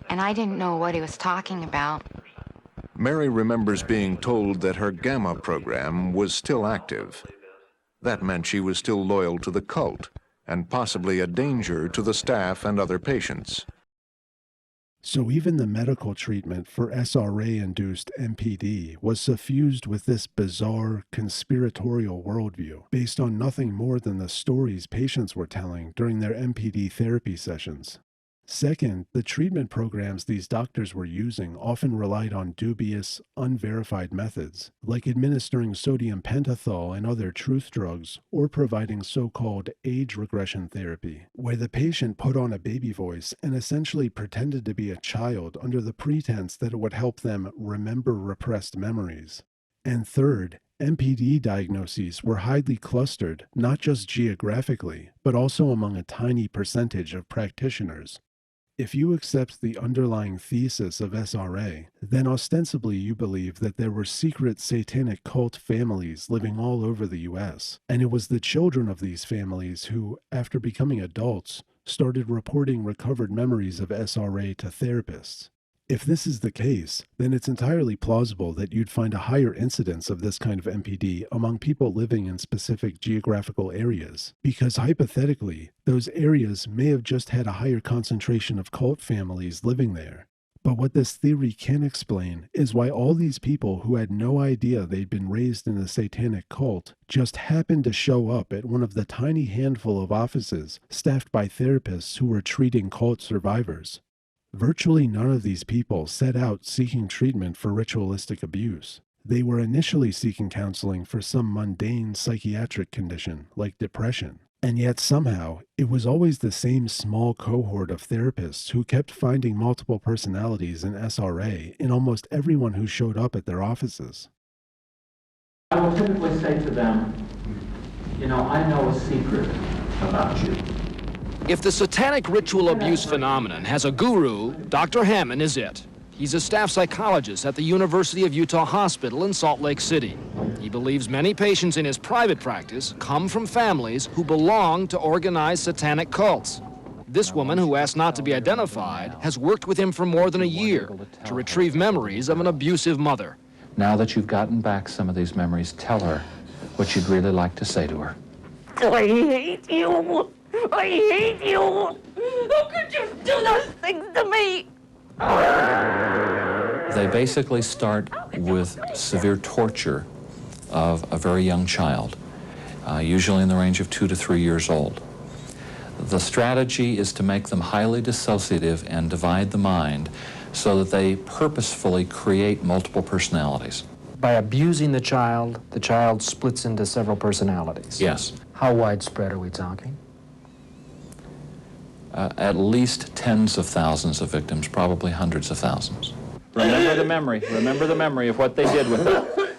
and I didn't know what he was talking about. Mary remembers being told that her gamma program was still active. That meant she was still loyal to the cult, and possibly a danger to the staff and other patients. So even the medical treatment for SRA-induced MPD was suffused with this bizarre, conspiratorial worldview based on nothing more than the stories patients were telling during their MPD therapy sessions. Second, the treatment programs these doctors were using often relied on dubious, unverified methods, like administering sodium pentothal and other truth drugs, or providing so-called age regression therapy, where the patient put on a baby voice and essentially pretended to be a child under the pretense that it would help them remember repressed memories. And third, MPD diagnoses were highly clustered, not just geographically, but also among a tiny percentage of practitioners. If you accept the underlying thesis of SRA, then ostensibly you believe that there were secret satanic cult families living all over the US, and it was the children of these families who, after becoming adults, started reporting recovered memories of SRA to therapists. If this is the case, then it's entirely plausible that you'd find a higher incidence of this kind of MPD among people living in specific geographical areas, because hypothetically, those areas may have just had a higher concentration of cult families living there. But what this theory can explain is why all these people who had no idea they'd been raised in a satanic cult just happened to show up at one of the tiny handful of offices staffed by therapists who were treating cult survivors. Virtually none of these people set out seeking treatment for ritualistic abuse. They were initially seeking counseling for some mundane psychiatric condition, like depression. And yet somehow, it was always the same small cohort of therapists who kept finding multiple personalities in SRA in almost everyone who showed up at their offices. I will typically say to them, you know, I know a secret about you. If the satanic ritual abuse phenomenon has a guru, Dr. Hammond is it. He's a staff psychologist at the University of Utah Hospital in Salt Lake City. He believes many patients in his private practice come from families who belong to organized satanic cults. This woman, who asked not to be identified, has worked with him for more than a year to retrieve memories of an abusive mother. Now that you've gotten back some of these memories, tell her what you'd really like to say to her. I hate you. I hate you. How could you do those things to me? They basically start with severe torture of a very young child, usually in the range of 2 to 3 years old. The strategy is to make them highly dissociative and divide the mind so that they purposefully create multiple personalities. By abusing the child splits into several personalities. Yes. How widespread are we talking? At least tens of thousands of victims, probably hundreds of thousands. Remember the memory of what they did with it.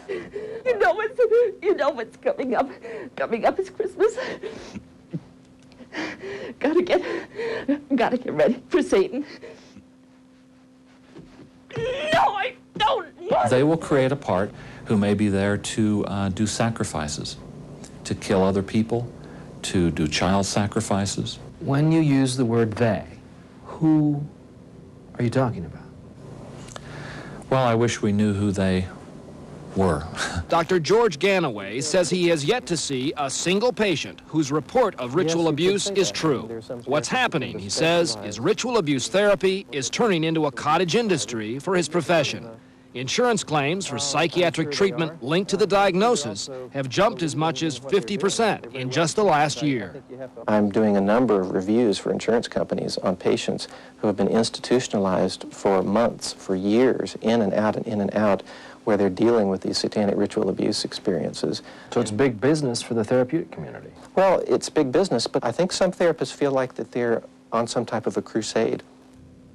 You know what's coming up. Coming up is Christmas. Gotta get ready for Satan. No, I don't want. They will create a part who may be there to do sacrifices, to kill other people, to do child sacrifices. When you use the word they, who are you talking about? Well, I wish we knew who they were. Dr. George Ganaway says he has yet to see a single patient whose report of ritual abuse is true. What's happening, he says, is ritual abuse therapy is turning into a cottage industry for his profession. Insurance claims for psychiatric treatment linked to the diagnosis have jumped as much as 50% in just the last year. I'm doing a number of reviews for insurance companies on patients who have been institutionalized for months, for years, in and out, where they're dealing with these satanic ritual abuse experiences. So it's big business for the therapeutic community. Well, it's big business, but I think some therapists feel like that they're on some type of a crusade.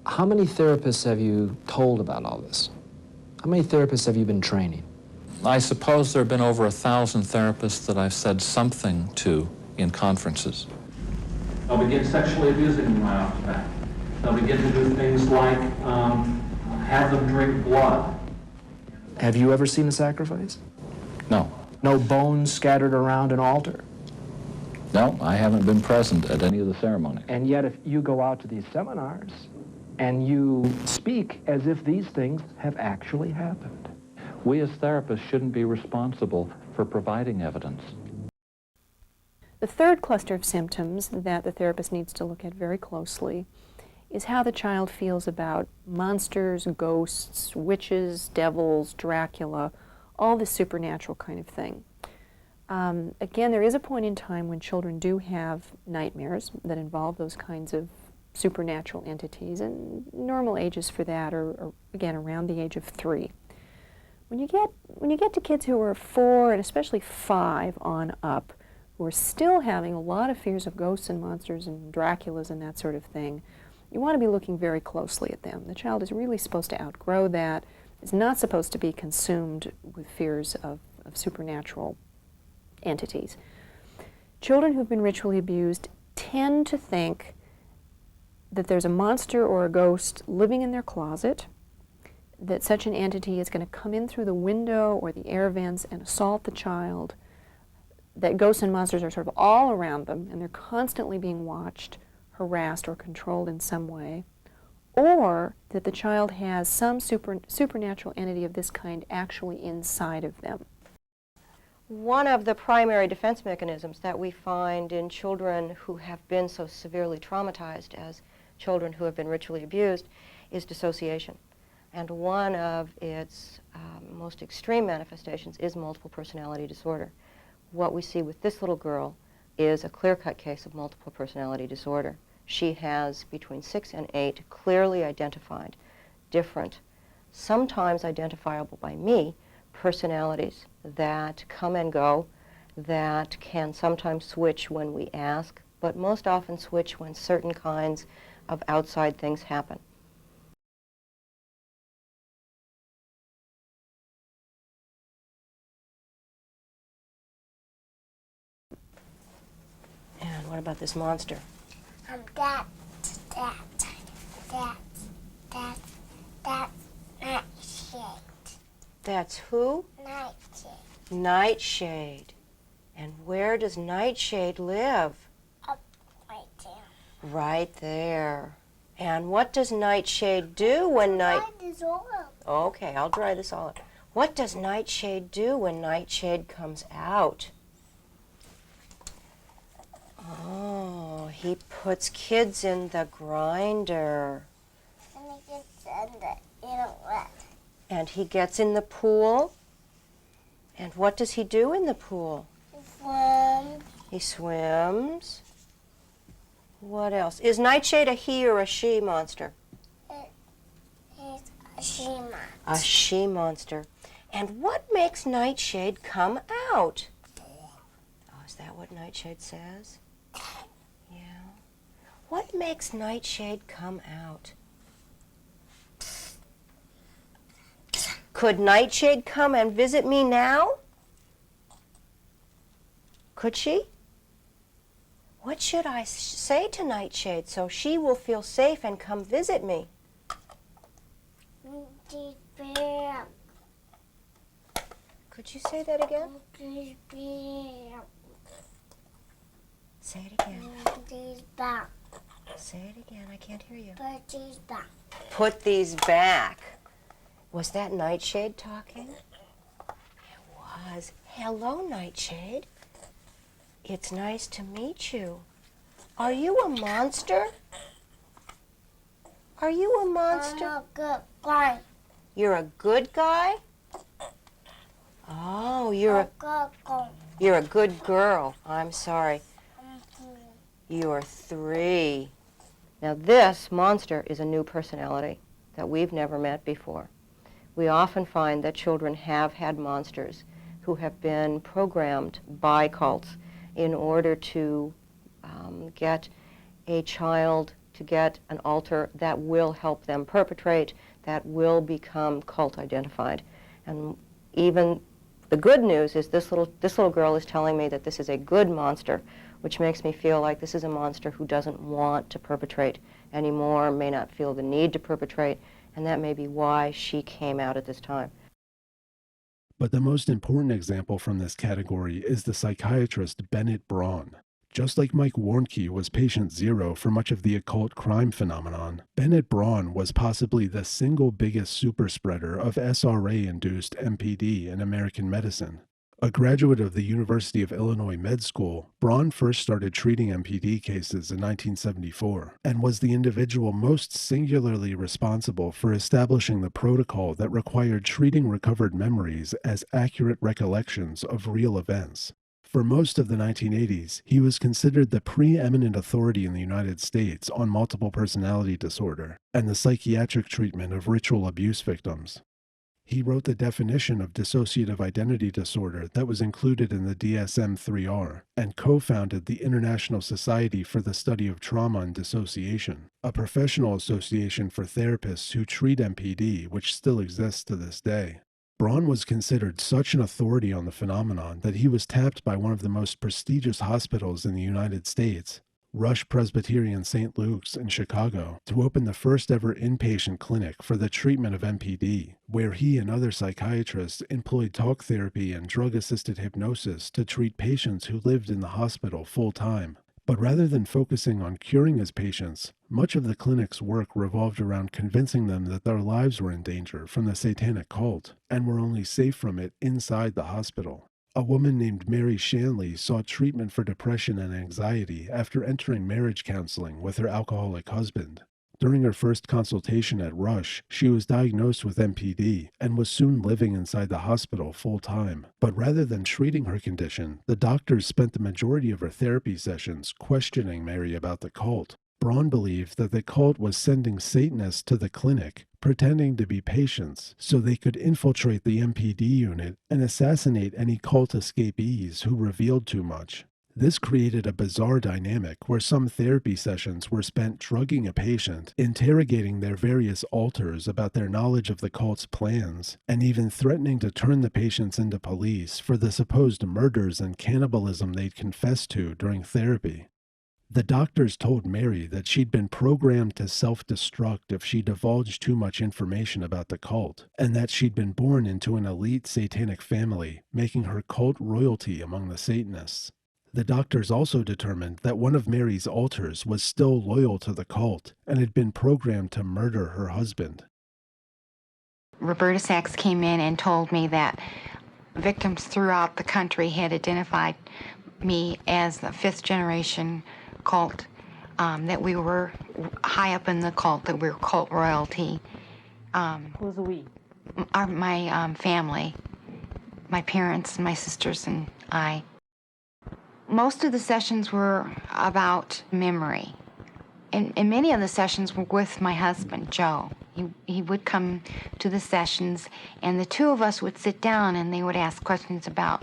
How many therapists have you told about all this? How many therapists have you been training? I suppose there have been over 1,000 therapists that I've said something to in conferences. They'll begin sexually abusing them right off the bat. They'll begin to do things like have them drink blood. Have you ever seen a sacrifice? No. No bones scattered around an altar? No, I haven't been present at any of the ceremonies. And yet if you go out to these seminars and you speak as if these things have actually happened. We as therapists shouldn't be responsible for providing evidence. The third cluster of symptoms that the therapist needs to look at very closely is how the child feels about monsters, ghosts, witches, devils, Dracula, all this supernatural kind of thing. Again, there is a point in time when children do have nightmares that involve those kinds of supernatural entities, and normal ages for that are again around the age of 3. When you get to kids who are 4 and especially 5 on up, who are still having a lot of fears of ghosts and monsters and Draculas and that sort of thing, you want to be looking very closely at them. The child is really supposed to outgrow that. It's not supposed to be consumed with fears of supernatural entities. Children who've been ritually abused tend to think that there's a monster or a ghost living in their closet, that such an entity is going to come in through the window or the air vents and assault the child, that ghosts and monsters are sort of all around them and they're constantly being watched, harassed, or controlled in some way, or that the child has some supernatural entity of this kind actually inside of them. One of the primary defense mechanisms that we find in children who have been so severely traumatized as children who have been ritually abused is dissociation. And one of its most extreme manifestations is multiple personality disorder. What we see with this little girl is a clear-cut case of multiple personality disorder. she has between 6 and 8 clearly identified, different, sometimes identifiable by me, personalities that come and go, that can sometimes switch when we ask, but most often switch when certain kinds of outside things happen. And what about this monster? That's Nightshade. That's who? Nightshade. Nightshade. And where does Nightshade live? Up right there. Right there. And what does Nightshade do when Dry this all up. Okay, I'll dry this all up. What does Nightshade do when Nightshade comes out? Oh, he puts kids in the grinder. And it gets in the wet. And he gets in the pool. And what does he do in the pool? Swim. He swims. What else? Is Nightshade a he or a she monster? It's a she-monster. A she monster. And what makes Nightshade come out? Oh, is that what Nightshade says? Yeah. What makes Nightshade come out? Could Nightshade come and visit me now? Could she? What should I say to Nightshade so she will feel safe and come visit me? Could you say that again? Say it again. Say it again. I can't hear you. Put these back. Put these back. Was that Nightshade talking? It was. Hello, Nightshade. It's nice to meet you. Are you a monster? Are you a monster? I'm a good guy. You're a good guy? Oh, you're a good girl. I'm sorry. You're 3. Now this monster is a new personality that we've never met before. We often find that children have had monsters who have been programmed by cults in order to get a child to get an altar that will help them perpetrate, that will become cult identified. And even the good news is this little girl is telling me that this is a good monster, which makes me feel like this is a monster who doesn't want to perpetrate anymore, may not feel the need to perpetrate, and that may be why she came out at this time. But the most important example from this category is the psychiatrist Bennett Braun. Just like Mike Warnke was patient 0 for much of the occult crime phenomenon, Bennett Braun was possibly the single biggest superspreader of SRA-induced MPD in American medicine. A graduate of the University of Illinois Med School, Braun first started treating MPD cases in 1974 and was the individual most singularly responsible for establishing the protocol that required treating recovered memories as accurate recollections of real events. For most of the 1980s, he was considered the preeminent authority in the United States on multiple personality disorder and the psychiatric treatment of ritual abuse victims. He wrote the definition of dissociative identity disorder that was included in the DSM-3R and co-founded the International Society for the Study of Trauma and Dissociation, a professional association for therapists who treat MPD, which still exists to this day. Braun was considered such an authority on the phenomenon that he was tapped by one of the most prestigious hospitals in the United States, Rush Presbyterian St. Luke's in Chicago, to open the first ever inpatient clinic for the treatment of MPD, where he and other psychiatrists employed talk therapy and drug-assisted hypnosis to treat patients who lived in the hospital full-time. But rather than focusing on curing his patients, much of the clinic's work revolved around convincing them that their lives were in danger from the Satanic Cult and were only safe from it inside the hospital. A woman named Mary Shanley sought treatment for depression and anxiety after entering marriage counseling with her alcoholic husband. During her first consultation at Rush, she was diagnosed with MPD and was soon living inside the hospital full-time. But rather than treating her condition, the doctors spent the majority of her therapy sessions questioning Mary about the cult. Braun believed that the cult was sending Satanists to the clinic, pretending to be patients, so they could infiltrate the MPD unit and assassinate any cult escapees who revealed too much. This created a bizarre dynamic where some therapy sessions were spent drugging a patient, interrogating their various alters about their knowledge of the cult's plans, and even threatening to turn the patients into police for the supposed murders and cannibalism they'd confessed to during therapy. The doctors told Mary that she'd been programmed to self-destruct if she divulged too much information about the cult, and that she'd been born into an elite satanic family, making her cult royalty among the Satanists. The doctors also determined that one of Mary's alters was still loyal to the cult and had been programmed to murder her husband. Roberta Sachs came in and told me that victims throughout the country had identified me as the fifth-generation cult, that we were high up in the cult, that we were cult royalty. Who's we? My family, my parents, my sisters, and I. Most of the sessions were about memory. And many of the sessions were with my husband, Joe. He would come to the sessions, and the two of us would sit down, and they would ask questions about,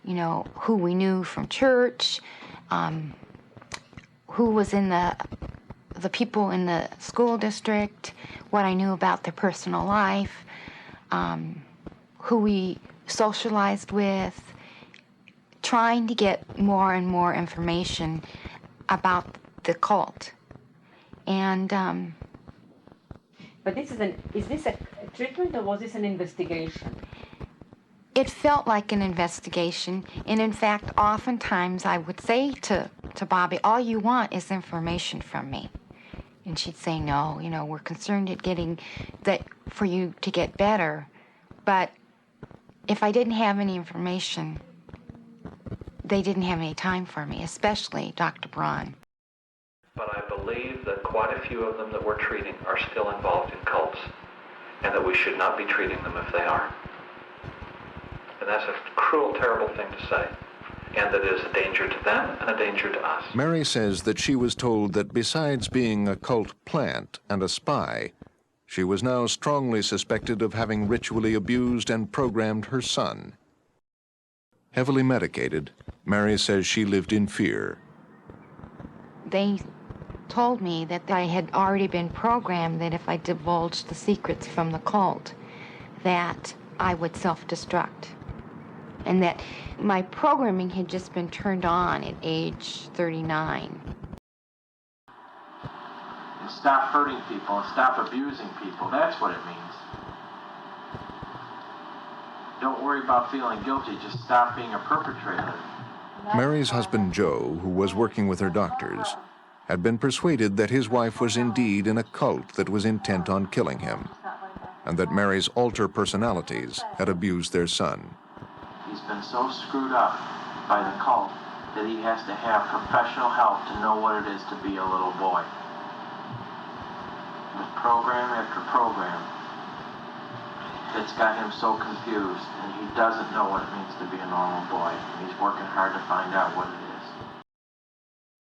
who we knew from church, who was in the people in the school district, what I knew about their personal life, who we socialized with, trying to get more and more information about the cult. And But is this a treatment, or was this an investigation? it felt like an investigation, and in fact, oftentimes I would say to Bobby, all you want is information from me. And she'd say, no, we're concerned at getting that for you to get better. But if I didn't have any information, they didn't have any time for me, especially Dr. Braun. But I believe that quite a few of them that we're treating are still involved in cults, and that we should not be treating them if they are. And that's a cruel, terrible thing to say, and that is a danger to them and a danger to us. Mary says that she was told that besides being a cult plant and a spy, she was now strongly suspected of having ritually abused and programmed her son. Heavily medicated, Mary says she lived in fear. They told me that I had already been programmed that if I divulged the secrets from the cult, that I would self-destruct. And that my programming had just been turned on at age 39. And stop hurting people and stop abusing people. That's what it means. Don't worry about feeling guilty. Just stop being a perpetrator. Mary's husband, Joe, who was working with her doctors, had been persuaded that his wife was indeed in a cult that was intent on killing him, and that Mary's alter personalities had abused their son. He's been so screwed up by the cult that he has to have professional help to know what it is to be a little boy. With program after program, it's got him so confused, and he doesn't know what it means to be a normal boy. And he's working hard to find out what it is.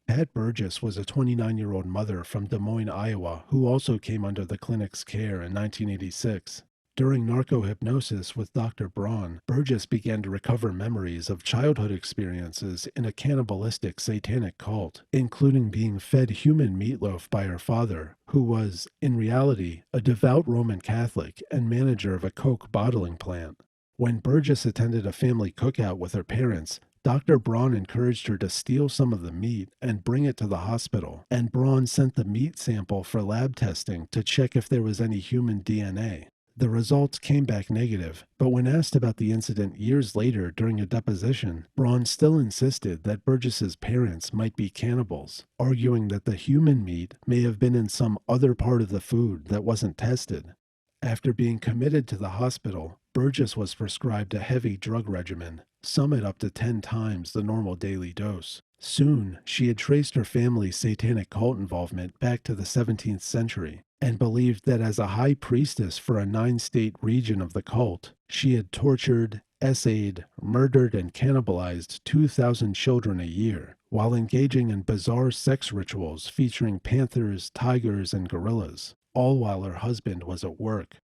Pat Burgess was a 29-year-old mother from Des Moines, Iowa, who also came under the clinic's care in 1986. During narco-hypnosis with Dr. Braun, Burgess began to recover memories of childhood experiences in a cannibalistic satanic cult, including being fed human meatloaf by her father, who was, in reality, a devout Roman Catholic and manager of a Coke bottling plant. When Burgess attended a family cookout with her parents, Dr. Braun encouraged her to steal some of the meat and bring it to the hospital, and Braun sent the meat sample for lab testing to check if there was any human DNA. The results came back negative, but when asked about the incident years later during a deposition, Braun still insisted that Burgess's parents might be cannibals, arguing that the human meat may have been in some other part of the food that wasn't tested. After being committed to the hospital, Burgess was prescribed a heavy drug regimen, some at up to 10 times the normal daily dose. Soon, she had traced her family's satanic cult involvement back to the 17th century, and believed that as a high priestess for a 9-state region of the cult, she had tortured, essayed, murdered, and cannibalized 2,000 children a year, while engaging in bizarre sex rituals featuring panthers, tigers, and gorillas, all while her husband was at work.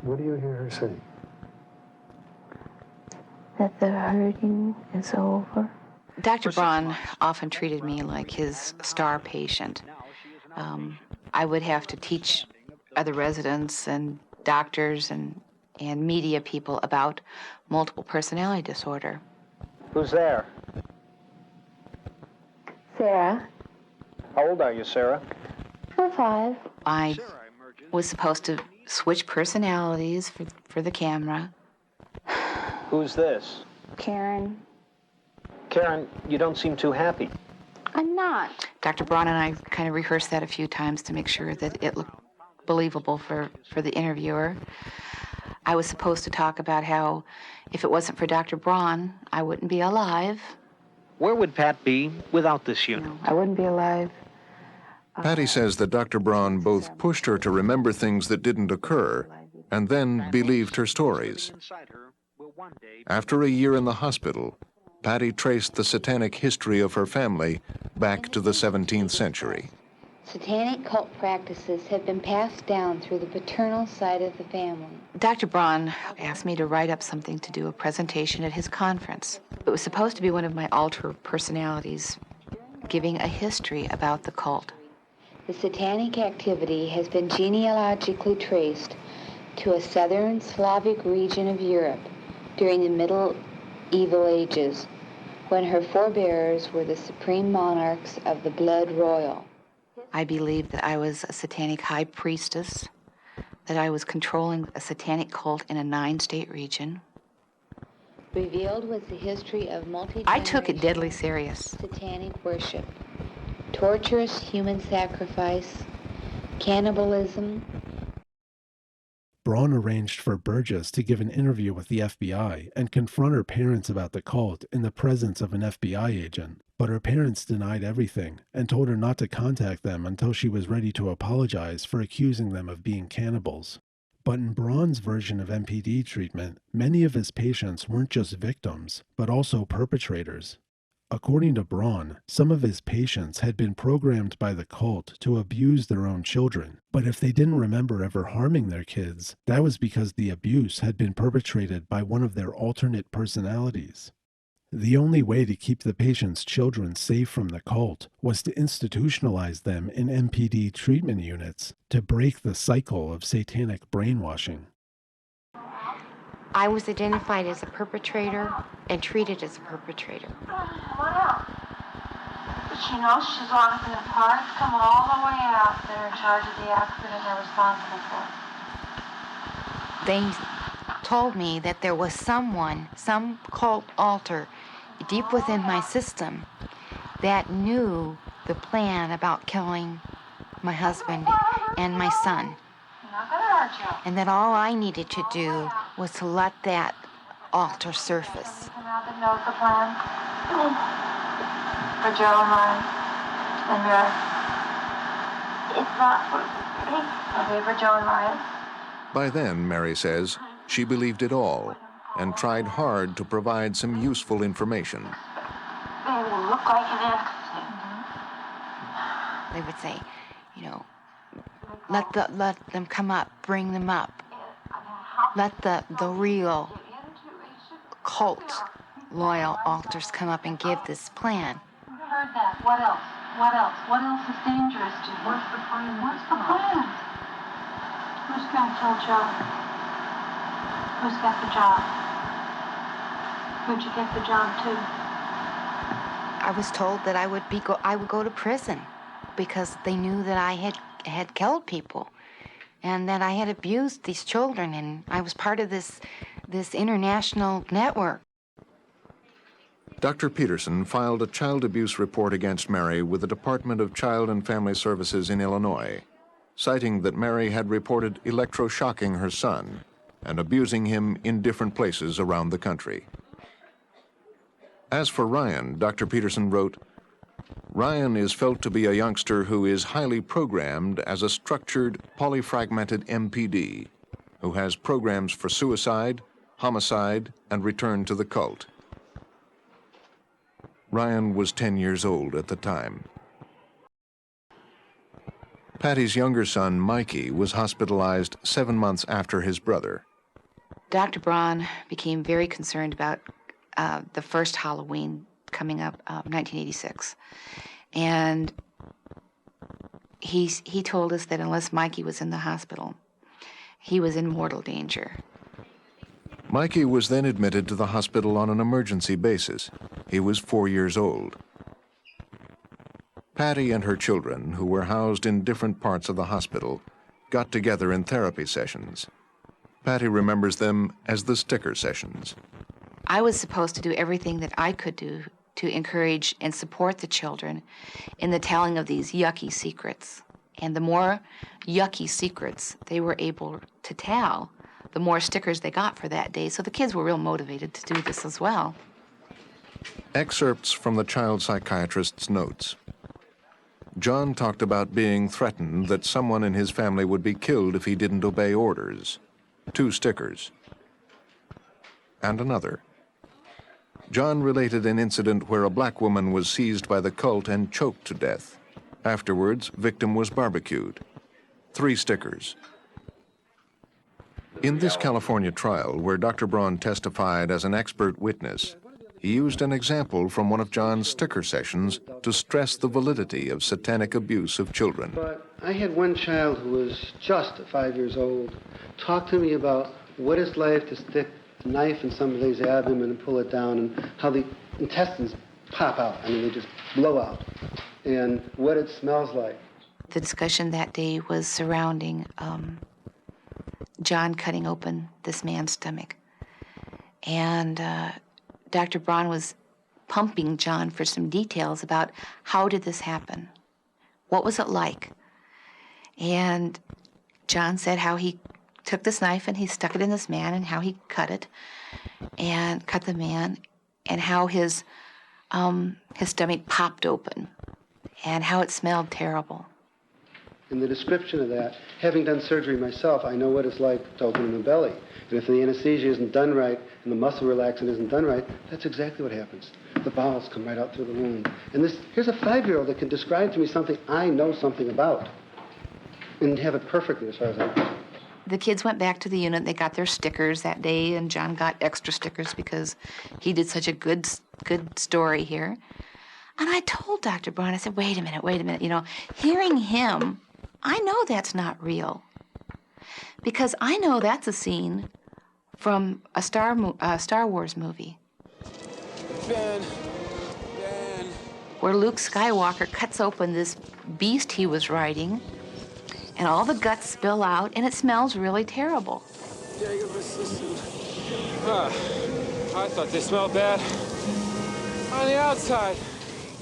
What do you hear her say? That the hurting is over. Dr. Braun often treated me like his star patient. I would have to teach other residents and doctors and media people about multiple personality disorder. Who's there? Sarah. How old are you, Sarah? I'm 5. I was supposed to switch personalities for the camera. Who's this? Karen. Karen, you don't seem too happy. I'm not. Dr. Braun and I kind of rehearsed that a few times to make sure that it looked believable for the interviewer. I was supposed to talk about how if it wasn't for Dr. Braun, I wouldn't be alive. Where would Pat be without this unit? I wouldn't be alive. Patty says that Dr. Braun both pushed her to remember things that didn't occur and then believed her stories. After a year in the hospital, Patty traced the satanic history of her family back to the 17th century. Satanic cult practices have been passed down through the paternal side of the family. Dr. Braun asked me to write up something to do a presentation at his conference. It was supposed to be one of my alter personalities, giving a history about the cult. The satanic activity has been genealogically traced to a southern Slavic region of Europe during the Medieval Ages, when her forebears were the supreme monarchs of the blood royal. I believed that I was a satanic high priestess, that I was controlling a satanic cult in a 9-state region. Revealed was the history of I took it deadly serious. Satanic worship, torturous human sacrifice, cannibalism. Braun arranged for Burgess to give an interview with the FBI and confront her parents about the cult in the presence of an FBI agent, but her parents denied everything and told her not to contact them until she was ready to apologize for accusing them of being cannibals. But in Braun's version of MPD treatment, many of his patients weren't just victims, but also perpetrators. According to Braun, some of his patients had been programmed by the cult to abuse their own children, but if they didn't remember ever harming their kids, that was because the abuse had been perpetrated by one of their alternate personalities. The only way to keep the patient's children safe from the cult was to institutionalize them in MPD treatment units to break the cycle of satanic brainwashing. I was identified as a perpetrator and treated as a perpetrator. What else? But she knows she's locked in the parts coming all the way out. They're in charge of the accident they're responsible for. They told me that there was someone, some cult alter, deep within my system that knew the plan about killing my husband and my son. And that all I needed to do was to let that alter surface. That knows the plan for Joe and Ryan and Mary. It's not for me. Okay, for Joe and Ryan. By then, Mary says, she believed it all and tried hard to provide some useful information. They will look like an accident. They would say, you know, let them come up, bring them up. Let the real cult loyal alters come up and give this plan. I heard that. What else? What else? What else is dangerous to you? What's the plan? What's the plan? Who's going to kill Joe? Who's got the job? Who'd you get the job to? I was told that I would go to prison because they knew that I had killed people and that I had abused these children, and I was part of this international network. Dr. Peterson filed a child abuse report against Mary with the Department of Child and Family Services in Illinois, citing that Mary had reported electroshocking her son and abusing him in different places around the country. As for Ryan, Dr. Peterson wrote, Ryan is felt to be a youngster who is highly programmed as a structured, polyfragmented MPD, who has programs for suicide, homicide, and return to the cult. Ryan was 10 years old at the time. Patty's younger son, Mikey, was hospitalized 7 months after his brother. Dr. Braun became very concerned about the first Halloween coming up, 1986. And he told us that unless Mikey was in the hospital, he was in mortal danger. Mikey was then admitted to the hospital on an emergency basis. He was 4 years old. Patty and her children, who were housed in different parts of the hospital, got together in therapy sessions. Patty remembers them as the sticker sessions. I was supposed to do everything that I could do to encourage and support the children in the telling of these yucky secrets. And the more yucky secrets they were able to tell, the more stickers they got for that day. So the kids were real motivated to do this as well. Excerpts from the child psychiatrist's notes. John talked about being threatened that someone in his family would be killed if he didn't obey orders. 2 stickers. And another. John related an incident where a black woman was seized by the cult and choked to death. Afterwards, victim was barbecued. 3 stickers. In this California trial, where Dr. Braun testified as an expert witness, he used an example from one of John's sticker sessions to stress the validity of satanic abuse of children. But I had one child who was just 5 years old talk to me about what it's like to stick a knife in somebody's abdomen and pull it down, and how the intestines pop out. I mean, they just blow out, and what it smells like. The discussion that day was surrounding John cutting open this man's stomach. And Dr. Braun was pumping John for some details about how did this happen? What was it like? And John said how he took this knife and he stuck it in this man, and how he cut it and cut the man, and how his stomach popped open and how it smelled terrible. In the description of that, having done surgery myself, I know what it's like to open the belly. And if the anesthesia isn't done right and the muscle relaxant isn't done right, that's exactly what happens. The bowels come right out through the wound. And here's a 5-year-old that can describe to me something I know something about and have it perfectly as far as I'm concerned. The kids went back to the unit. They got their stickers that day, and John got extra stickers because he did such a good story here. And I told Dr. Braun, I said, wait a minute. You know, hearing him, I know that's not real, because I know that's a scene from a Star Wars movie. Ben. Where Luke Skywalker cuts open this beast he was riding, and all the guts spill out, and it smells really terrible. I thought they smelled bad on the outside.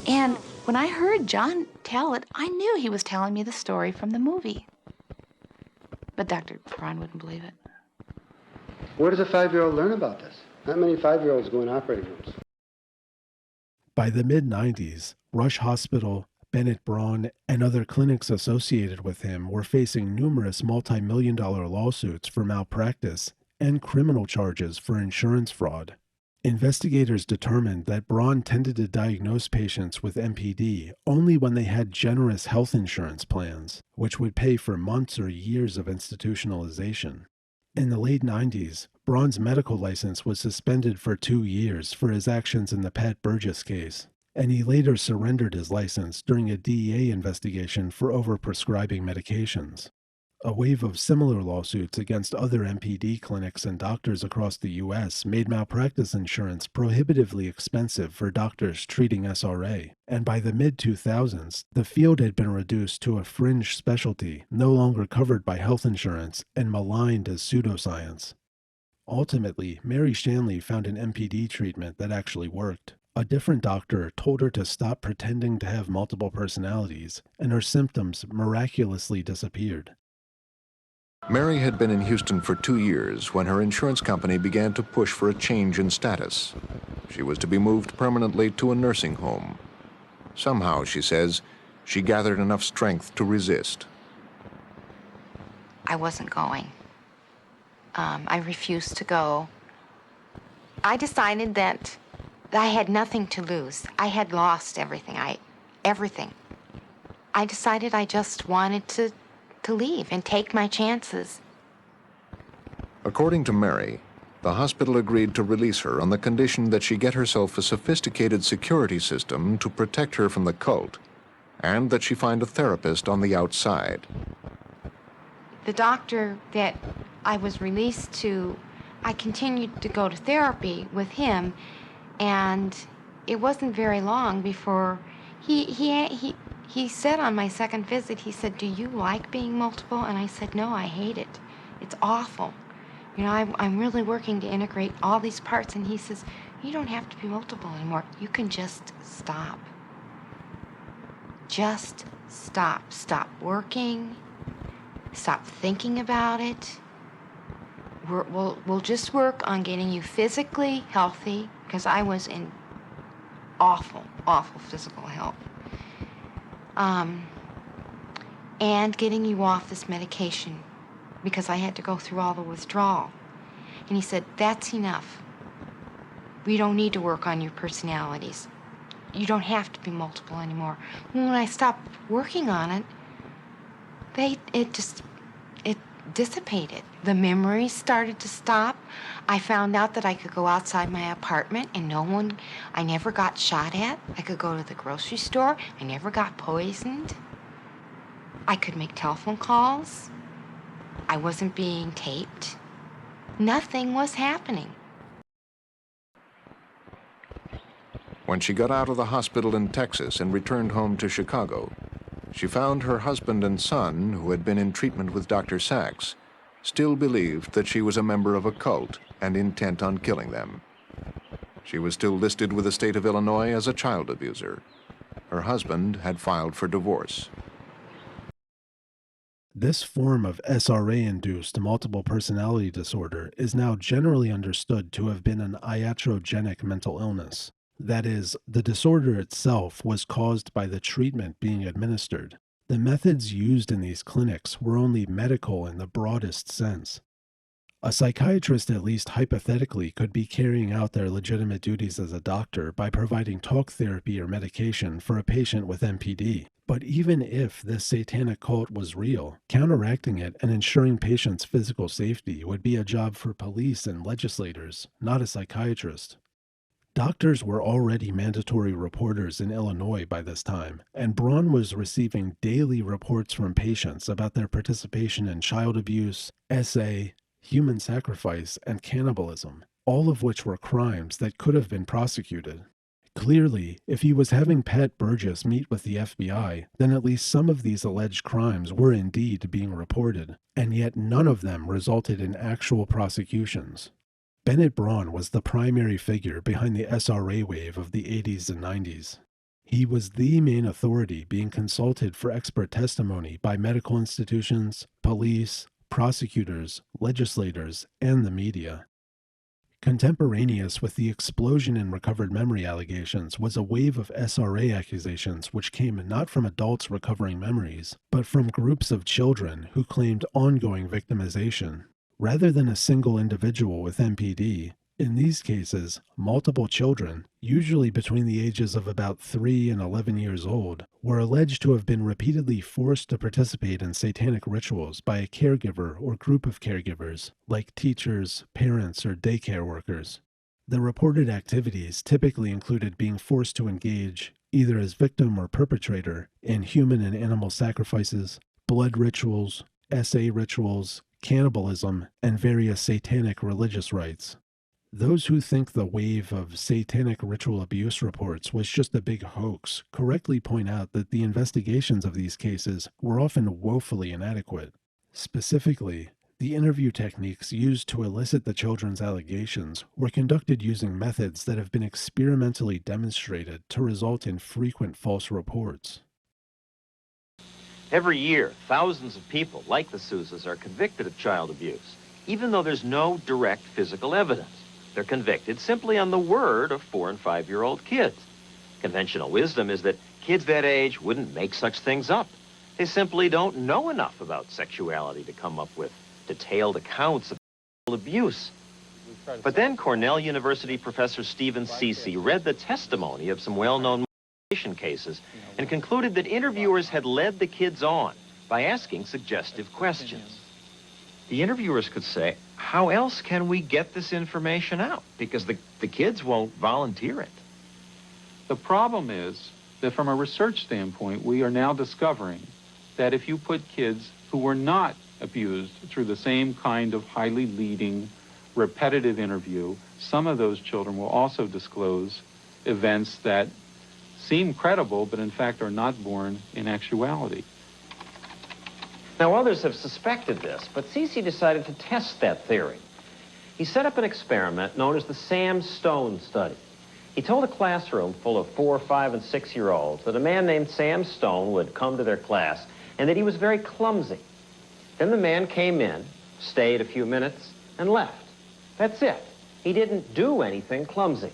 And when I heard John tell it, I knew he was telling me the story from the movie. But Dr. Braun wouldn't believe it. Where does a 5-year-old learn about this? Not many 5-year-olds go in operating rooms. By the mid-90s, Rush Hospital, Bennett Braun, and other clinics associated with him were facing numerous multi-million-dollar lawsuits for malpractice and criminal charges for insurance fraud. Investigators determined that Braun tended to diagnose patients with MPD only when they had generous health insurance plans, which would pay for months or years of institutionalization. In the late 90s, Braun's medical license was suspended for 2 years for his actions in the Pat Burgess case, and he later surrendered his license during a DEA investigation for overprescribing medications. A wave of similar lawsuits against other MPD clinics and doctors across the U.S. made malpractice insurance prohibitively expensive for doctors treating SRA, and by the mid-2000s, the field had been reduced to a fringe specialty no longer covered by health insurance and maligned as pseudoscience. Ultimately, Mary Shanley found an MPD treatment that actually worked. A different doctor told her to stop pretending to have multiple personalities, and her symptoms miraculously disappeared. Mary had been in Houston for 2 years when her insurance company began to push for a change in status. She was to be moved permanently to a nursing home. Somehow, she says, she gathered enough strength to resist. I wasn't going. I refused to go. I decided that I had nothing to lose. I had lost everything. Everything. I decided I just wanted to leave and take my chances. According to Mary, the hospital agreed to release her on the condition that she get herself a sophisticated security system to protect her from the cult, and that she find a therapist on the outside. The doctor that I was released to, I continued to go to therapy with him, and it wasn't very long before he said on my second visit, he said, "Do you like being multiple?" And I said, "No, I hate it. It's awful. You know, I'm really working to integrate all these parts." And he says, "You don't have to be multiple anymore. You can just stop. Just stop. Stop working. Stop thinking about it. We'll just work on getting you physically healthy," because I was in awful physical health. And getting you off this medication, because I had to go through all the withdrawal. And he said, "That's enough. We don't need to work on your personalities. You don't have to be multiple anymore." When I stopped working on it, it dissipated. The memories started to stop. I found out that I could go outside my apartment and I never got shot at. I could go to the grocery store. I never got poisoned. I could make telephone calls. I wasn't being taped. Nothing was happening. When she got out of the hospital in Texas and returned home to Chicago, she found her husband and son, who had been in treatment with Dr. Sachs, still believed that she was a member of a cult and intent on killing them. She was still listed with the state of Illinois as a child abuser. Her husband had filed for divorce. This form of SRA-induced multiple personality disorder is now generally understood to have been an iatrogenic mental illness. That is, the disorder itself was caused by the treatment being administered. The methods used in these clinics were only medical in the broadest sense. A psychiatrist, at least hypothetically, could be carrying out their legitimate duties as a doctor by providing talk therapy or medication for a patient with MPD. But even if this satanic cult was real, counteracting it and ensuring patients' physical safety would be a job for police and legislators, not a psychiatrist. Doctors were already mandatory reporters in Illinois by this time, and Braun was receiving daily reports from patients about their participation in child abuse, SA, human sacrifice, and cannibalism, all of which were crimes that could have been prosecuted. Clearly, if he was having Pat Burgess meet with the FBI, then at least some of these alleged crimes were indeed being reported, and yet none of them resulted in actual prosecutions. Bennett Braun was the primary figure behind the SRA wave of the 80s and 90s. He was the main authority being consulted for expert testimony by medical institutions, police, prosecutors, legislators, and the media. Contemporaneous with the explosion in recovered memory allegations was a wave of SRA accusations which came not from adults recovering memories, but from groups of children who claimed ongoing victimization. Rather than a single individual with MPD, in these cases, multiple children, usually between the ages of about 3 and 11 years old, were alleged to have been repeatedly forced to participate in satanic rituals by a caregiver or group of caregivers, like teachers, parents, or daycare workers. The reported activities typically included being forced to engage, either as victim or perpetrator, in human and animal sacrifices, blood rituals, SA rituals, cannibalism, and various satanic religious rites. Those who think the wave of satanic ritual abuse reports was just a big hoax correctly point out that the investigations of these cases were often woefully inadequate. Specifically, the interview techniques used to elicit the children's allegations were conducted using methods that have been experimentally demonstrated to result in frequent false reports. Every year, thousands of people like the Sousas are convicted of child abuse, even though there's no direct physical evidence. They're convicted simply on the word of 4- and 5-year-old kids. Conventional wisdom is that kids that age wouldn't make such things up. They simply don't know enough about sexuality to come up with detailed accounts of abuse. But then Cornell University professor Stephen Ceci read the testimony of some well-known molestation cases and concluded that interviewers had led the kids on by asking suggestive questions. The interviewers could say, how else can we get this information out? Because the kids won't volunteer it. The problem is that from a research standpoint, we are now discovering that if you put kids who were not abused through the same kind of highly leading, repetitive interview, some of those children will also disclose events that seem credible, but in fact are not born in actuality. Now, others have suspected this, but Ceci decided to test that theory. He set up an experiment known as the Sam Stone study. He told a classroom full of 4-, 5-, and 6-year-olds that a man named Sam Stone would come to their class and that he was very clumsy. Then the man came in, stayed a few minutes, and left. That's it. He didn't do anything clumsy.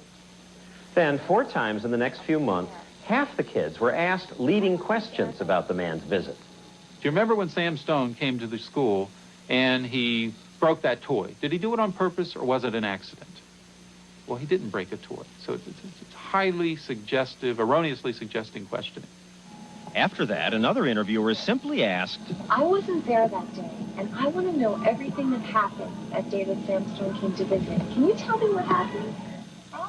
Then, 4 times in the next few months, half the kids were asked leading questions about the man's visit. Do you remember when Sam Stone came to the school and he broke that toy? Did he do it on purpose or was it an accident? Well, he didn't break a toy. So it's highly suggestive, erroneously suggesting questioning. After that, another interviewer simply asked, I wasn't there that day, and I want to know everything that happened that day that Sam Stone came to visit. Can you tell me what happened?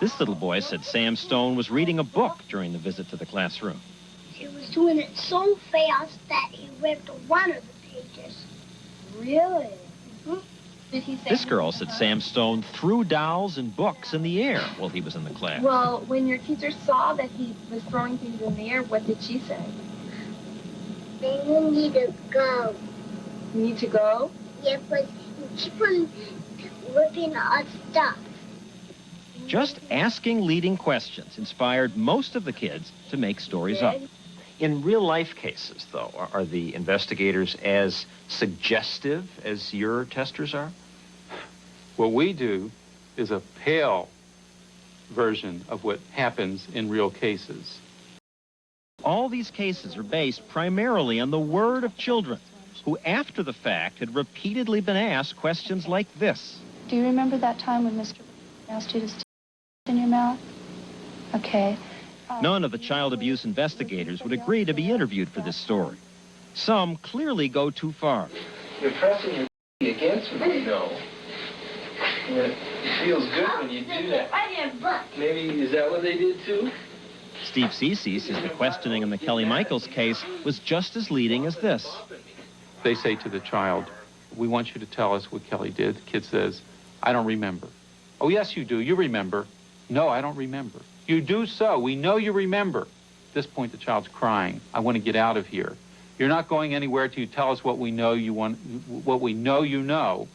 This little boy said Sam Stone was reading a book during the visit to the classroom. He was doing it so fast that he ripped one of the pages. Really? Mm-hmm. Did he say This girl said Sam Stone threw dolls and books in the air while he was in the class. Well, when your teacher saw that he was throwing things in the air, what did she say? Then you need to go. You need to go? Yeah, but you keep on ripping our stuff. Just asking leading questions inspired most of the kids to make stories up. In real-life cases, though, are the investigators as suggestive as your testers are? What we do is a pale version of what happens in real cases. All these cases are based primarily on the word of children who, after the fact, had repeatedly been asked questions like this. Do you remember that time when Mr. asked you to stick in your mouth? Okay. None of the child abuse investigators would agree to be interviewed for this story. Some clearly go too far. You're pressing your against me, you know. And it feels good when you do that. Maybe, is that what they did too? Steve Ceci says the questioning in the Kelly Michaels case was just as leading as this. They say to the child, we want you to tell us what Kelly did. The kid says, I don't remember. Oh, yes, you do. You remember. No, I don't remember. You do so. We know you remember. At this point, the child's crying. I want to get out of here. You're not going anywhere till you tell us what we know you want, what we know you know.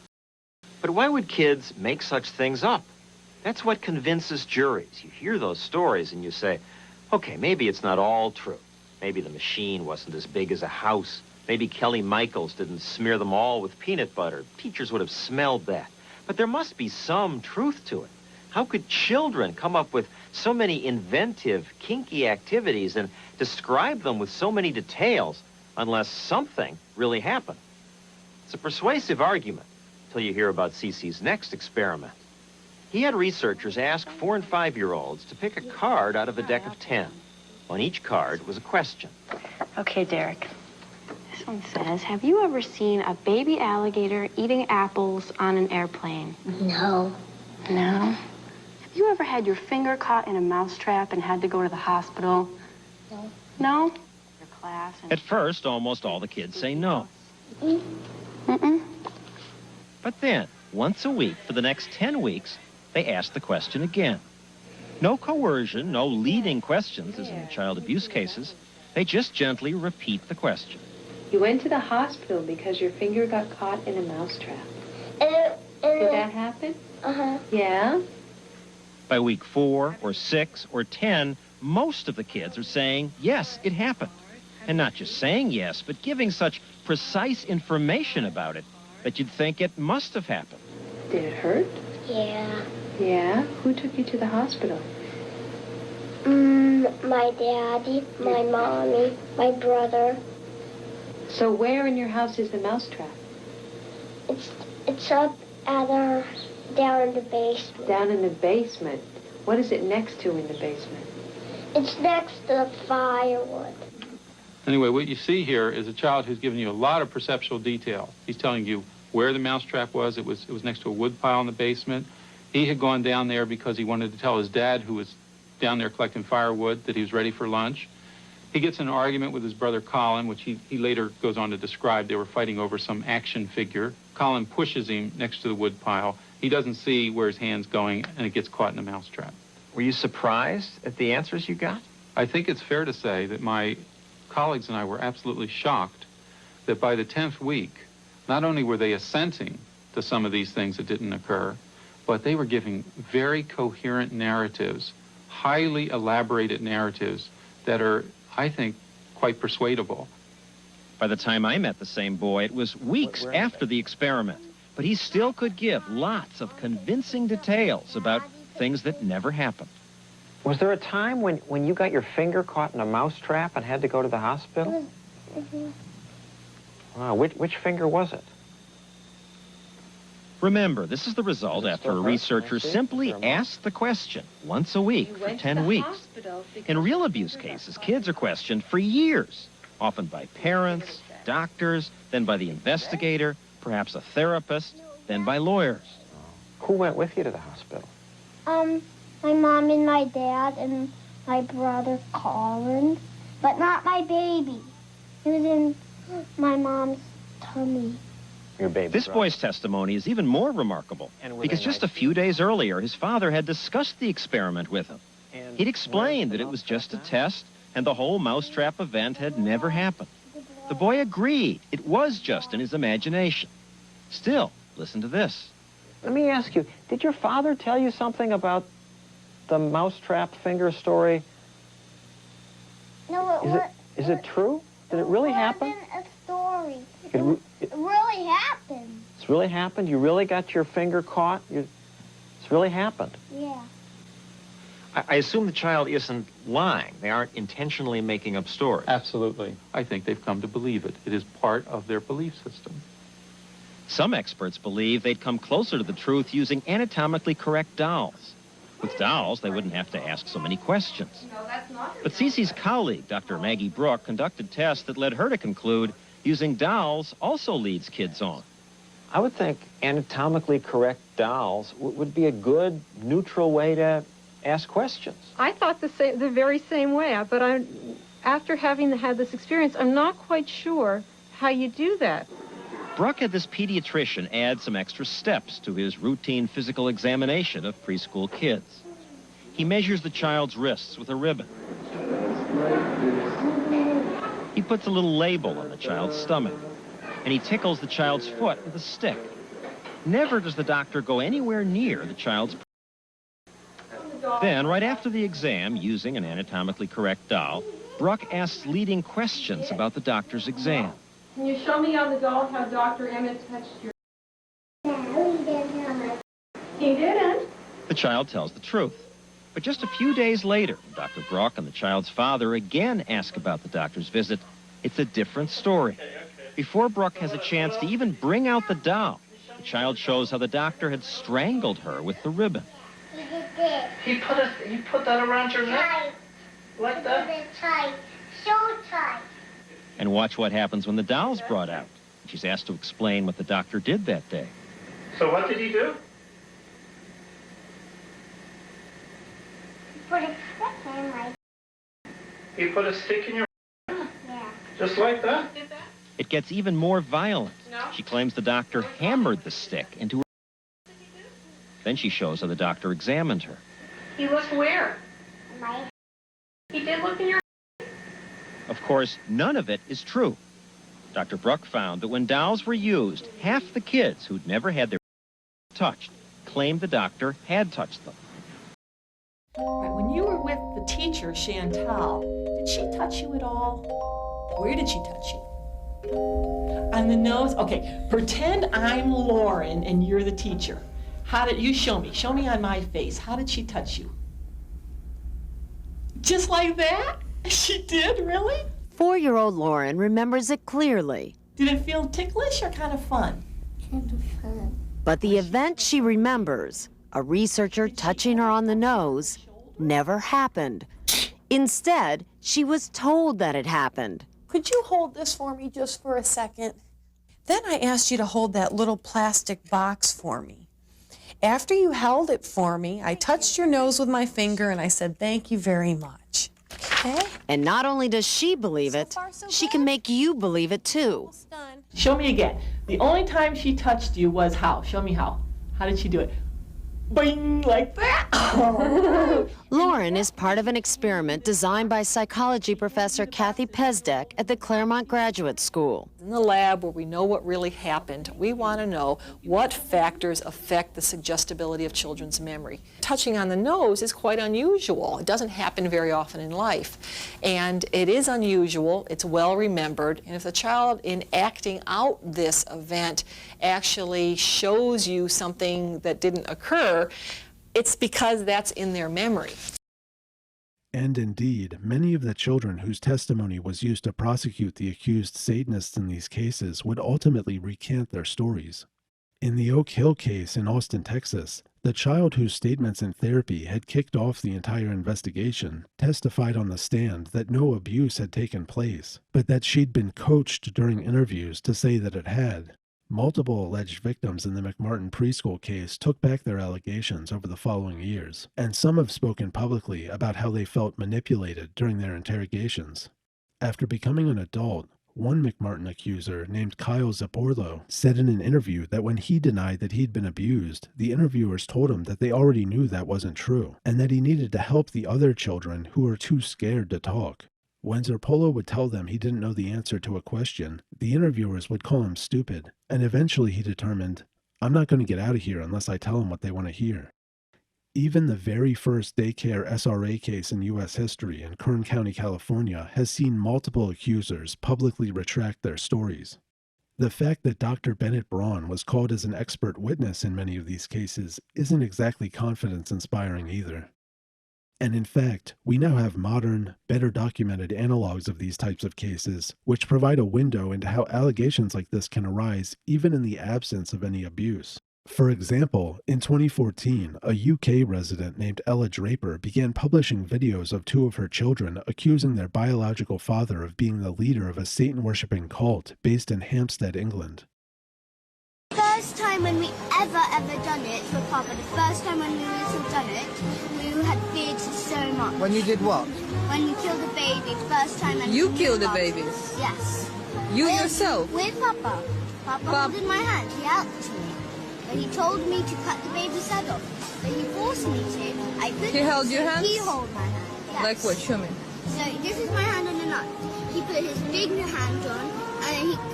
But why would kids make such things up? That's what convinces juries. You hear those stories and you say, okay, maybe it's not all true. Maybe the machine wasn't as big as a house. Maybe Kelly Michaels didn't smear them all with peanut butter. Teachers would have smelled that. But there must be some truth to it. How could children come up with so many inventive, kinky activities and describe them with so many details unless something really happened? It's a persuasive argument until you hear about Ceci's next experiment. He had researchers ask 4- and 5-year-olds to pick a card out of a deck of 10. On each card was a question. Okay, Derek. This one says, have you ever seen a baby alligator eating apples on an airplane? No. No? Have you ever had your finger caught in a mousetrap and had to go to the hospital? No. No? Your class and... At first, almost all the kids say no. Mm-mm. But then, once a week for the next 10 weeks, they ask the question again. No coercion, no leading questions, as in the child abuse cases. They just gently repeat the question. You went to the hospital because your finger got caught in a mousetrap. Did that happen? Uh-huh. Yeah? By week 4 or 6 or 10, most of the kids are saying, yes, it happened. And not just saying yes, but giving such precise information about it that you'd think it must have happened. Did it hurt? Yeah. Yeah? Who took you to the hospital? My daddy, my mommy, my brother. So where in your house is the mousetrap? It's up at our Down in the basement. Down in the basement? What is it next to in the basement? It's next to the firewood. Anyway, what you see here is a child who's giving you a lot of perceptual detail. He's telling you where the mousetrap was. It was next to a wood pile in the basement. He had gone down there because he wanted to tell his dad, who was down there collecting firewood, that he was ready for lunch. He gets in an argument with his brother Colin, which he later goes on to describe. They were fighting over some action figure. Colin pushes him next to the wood pile. He doesn't see where his hand's going, and it gets caught in a mousetrap. Were you surprised at the answers you got? I think it's fair to say that my colleagues and I were absolutely shocked that by the 10th week, not only were they assenting to some of these things that didn't occur, but they were giving very coherent narratives, highly elaborated narratives that are, I think, quite persuadable. By the time I met the same boy, it was weeks after the experiment, but he still could give lots of convincing details about things that never happened. Was there a time when you got your finger caught in a mousetrap and had to go to the hospital? Wow, which finger was it? Remember, this is the result after a researcher simply asked the question once a week for 10 weeks. In real abuse cases, kids are questioned for years, often by parents, doctors, then by the investigator, perhaps a therapist, then by lawyers. Who went with you to the hospital? My mom and my dad and my brother Colin, but not my baby. He was in my mom's tummy. Your baby. This boy's testimony is even more remarkable because just a few days earlier, his father had discussed the experiment with him. He'd explained that it was just a test and the whole mousetrap event had never happened. The boy agreed it was just in his imagination. Still, listen to this. Let me ask you, did your father tell you something about the mousetrap finger story? No, is it true? Did it really happen? It wasn't a story. It really happened. It's really happened? You really got your finger caught? It's really happened? Yeah. I assume the child isn't lying. They aren't intentionally making up stories. Absolutely. I think they've come to believe it. It is part of their belief system. Some experts believe they'd come closer to the truth using anatomically correct dolls. With dolls, they wouldn't have to ask so many questions. But Cece's colleague, Dr. Maggie Brook, conducted tests that led her to conclude using dolls also leads kids on. I would think anatomically correct dolls would be a good, neutral way to ask questions. I thought the very same way, but after having had this experience, I'm not quite sure how you do that. Brook had this pediatrician add some extra steps to his routine physical examination of preschool kids. He measures the child's wrists with a ribbon. He puts a little label on the child's stomach, and he tickles the child's foot with a stick. Never does the doctor go anywhere near the child's. Then, right after the exam, using an anatomically correct doll, Brook asks leading questions about the doctor's exam. Can you show me on the doll how Dr. Emmett touched your... He didn't. The child tells the truth. But just a few days later, when Dr. Brook and the child's father again ask about the doctor's visit, it's a different story. Before Brook has a chance to even bring out the doll, the child shows how the doctor had strangled her with the ribbon. He put that around your neck? Like that? Tight. So tight. And watch what happens when the doll's brought out. She's asked to explain what the doctor did that day. So what did he do? He put a stick in your... Yeah. Just like that? It gets even more violent. She claims the doctor hammered the stick into her. Then she shows how the doctor examined her. He looked where? He did look in your... Of course, none of it is true. Dr. Brook found that when dolls were used, half the kids who'd never had their touched claimed the doctor had touched them. Right, when you were with the teacher, Chantal, did she touch you at all? Where did she touch you? On the nose? Okay, pretend I'm Lauren and you're the teacher. How did you show me? Show me on my face. How did she touch you? Just like that? She did, really? 4-year-old Lauren remembers it clearly. Did it feel ticklish or kind of fun? Kind of fun. But the event she remembers, a researcher touching her on the nose, never happened. Instead, she was told that it happened. Could you hold this for me just for a second? Then I asked you to hold that little plastic box for me. After you held it for me, I touched your nose with my finger and I said, thank you very much. Okay? And not only does she believe it, she can make you believe it too. Show me again. The only time she touched you was how? Show me how. How did she do it? Bing, like that. Lauren is part of an experiment designed by psychology professor Kathy Pezdek at the Claremont Graduate School. In the lab where we know what really happened, we want to know what factors affect the suggestibility of children's memory. Touching on the nose is quite unusual. It doesn't happen very often in life. And it is unusual, it's well remembered, and if the child in acting out this event actually shows you something that didn't occur, it's because that's in their memory. And indeed, many of the children whose testimony was used to prosecute the accused Satanists in these cases would ultimately recant their stories. In the Oak Hill case in Austin, Texas, the child whose statements in therapy had kicked off the entire investigation testified on the stand that no abuse had taken place, but that she'd been coached during interviews to say that it had. Multiple alleged victims in the McMartin preschool case took back their allegations over the following years, and some have spoken publicly about how they felt manipulated during their interrogations. After becoming an adult, one McMartin accuser named Kyle Zaporlo said in an interview that when he denied that he'd been abused, the interviewers told him that they already knew that wasn't true, and that he needed to help the other children who were too scared to talk. When Zaporlo would tell them he didn't know the answer to a question, the interviewers would call him stupid, and eventually he determined, I'm not going to get out of here unless I tell them what they want to hear. Even the very first Daycare SRA case in U.S. history in Kern County, California, has seen multiple accusers publicly retract their stories. The fact that Dr. Bennett Braun was called as an expert witness in many of these cases isn't exactly confidence-inspiring either. And in fact, we now have modern, better documented analogs of these types of cases, which provide a window into how allegations like this can arise even in the absence of any abuse. For example, in 2014, a UK resident named Ella Draper began publishing videos of two of her children accusing their biological father of being the leader of a Satan-worshipping cult based in Hampstead, England. First time when we ever done it for Papa, the first time when we have done it, we had feared so much. When you did what? When you killed the baby, first time. And you killed the babies? Yes. You yourself? With Papa. Papa holding my hand, he helped me. But he told me to cut the baby's head off. But he forced me to. I couldn't. He held your hand? He held my hand, yes. Like what? Show me. So this is my hand on the knife. He put his big hand on,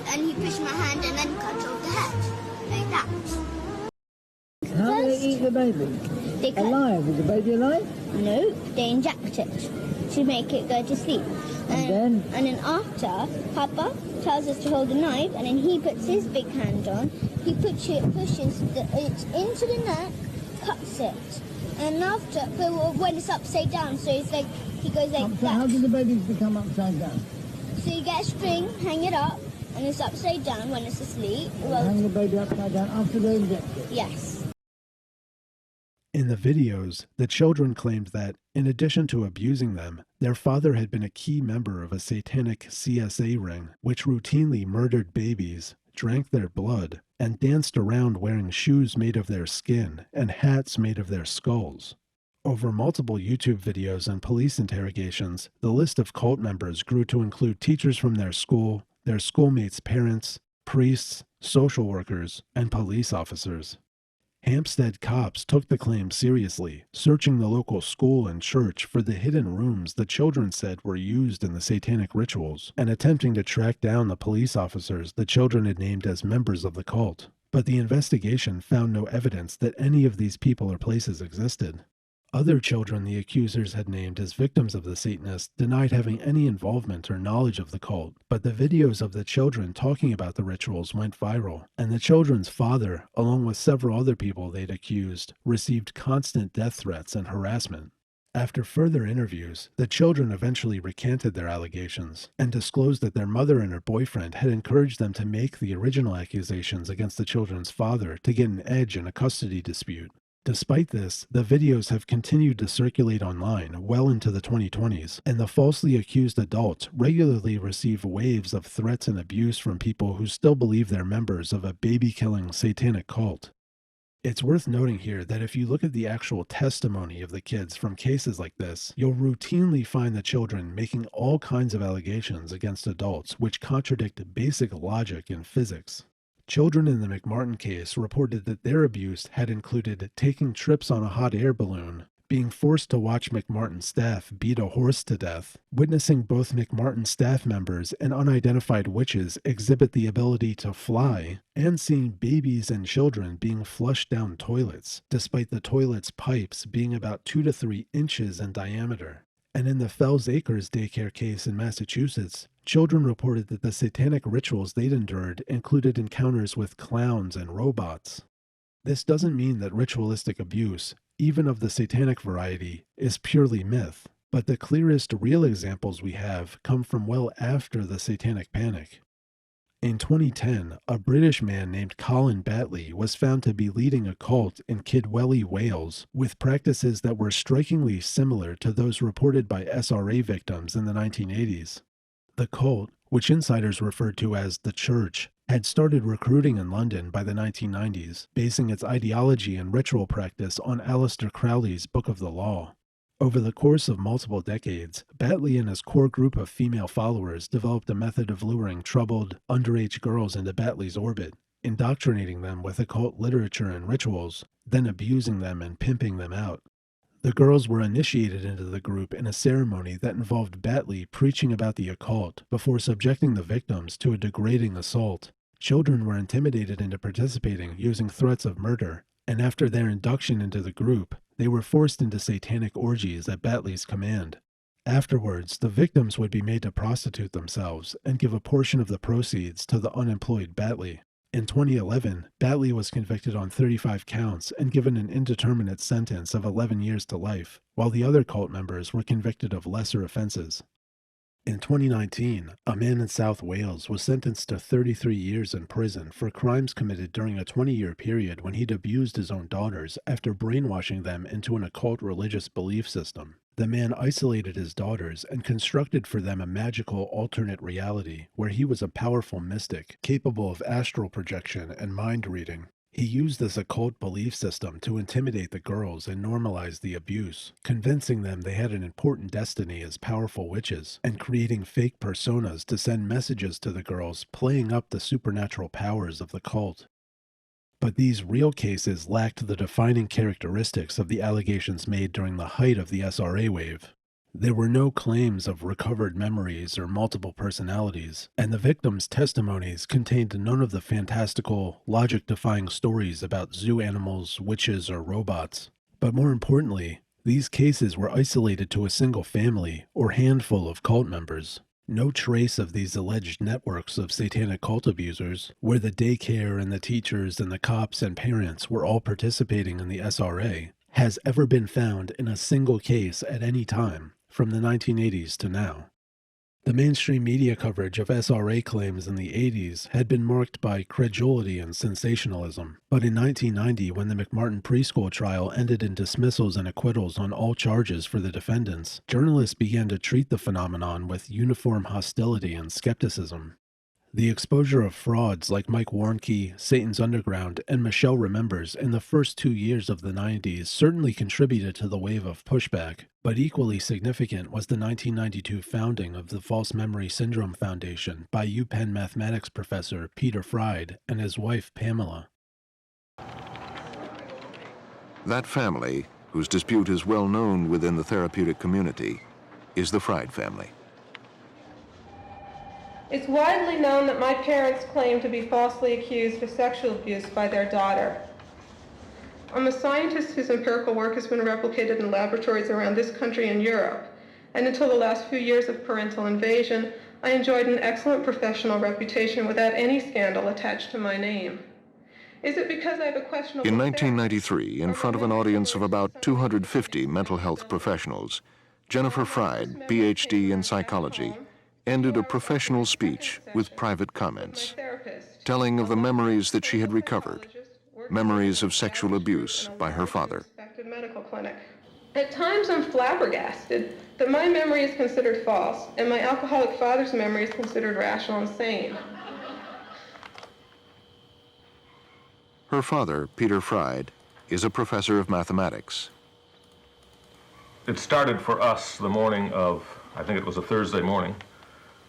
and he pushed my hand and then cut off the head. Like that. How do they eat the baby? Alive? Is the baby alive? No, they inject it to make it go to sleep. And then after, Papa tells us to hold the knife, and then he puts his big hand on. He pushes it into the neck, cuts it, and after, but when it's upside down, so it's like he goes like that. How do the babies become upside down? So you get a string, hang it up, and it's upside down when it's asleep. Well, hang the baby upside down after they inject it? Yes. In the videos, the children claimed that, in addition to abusing them, their father had been a key member of a satanic CSA ring, which routinely murdered babies, drank their blood, and danced around wearing shoes made of their skin and hats made of their skulls. Over multiple YouTube videos and police interrogations, the list of cult members grew to include teachers from their schoolmates' parents, priests, social workers, and police officers. Hampstead cops took the claim seriously, searching the local school and church for the hidden rooms the children said were used in the satanic rituals, and attempting to track down the police officers the children had named as members of the cult. But the investigation found no evidence that any of these people or places existed. Other children the accusers had named as victims of the Satanists denied having any involvement or knowledge of the cult, but the videos of the children talking about the rituals went viral, and the children's father, along with several other people they'd accused, received constant death threats and harassment. After further interviews, the children eventually recanted their allegations and disclosed that their mother and her boyfriend had encouraged them to make the original accusations against the children's father to get an edge in a custody dispute. Despite this, the videos have continued to circulate online well into the 2020s, and the falsely accused adults regularly receive waves of threats and abuse from people who still believe they're members of a baby-killing satanic cult. It's worth noting here that if you look at the actual testimony of the kids from cases like this, you'll routinely find the children making all kinds of allegations against adults which contradict basic logic in physics. Children in the McMartin case reported that their abuse had included taking trips on a hot air balloon, being forced to watch McMartin staff beat a horse to death, witnessing both McMartin staff members and unidentified witches exhibit the ability to fly, and seeing babies and children being flushed down toilets, despite the toilet's pipes being about 2 to 3 inches in diameter. And in the Fells Acres daycare case in Massachusetts, children reported that the satanic rituals they'd endured included encounters with clowns and robots. This doesn't mean that ritualistic abuse, even of the satanic variety, is purely myth, but the clearest real examples we have come from well after the Satanic Panic. In 2010, a British man named Colin Batley was found to be leading a cult in Kidwelly, Wales, with practices that were strikingly similar to those reported by SRA victims in the 1980s. The cult, which insiders referred to as the Church, had started recruiting in London by the 1990s, basing its ideology and ritual practice on Aleister Crowley's Book of the Law. Over the course of multiple decades, Batley and his core group of female followers developed a method of luring troubled, underage girls into Batley's orbit, indoctrinating them with occult literature and rituals, then abusing them and pimping them out. The girls were initiated into the group in a ceremony that involved Batley preaching about the occult before subjecting the victims to a degrading assault. Children were intimidated into participating using threats of murder, and after their induction into the group, they were forced into satanic orgies at Batley's command. Afterwards, the victims would be made to prostitute themselves and give a portion of the proceeds to the unemployed Batley. In 2011, Batley was convicted on 35 counts and given an indeterminate sentence of 11 years to life, while the other cult members were convicted of lesser offenses. In 2019, a man in South Wales was sentenced to 33 years in prison for crimes committed during a 20-year period when he'd abused his own daughters after brainwashing them into an occult religious belief system. The man isolated his daughters and constructed for them a magical alternate reality where he was a powerful mystic capable of astral projection and mind reading. He used this occult belief system to intimidate the girls and normalize the abuse, convincing them they had an important destiny as powerful witches, and creating fake personas to send messages to the girls, playing up the supernatural powers of the cult. But these real cases lacked the defining characteristics of the allegations made during the height of the SRA wave. There were no claims of recovered memories or multiple personalities, and the victims' testimonies contained none of the fantastical, logic-defying stories about zoo animals, witches, or robots. But more importantly, these cases were isolated to a single family or handful of cult members. No trace of these alleged networks of satanic cult abusers, where the daycare and the teachers and the cops and parents were all participating in the SRA, has ever been found in a single case at any time, from the 1980s to now. The mainstream media coverage of SRA claims in the 80s had been marked by credulity and sensationalism, but in 1990, when the McMartin preschool trial ended in dismissals and acquittals on all charges for the defendants, journalists began to treat the phenomenon with uniform hostility and skepticism. The exposure of frauds like Mike Warnke, Satan's Underground, and Michelle Remembers in the first 2 years of the 90s certainly contributed to the wave of pushback, but equally significant was the 1992 founding of the False Memory Syndrome Foundation by UPenn mathematics professor Peter Fried and his wife Pamela. That family, whose dispute is well known within the therapeutic community, is the Fried family. It's widely known that my parents claim to be falsely accused of sexual abuse by their daughter. I'm a scientist whose empirical work has been replicated in laboratories around this country and Europe, and until the last few years of parental invasion, I enjoyed an excellent professional reputation without any scandal attached to my name. Is it because I have a questionable In 1993, in front of an audience of about 250 mental health professionals, Jennifer Fried, PhD in psychology, ended a professional speech with private comments, telling of the memories that she had recovered, memories of sexual abuse by her father. Medical clinic. At times I'm flabbergasted that my memory is considered false and my alcoholic father's memory is considered rational and sane. Her father, Peter Fried, is a professor of mathematics. It started for us the morning of, I think it was a Thursday morning,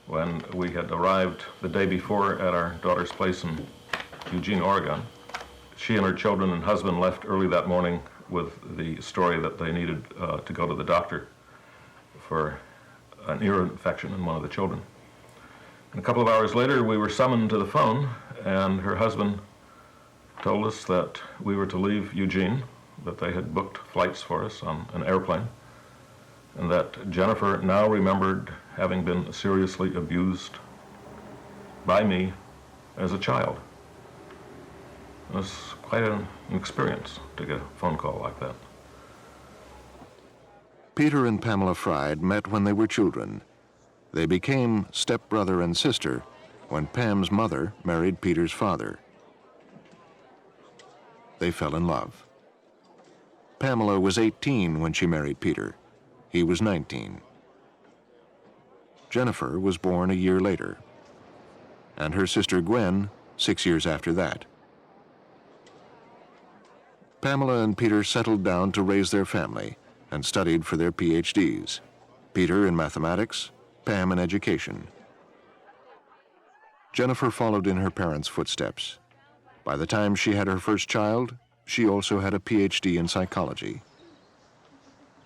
when we had arrived the day before at our daughter's place in Eugene, Oregon. She and her children and husband left early that morning with the story that they needed to go to the doctor for an ear infection in one of the children. And a couple of hours later, we were summoned to the phone, and her husband told us that we were to leave Eugene, that they had booked flights for us on an airplane, and that Jennifer now remembered having been seriously abused by me as a child. It was quite an experience to get a phone call like that. Peter and Pamela Fried met when they were children. They became stepbrother and sister when Pam's mother married Peter's father. They fell in love. Pamela was 18 when she married Peter. He was 19. Jennifer was born a year later, and her sister Gwen 6 years after that. Pamela and Peter settled down to raise their family and studied for their PhDs. Peter in mathematics, Pam in education. Jennifer followed in her parents' footsteps. By the time she had her first child, she also had a PhD in psychology.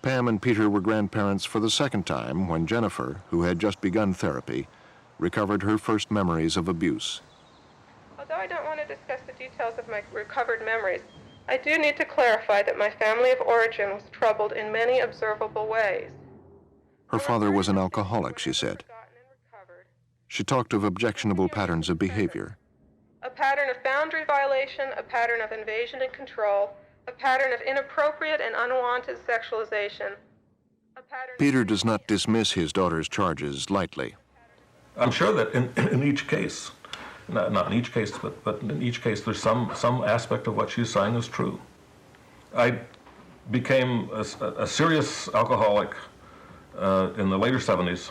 Pam and Peter were grandparents for the second time when Jennifer, who had just begun therapy, recovered her first memories of abuse. Although I don't want to discuss the details of my recovered memories, I do need to clarify that my family of origin was troubled in many observable ways. Her father was an alcoholic, she said. She talked of objectionable patterns of behavior. A pattern of boundary violation, a pattern of invasion and control, a pattern of inappropriate and unwanted sexualization. Peter does not dismiss his daughter's charges lightly. I'm sure that in each case, not in each case, but in each case, there's some aspect of what she's saying is true. I became a serious alcoholic in the later 70s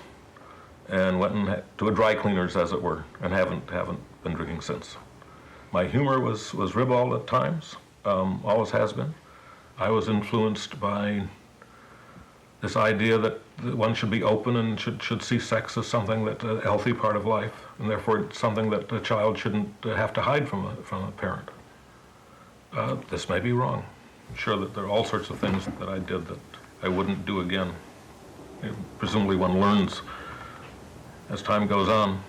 and went to a dry cleaners, as it were, and haven't been drinking since. My humor was ribald at times, always has been. I was influenced by this idea that one should be open and should see sex as something that's a healthy part of life, and therefore it's something that a child shouldn't have to hide from a parent. This may be wrong. I'm sure that there are all sorts of things that I did that I wouldn't do again. Presumably one learns as time goes on.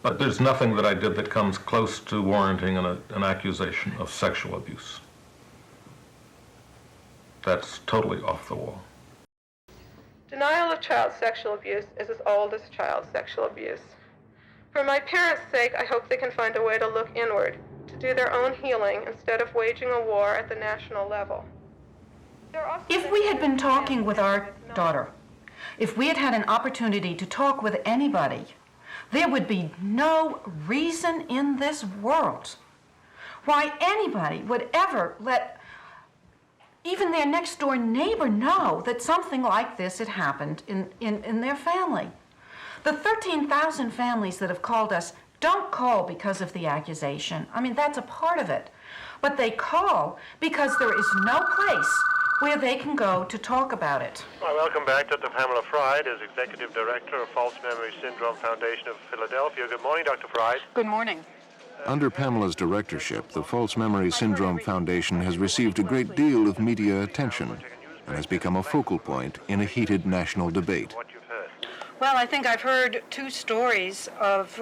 But there's nothing that I did that comes close to warranting an accusation of sexual abuse. That's totally off the wall. Denial of child sexual abuse is as old as child sexual abuse. For my parents' sake, I hope they can find a way to look inward, to do their own healing instead of waging a war at the national level. If we had been talking with our daughter, if we had had an opportunity to talk with anybody, there would be no reason in this world why anybody would ever let even their next door neighbor know that something like this had happened in their family. The 13,000 families that have called us don't call because of the accusation. I mean, that's a part of it. But they call because there is no place where they can go to talk about it. Well, welcome back. Dr. Pamela Fried is Executive Director of False Memory Syndrome Foundation of Philadelphia. Good morning, Dr. Fried. Good morning. Under Pamela's directorship, the False Memory Syndrome Foundation has received a great deal of media attention and has become a focal point in a heated national debate. Well, I think I've heard two stories of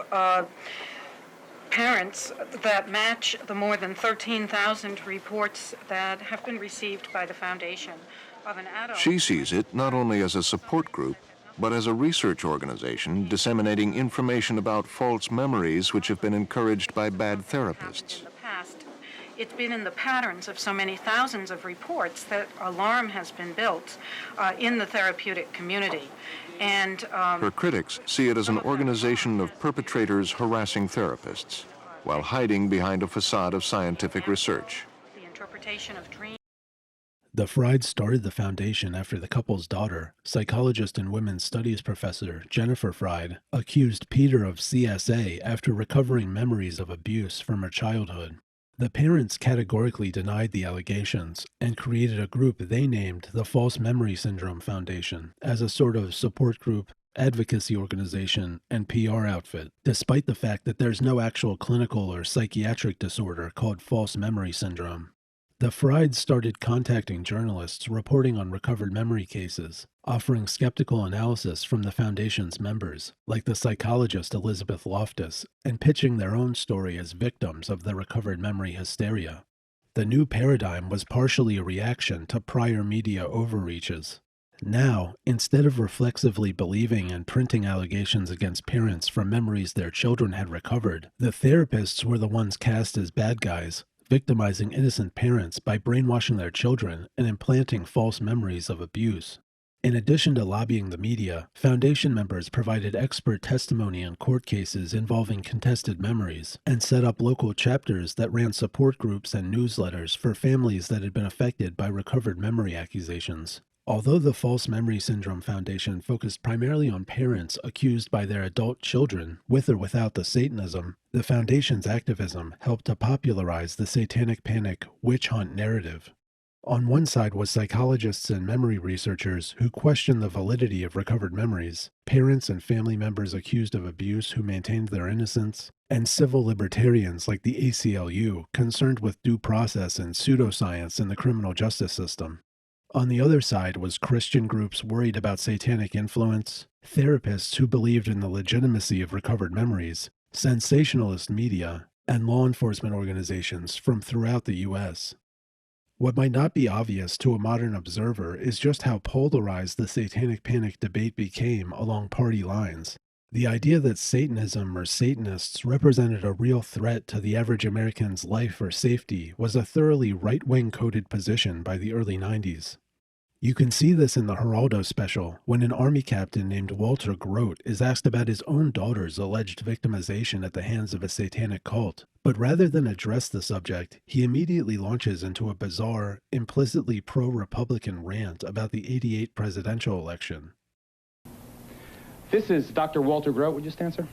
parents that match the more than 13,000 reports that have been received by the foundation of an adult. She sees it not only as a support group, but as a research organization disseminating information about false memories which have been encouraged by bad therapists. It's been in the patterns of so many thousands of reports that alarm has been built in the therapeutic community. And her critics see it as an organization of perpetrators harassing therapists while hiding behind a facade of scientific research. The interpretation of dreams. The Frieds started the foundation after the couple's daughter, psychologist and women's studies professor Jennifer Fried, accused Peter of CSA after recovering memories of abuse from her childhood. The parents categorically denied the allegations and created a group they named the False Memory Syndrome Foundation as a sort of support group, advocacy organization, and PR outfit, despite the fact that there's no actual clinical or psychiatric disorder called false memory syndrome. The Frieds started contacting journalists reporting on recovered memory cases, offering skeptical analysis from the foundation's members, like the psychologist Elizabeth Loftus, and pitching their own story as victims of the recovered memory hysteria. The new paradigm was partially a reaction to prior media overreaches. Now, instead of reflexively believing and printing allegations against parents from memories their children had recovered, the therapists were the ones cast as bad guys, victimizing innocent parents by brainwashing their children and implanting false memories of abuse. In addition to lobbying the media, Foundation members provided expert testimony in court cases involving contested memories and set up local chapters that ran support groups and newsletters for families that had been affected by recovered memory accusations. Although the False Memory Syndrome Foundation focused primarily on parents accused by their adult children, with or without the Satanism, the Foundation's activism helped to popularize the Satanic Panic witch hunt narrative. On one side was psychologists and memory researchers who questioned the validity of recovered memories, parents and family members accused of abuse who maintained their innocence, and civil libertarians like the ACLU concerned with due process and pseudoscience in the criminal justice system. On the other side was Christian groups worried about satanic influence, therapists who believed in the legitimacy of recovered memories, sensationalist media, and law enforcement organizations from throughout the U.S. What might not be obvious to a modern observer is just how polarized the Satanic Panic debate became along party lines. The idea that Satanism or Satanists represented a real threat to the average American's life or safety was a thoroughly right-wing coded position by the early 90s. You can see this in the Geraldo special, when an army captain named Walter Grote is asked about his own daughter's alleged victimization at the hands of a satanic cult. But rather than address the subject, he immediately launches into a bizarre, implicitly pro-Republican rant about the '88 presidential election. This is Dr. Walter Grote, would you stand, sir?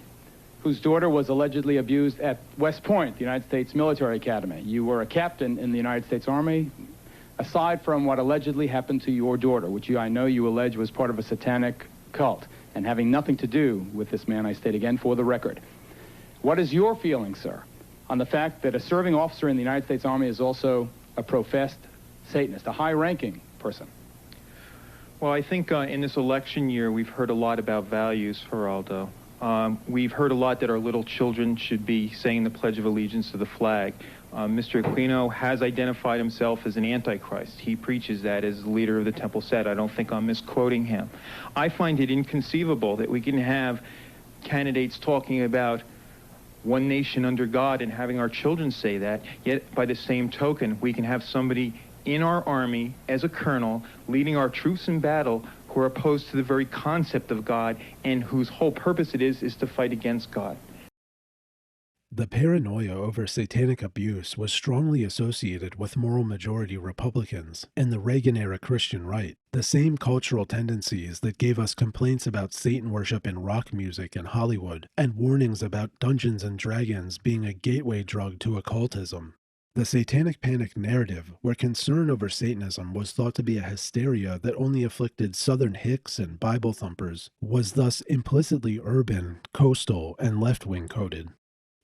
Whose daughter was allegedly abused at West Point, the United States Military Academy. You were a captain in the United States Army. Aside from what allegedly happened to your daughter, which I know you allege was part of a satanic cult, and having nothing to do with this man, I state again for the record, what is your feeling, sir, on the fact that a serving officer in the United States Army is also a professed Satanist, a high-ranking person? Well, I think in this election year, we've heard a lot about values, Geraldo. We've heard a lot that our little children should be saying the Pledge of Allegiance to the flag. Mr. Aquino has identified himself as an antichrist. He preaches that as the leader of the Temple Set. I don't think I'm misquoting him. I find it inconceivable that we can have candidates talking about one nation under God and having our children say that, yet by the same token, we can have somebody in our army as a colonel leading our troops in battle who are opposed to the very concept of God and whose whole purpose it is to fight against God. The paranoia over satanic abuse was strongly associated with moral majority Republicans and the Reagan-era Christian right, the same cultural tendencies that gave us complaints about Satan worship in rock music and Hollywood, and warnings about Dungeons and Dragons being a gateway drug to occultism. The Satanic Panic narrative, where concern over Satanism was thought to be a hysteria that only afflicted Southern hicks and Bible thumpers, was thus implicitly urban, coastal, and left-wing coded.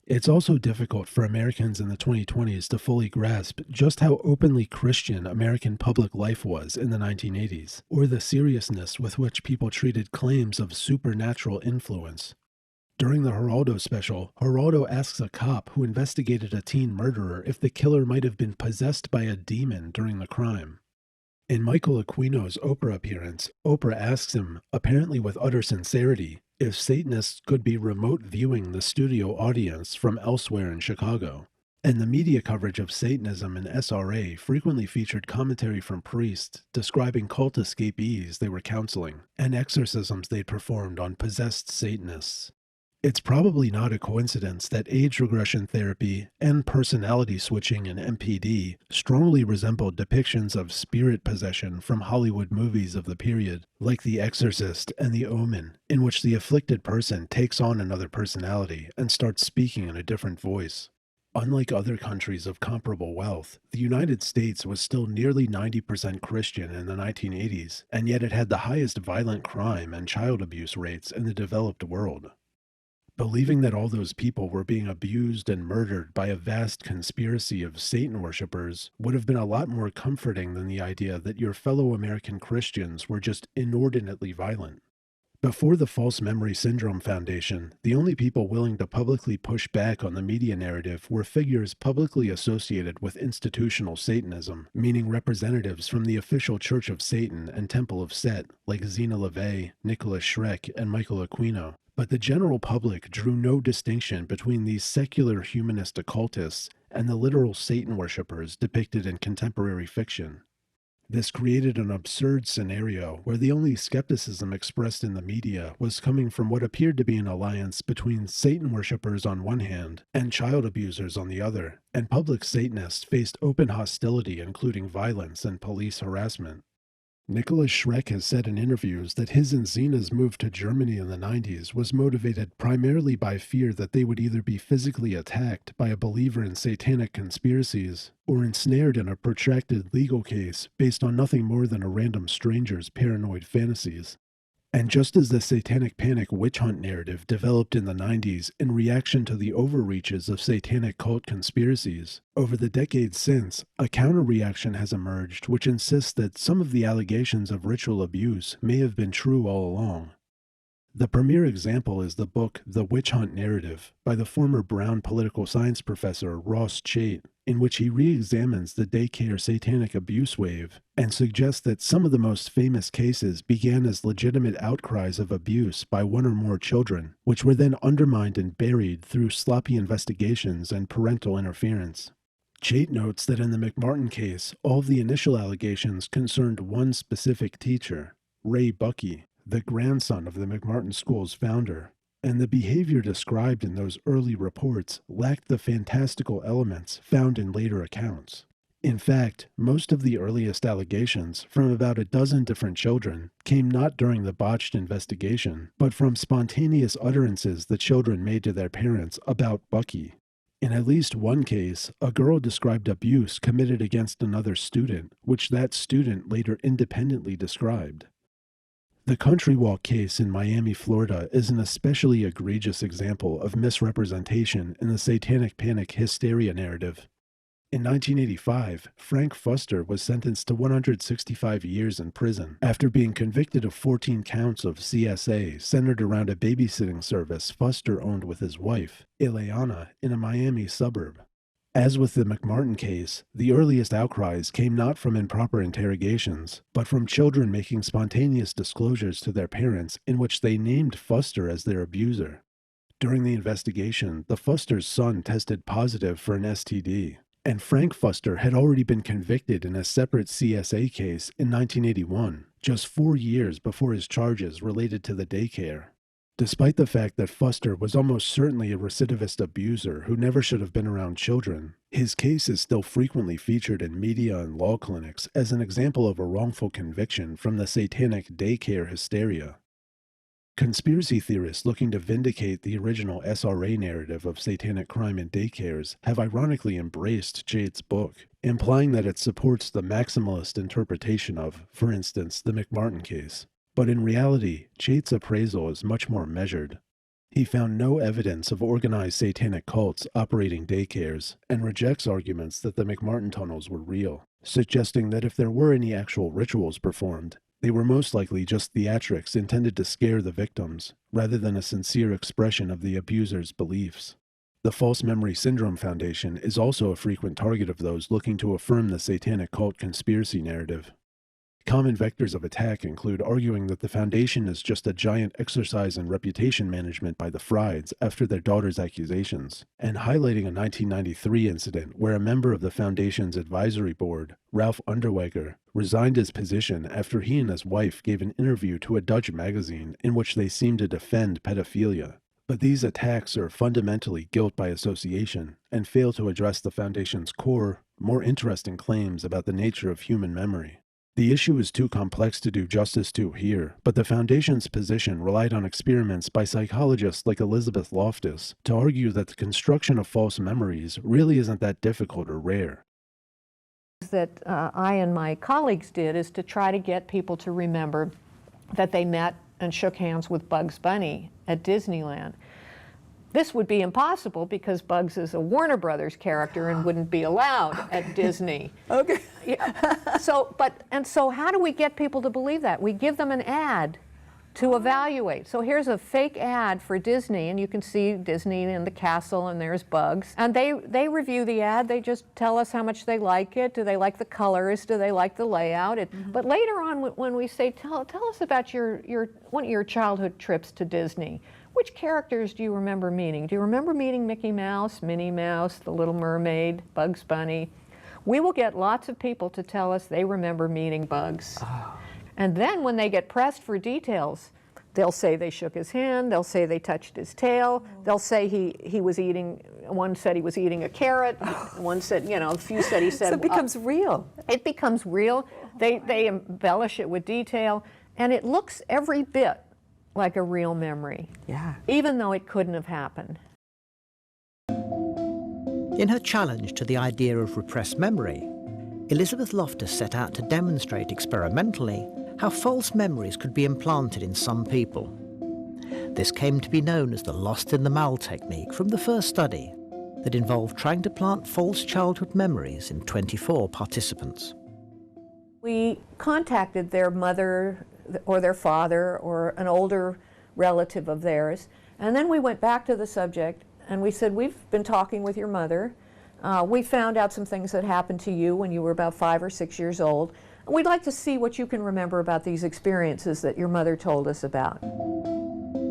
It's also difficult for Americans in the 2020s to fully grasp just how openly Christian American public life was in the 1980s, or the seriousness with which people treated claims of supernatural influence. During the Geraldo special, Geraldo asks a cop who investigated a teen murderer if the killer might have been possessed by a demon during the crime. In Michael Aquino's Oprah appearance, Oprah asks him, apparently with utter sincerity, if Satanists could be remote viewing the studio audience from elsewhere in Chicago. And the media coverage of Satanism and SRA frequently featured commentary from priests describing cult escapees they were counseling and exorcisms they'd performed on possessed Satanists. It's probably not a coincidence that age regression therapy and personality switching in MPD strongly resembled depictions of spirit possession from Hollywood movies of the period, like The Exorcist and The Omen, in which the afflicted person takes on another personality and starts speaking in a different voice. Unlike other countries of comparable wealth, the United States was still nearly 90% Christian in the 1980s, and yet it had the highest violent crime and child abuse rates in the developed world. Believing that all those people were being abused and murdered by a vast conspiracy of Satan worshippers would have been a lot more comforting than the idea that your fellow American Christians were just inordinately violent. Before the False Memory Syndrome Foundation, the only people willing to publicly push back on the media narrative were figures publicly associated with institutional Satanism, meaning representatives from the official Church of Satan and Temple of Set, like Zena LaVey, Nicholas Schreck, and Michael Aquino. But the general public drew no distinction between these secular humanist occultists and the literal Satan worshippers depicted in contemporary fiction. This created an absurd scenario where the only skepticism expressed in the media was coming from what appeared to be an alliance between Satan worshippers on one hand and child abusers on the other, and public Satanists faced open hostility, including violence and police harassment. Nicholas Schreck has said in interviews that his and Zena's move to Germany in the 90s was motivated primarily by fear that they would either be physically attacked by a believer in satanic conspiracies or ensnared in a protracted legal case based on nothing more than a random stranger's paranoid fantasies. And just as the Satanic Panic witch hunt narrative developed in the 90s in reaction to the overreaches of satanic cult conspiracies, over the decades since, a counter-reaction has emerged which insists that some of the allegations of ritual abuse may have been true all along. The premier example is the book The Witch Hunt Narrative by the former Brown political science professor Ross Chait, in which he re-examines the Daycare Satanic Abuse Wave and suggests that some of the most famous cases began as legitimate outcries of abuse by one or more children, which were then undermined and buried through sloppy investigations and parental interference. Chait notes that in the McMartin case, all of the initial allegations concerned one specific teacher, Ray Buckey, the grandson of the McMartin School's founder, and the behavior described in those early reports lacked the fantastical elements found in later accounts. In fact, most of the earliest allegations, from about a dozen different children, came not during the botched investigation, but from spontaneous utterances the children made to their parents about Buckey. In at least one case, a girl described abuse committed against another student, which that student later independently described. The Country Walk case in Miami, Florida is an especially egregious example of misrepresentation in the Satanic Panic hysteria narrative. In 1985, Frank Fuster was sentenced to 165 years in prison after being convicted of 14 counts of CSA centered around a babysitting service Fuster owned with his wife, Ileana, in a Miami suburb. As with the McMartin case, the earliest outcries came not from improper interrogations, but from children making spontaneous disclosures to their parents in which they named Fuster as their abuser. During the investigation, the Fuster's son tested positive for an STD, and Frank Fuster had already been convicted in a separate CSA case in 1981, just 4 years before his charges related to the daycare. Despite the fact that Fuster was almost certainly a recidivist abuser who never should have been around children, his case is still frequently featured in media and law clinics as an example of a wrongful conviction from the satanic daycare hysteria. Conspiracy theorists looking to vindicate the original SRA narrative of satanic crime in daycares have ironically embraced Chait's book, implying that it supports the maximalist interpretation of, for instance, the McMartin case. But in reality, Chait's appraisal is much more measured. He found no evidence of organized satanic cults operating daycares and rejects arguments that the McMartin tunnels were real, suggesting that if there were any actual rituals performed, they were most likely just theatrics intended to scare the victims, rather than a sincere expression of the abuser's beliefs. The False Memory Syndrome Foundation is also a frequent target of those looking to affirm the satanic cult conspiracy narrative. Common vectors of attack include arguing that the Foundation is just a giant exercise in reputation management by the Frieds after their daughter's accusations, and highlighting a 1993 incident where a member of the Foundation's advisory board, Ralph Underweger, resigned his position after he and his wife gave an interview to a Dutch magazine in which they seemed to defend pedophilia. But these attacks are fundamentally guilt by association and fail to address the Foundation's core, more interesting claims about the nature of human memory. The issue is too complex to do justice to here, but the Foundation's position relied on experiments by psychologists like Elizabeth Loftus to argue that the construction of false memories really isn't that difficult or rare. That I and my colleagues did is to try to get people to remember that they met and shook hands with Bugs Bunny at Disneyland. This would be impossible because Bugs is a Warner Brothers character and wouldn't be allowed at Disney. Okay. Yeah. So how do we get people to believe that? We give them an ad to evaluate. So here's a fake ad for Disney, and you can see Disney in the castle, and there's Bugs. And they review the ad. They just tell us how much they like it. Do they like the colors? Do they like the layout? But later on, when we say, tell us about one of your childhood trips to Disney, which characters do you remember meeting? Do you remember meeting Mickey Mouse, Minnie Mouse, the Little Mermaid, Bugs Bunny? We will get lots of people to tell us they remember meeting Bugs. Oh. And then when they get pressed for details, they'll say they shook his hand, they'll say they touched his tail, they'll say he was eating, one said he was eating a carrot, one said, a few said he said... So it becomes real. It becomes real. They embellish it with detail, and it looks every bit like a real memory. Yeah. Even though it couldn't have happened. In her challenge to the idea of repressed memory, Elizabeth Loftus set out to demonstrate experimentally how false memories could be implanted in some people. This came to be known as the lost in the mal technique from the first study that involved trying to plant false childhood memories in 24 participants. We contacted their mother or their father or an older relative of theirs, and then we went back to the subject and we said, we've been talking with your mother. We found out some things that happened to you when you were about 5 or 6 years old. We'd like to see what you can remember about these experiences that your mother told us about.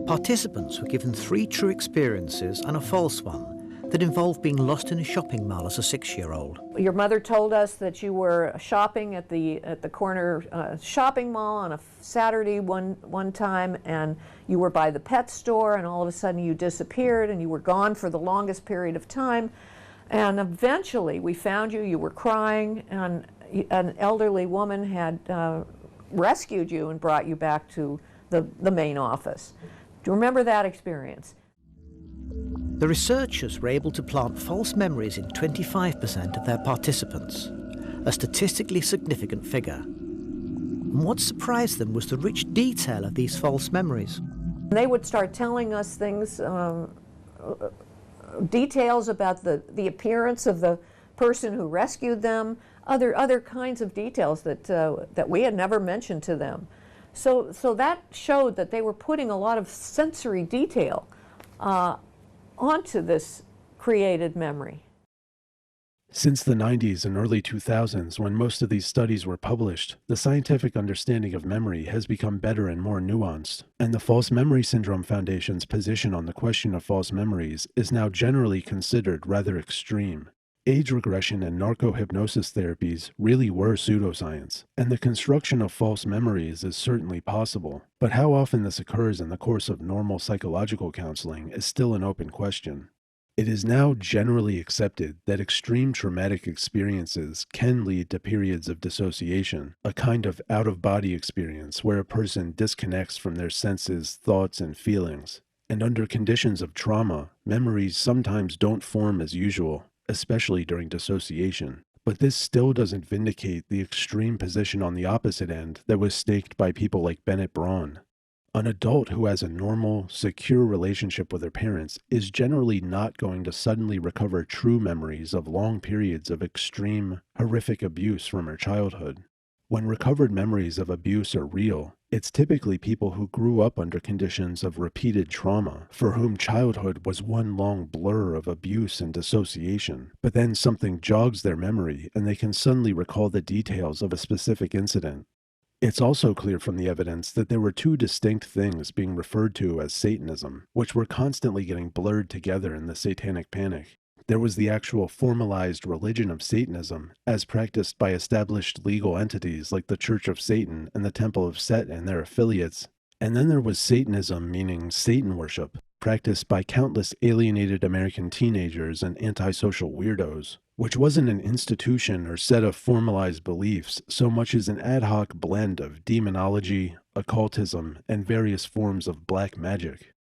Participants were given 3 true experiences and a false one that involved being lost in a shopping mall as a 6-year-old. Your mother told us that you were shopping at the corner shopping mall on a Saturday one time, and you were by the pet store, and all of a sudden you disappeared and you were gone for the longest period of time. And eventually we found you were crying, and an elderly woman had rescued you and brought you back to the main office. Do you remember that experience? The researchers were able to plant false memories in 25% of their participants, a statistically significant figure. And what surprised them was the rich detail of these false memories. They would start telling us things, details about the appearance of the person who rescued them, other kinds of details that we had never mentioned to them. So that showed that they were putting a lot of sensory detail onto this created memory. Since the 90s and early 2000s, when most of these studies were published, the scientific understanding of memory has become better and more nuanced, and the False Memory Syndrome Foundation's position on the question of false memories is now generally considered rather extreme. Age regression and narco-hypnosis therapies really were pseudoscience, and the construction of false memories is certainly possible, but how often this occurs in the course of normal psychological counseling is still an open question. It is now generally accepted that extreme traumatic experiences can lead to periods of dissociation, a kind of out-of-body experience where a person disconnects from their senses, thoughts, and feelings. And under conditions of trauma, memories sometimes don't form as usual, especially during dissociation. But this still doesn't vindicate the extreme position on the opposite end that was staked by people like Bennett Braun. An adult who has a normal, secure relationship with their parents is generally not going to suddenly recover true memories of long periods of extreme, horrific abuse from her childhood. When recovered memories of abuse are real, it's typically people who grew up under conditions of repeated trauma, for whom childhood was one long blur of abuse and dissociation, but then something jogs their memory and they can suddenly recall the details of a specific incident. It's also clear from the evidence that there were two distinct things being referred to as Satanism, which were constantly getting blurred together in the Satanic Panic. There was the actual formalized religion of Satanism, as practiced by established legal entities like the Church of Satan and the Temple of Set and their affiliates. And then there was Satanism, meaning Satan worship, practiced by countless alienated American teenagers and antisocial weirdos, which wasn't an institution or set of formalized beliefs so much as an ad hoc blend of demonology, occultism, and various forms of black magic.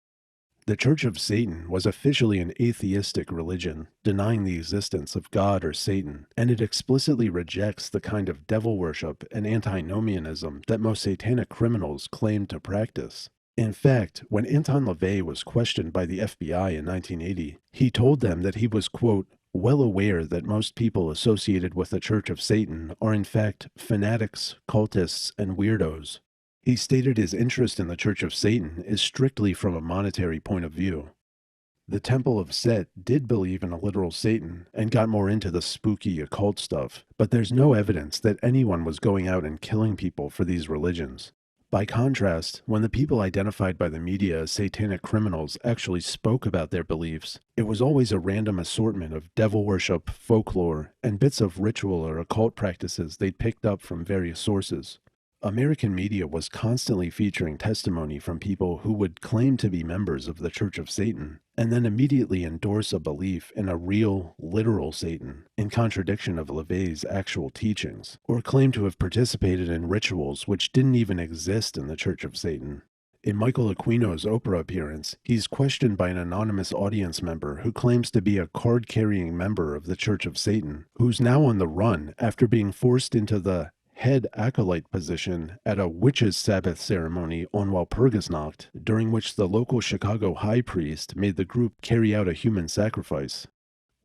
The Church of Satan was officially an atheistic religion, denying the existence of God or Satan, and it explicitly rejects the kind of devil worship and antinomianism that most satanic criminals claim to practice. In fact, when Anton LaVey was questioned by the FBI in 1980, he told them that he was, quote, well aware that most people associated with the Church of Satan are in fact fanatics, cultists, and weirdos. He stated his interest in the Church of Satan is strictly from a monetary point of view. The Temple of Set did believe in a literal Satan and got more into the spooky occult stuff, but there's no evidence that anyone was going out and killing people for these religions. By contrast, when the people identified by the media as satanic criminals actually spoke about their beliefs, it was always a random assortment of devil worship, folklore, and bits of ritual or occult practices they'd picked up from various sources. American media was constantly featuring testimony from people who would claim to be members of the Church of Satan, and then immediately endorse a belief in a real, literal Satan, in contradiction of LaVey's actual teachings, or claim to have participated in rituals which didn't even exist in the Church of Satan. In Michael Aquino's Oprah appearance, he's questioned by an anonymous audience member who claims to be a card-carrying member of the Church of Satan, who's now on the run after being forced into the head acolyte position at a witches' Sabbath ceremony on Walpurgisnacht, during which the local Chicago high priest made the group carry out a human sacrifice.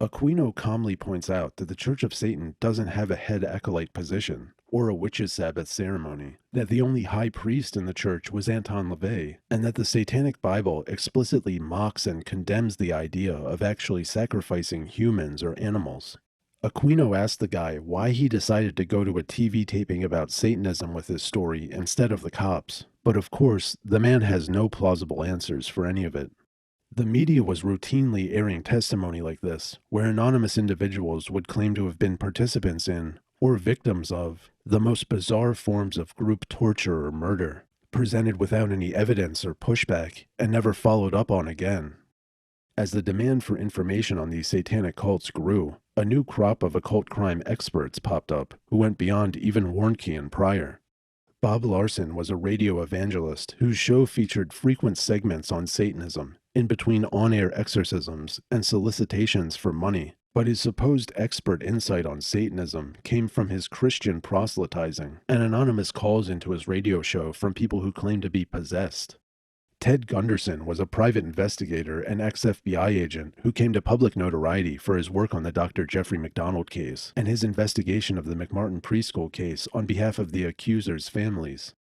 Aquino calmly points out that the Church of Satan doesn't have a head acolyte position, or a witches' Sabbath ceremony, that the only high priest in the church was Anton LaVey, and that the Satanic Bible explicitly mocks and condemns the idea of actually sacrificing humans or animals. Aquino asked the guy why he decided to go to a TV taping about Satanism with his story instead of the cops, but of course, the man has no plausible answers for any of it. The media was routinely airing testimony like this, where anonymous individuals would claim to have been participants in, or victims of, the most bizarre forms of group torture or murder, presented without any evidence or pushback, and never followed up on again. As the demand for information on these satanic cults grew, a new crop of occult crime experts popped up who went beyond even Warnke and Pryor. Bob Larson was a radio evangelist whose show featured frequent segments on Satanism, in between on-air exorcisms and solicitations for money, but his supposed expert insight on Satanism came from his Christian proselytizing and anonymous calls into his radio show from people who claimed to be possessed. Ted Gunderson was a private investigator and ex-FBI agent who came to public notoriety for his work on the Dr. Jeffrey McDonald case and his investigation of the McMartin preschool case on behalf of the accusers' families.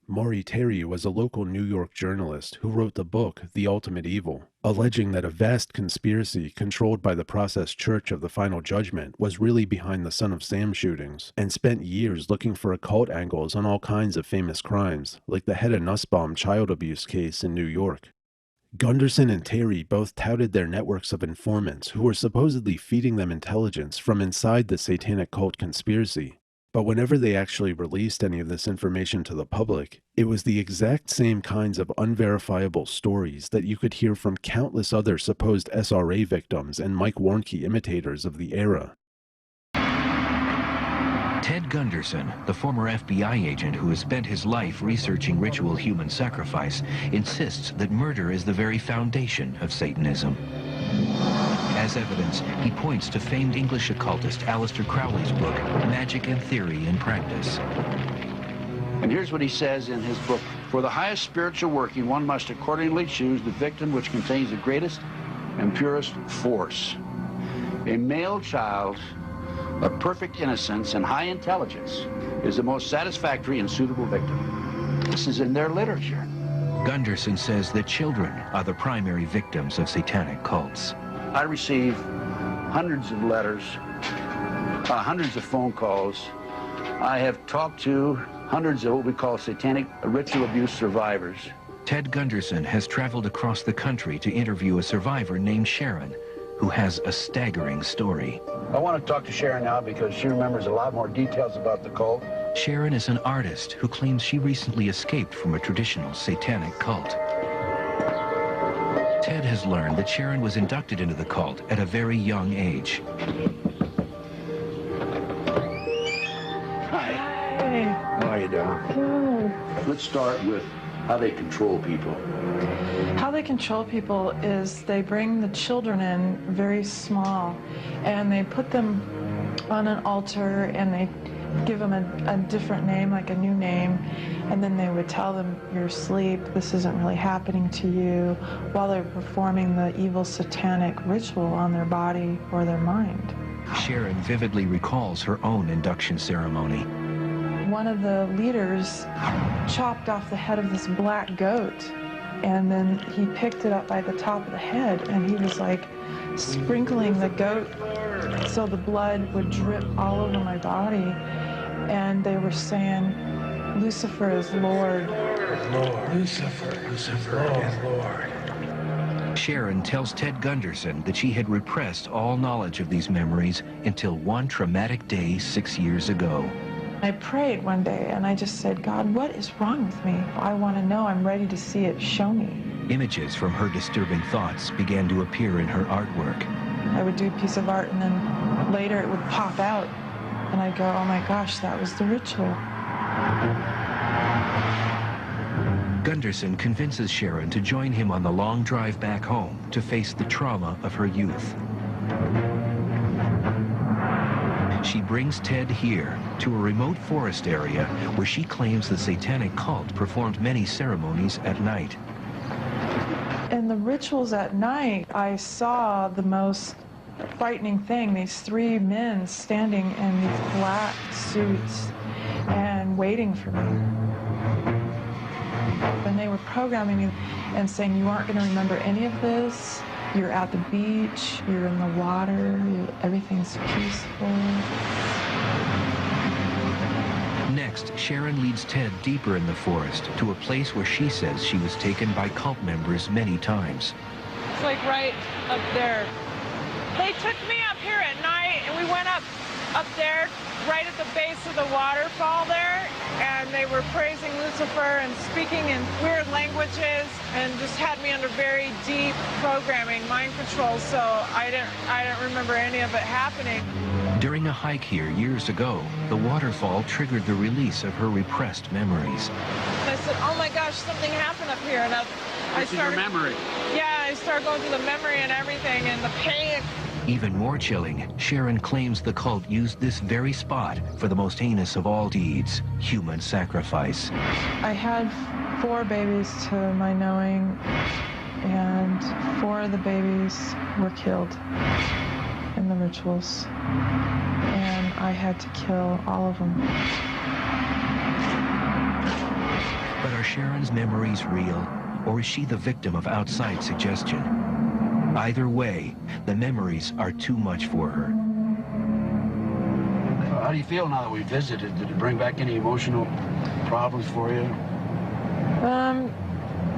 Maury Terry was a local New York journalist who wrote the book The Ultimate Evil, alleging that a vast conspiracy controlled by the Process Church of the Final Judgment was really behind the Son of Sam shootings, and spent years looking for occult angles on all kinds of famous crimes, like the Hedda Nussbaum child abuse case in New York. Gunderson and Terry both touted their networks of informants who were supposedly feeding them intelligence from inside the satanic cult conspiracy. But whenever they actually released any of this information to the public, it was the exact same kinds of unverifiable stories that you could hear from countless other supposed SRA victims and Mike Warnke imitators of the era. Ted Gunderson, the former FBI agent who has spent his life researching ritual human sacrifice, insists that murder is the very foundation of Satanism. As evidence, he points to famed English occultist Aleister Crowley's book, Magic and Theory in Practice. And here's what he says in his book. For the highest spiritual working, one must accordingly choose the victim which contains the greatest and purest force. A male child of perfect innocence and high intelligence is the most satisfactory and suitable victim. This is in their literature. Gunderson says that children are the primary victims of satanic cults. I receive hundreds of letters, hundreds of phone calls. I have talked to hundreds of what we call satanic ritual abuse survivors. Ted Gunderson has traveled across the country to interview a survivor named Sharon, who has a staggering story. I want to talk to Sharon now because she remembers a lot more details about the cult. Sharon is an artist who claims she recently escaped from a traditional satanic cult. Ted has learned that Sharon was inducted into the cult at a very young age. Hi. How are you doing? Good. Let's start with how they control people. How they control people is they bring the children in very small and they put them on an altar and they give them a different name, like a new name, and then they would tell them, you're asleep, this isn't really happening to you, while they're performing the evil satanic ritual on their body or their mind. Sharon vividly recalls her own induction ceremony. One of the leaders chopped off the head of this black goat, and then he picked it up by the top of the head, and he was like sprinkling the goat so the blood would drip all over my body. And they were saying, Lucifer is Lord. Lord. Lucifer is Lord. Sharon tells Ted Gunderson that she had repressed all knowledge of these memories until one traumatic day 6 years ago. I prayed one day and I just said, God, what is wrong with me? I want to know. I'm ready to see it. Show me. Images from her disturbing thoughts began to appear in her artwork. I would do a piece of art and then later it would pop out and I'd go, oh my gosh, that was the ritual. Gunderson convinces Sharon to join him on the long drive back home to face the trauma of her youth. She brings Ted here to a remote forest area where she claims the satanic cult performed many ceremonies at night. In the rituals at night, I saw the most frightening thing, these three men standing in these black suits and waiting for me. And they were programming me and saying, you aren't going to remember any of this. You're at the beach, you're in the water, everything's peaceful. Next, Sharon leads Ted deeper in the forest to a place where she says she was taken by cult members many times. It's like right up there. They took me up here at night and we went up there right at the base of the waterfall there, and they were praising Lucifer and speaking in weird languages and just had me under very deep programming, mind control, so I didn't remember any of it happening. During a hike here years ago, the waterfall triggered the release of her repressed memories. I said, oh my gosh, something happened up here, and I started... memory. Yeah, I started going through the memory and everything, and the pain. Even more chilling, Sharon claims the cult used this very spot for the most heinous of all deeds, human sacrifice. I had 4 babies to my knowing, and 4 of the babies were killed in the rituals. And I had to kill all of them. But are Sharon's memories real, or is she the victim of outside suggestion? Either way, the memories are too much for her. How do you feel now that we visited? Did it bring back any emotional problems for you?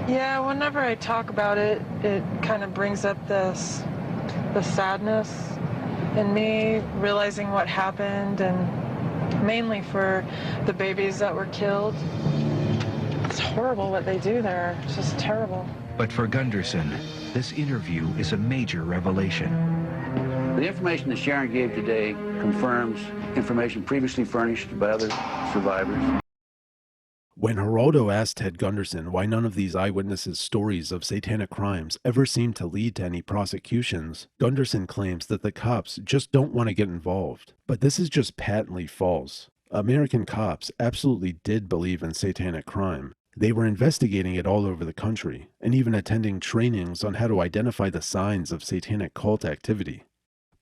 Yeah, whenever I talk about it, it kind of brings up the sadness in me, realizing what happened, and mainly for the babies that were killed. It's horrible what they do there. It's just terrible. But for Gunderson, this interview is a major revelation. The information that Sharon gave today confirms information previously furnished by other survivors. When Geraldo asked Ted Gunderson why none of these eyewitnesses' stories of satanic crimes ever seemed to lead to any prosecutions, Gunderson claims that the cops just don't want to get involved. But this is just patently false. American cops absolutely did believe in satanic crime. They were investigating it all over the country, and even attending trainings on how to identify the signs of satanic cult activity.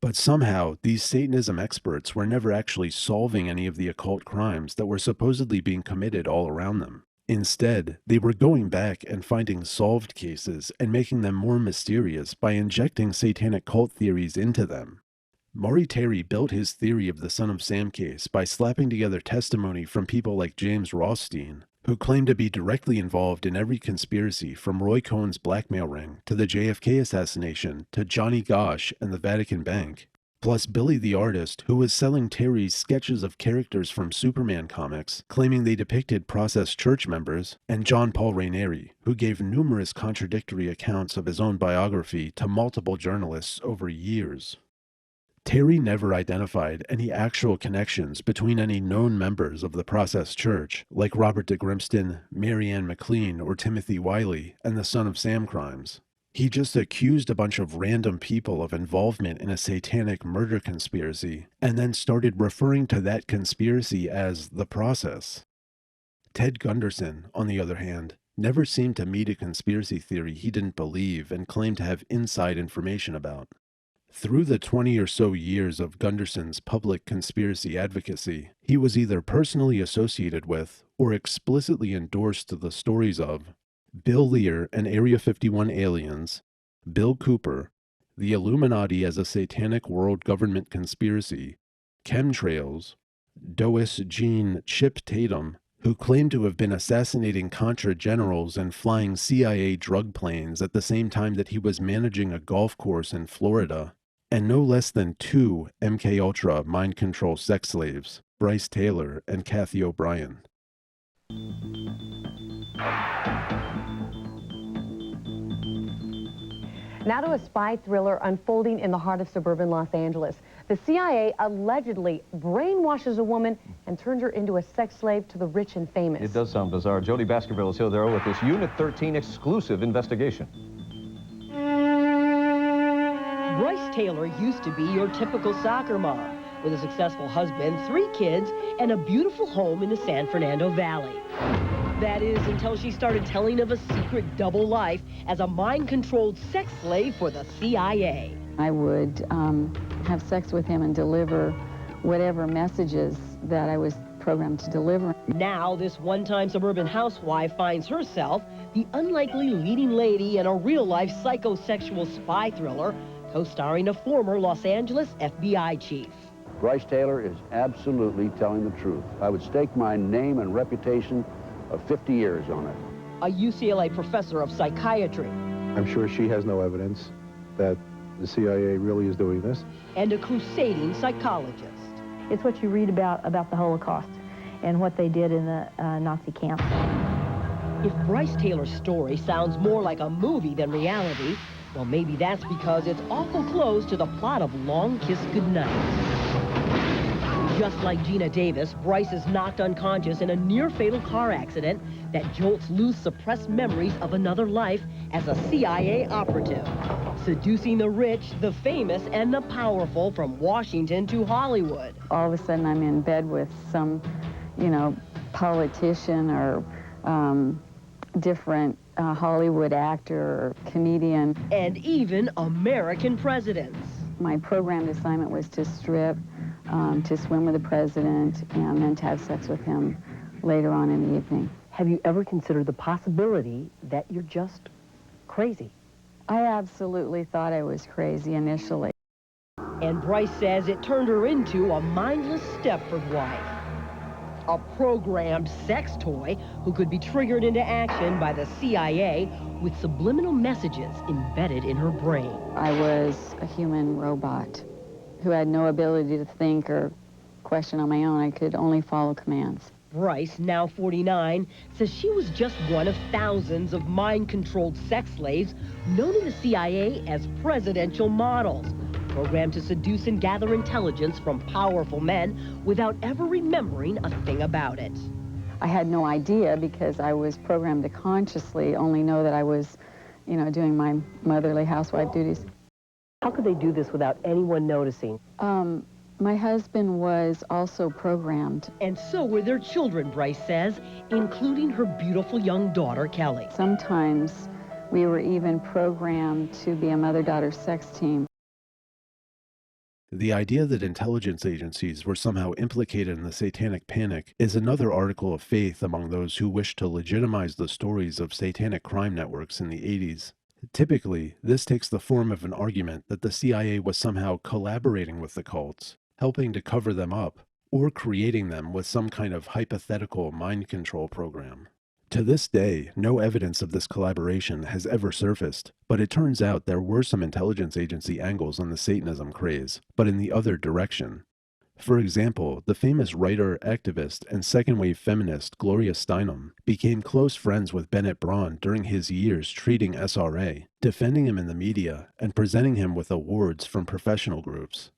But somehow, these Satanism experts were never actually solving any of the occult crimes that were supposedly being committed all around them. Instead, they were going back and finding solved cases and making them more mysterious by injecting satanic cult theories into them. Maury Terry built his theory of the Son of Sam case by slapping together testimony from people like James Rothstein, who claimed to be directly involved in every conspiracy from Roy Cohn's blackmail ring to the JFK assassination to Johnny Gosch and the Vatican Bank, plus Billy the Artist, who was selling Terry's sketches of characters from Superman comics, claiming they depicted processed church members, and John Paul Ranieri, who gave numerous contradictory accounts of his own biography to multiple journalists over years. Terry never identified any actual connections between any known members of the Process Church, like Robert de Grimston, Mary Ann McLean, or Timothy Wiley, and the Son of Sam crimes. He just accused a bunch of random people of involvement in a satanic murder conspiracy, and then started referring to that conspiracy as the Process. Ted Gunderson, on the other hand, never seemed to meet a conspiracy theory he didn't believe and claimed to have inside information about. Through the 20 or so years of Gunderson's public conspiracy advocacy, he was either personally associated with or explicitly endorsed the stories of Bill Lear and Area 51 aliens, Bill Cooper, the Illuminati as a satanic world government conspiracy, chemtrails, Dois Jean Chip Tatum, who claimed to have been assassinating Contra generals and flying CIA drug planes at the same time that he was managing a golf course in Florida, and no less than 2 MKUltra mind control sex slaves, Bryce Taylor and Kathy O'Brien. Now to a spy thriller unfolding in the heart of suburban Los Angeles. The CIA allegedly brainwashes a woman and turns her into a sex slave to the rich and famous. It does sound bizarre. Jody Baskerville is here there with this Unit 13 exclusive investigation. Bryce Taylor used to be your typical soccer mom, with a successful husband, 3 kids, and a beautiful home in the San Fernando Valley. That is, until she started telling of a secret double life as a mind-controlled sex slave for the CIA. I would have sex with him and deliver whatever messages that I was programmed to deliver. Now, this one-time suburban housewife finds herself the unlikely leading lady in a real-life psychosexual spy thriller co-starring a former Los Angeles FBI chief. Bryce Taylor is absolutely telling the truth. I would stake my name and reputation of 50 years on it. A UCLA professor of psychiatry. I'm sure she has no evidence that the CIA really is doing this. And a crusading psychologist. It's what you read about the Holocaust and what they did in the Nazi camps. If Bryce Taylor's story sounds more like a movie than reality, well, maybe that's because it's awful close to the plot of Long Kiss Goodnight. Just like Gina Davis, Bryce is knocked unconscious in a near-fatal car accident that jolts loose suppressed memories of another life as a CIA operative, seducing the rich, the famous, and the powerful from Washington to Hollywood. All of a sudden, I'm in bed with some, politician or different Hollywood actor or comedian. And even American presidents. My programmed assignment was to strip, to swim with the president, and then to have sex with him later on in the evening. Have you ever considered the possibility that you're just crazy? I absolutely thought I was crazy initially. And Bryce says it turned her into a mindless Stepford wife. A programmed sex toy who could be triggered into action by the CIA with subliminal messages embedded in her brain. I was a human robot who had no ability to think or question on my own. I could only follow commands. Bryce, now 49, says she was just one of thousands of mind-controlled sex slaves known in the CIA as presidential models, programmed to seduce and gather intelligence from powerful men without ever remembering a thing about it. I had no idea because I was programmed to consciously only know that I was, doing my motherly housewife duties. How could they do this without anyone noticing? My husband was also programmed. And so were their children, Bryce says, including her beautiful young daughter, Kelly. Sometimes we were even programmed to be a mother-daughter sex team. The idea that intelligence agencies were somehow implicated in the Satanic Panic is another article of faith among those who wish to legitimize the stories of satanic crime networks in the 80s. Typically, this takes the form of an argument that the CIA was somehow collaborating with the cults, helping to cover them up, or creating them with some kind of hypothetical mind control program. To this day, no evidence of this collaboration has ever surfaced, but it turns out there were some intelligence agency angles on the Satanism craze, but in the other direction. For example, the famous writer, activist, and second-wave feminist Gloria Steinem became close friends with Bennett Braun during his years treating SRA, defending him in the media, and presenting him with awards from professional groups.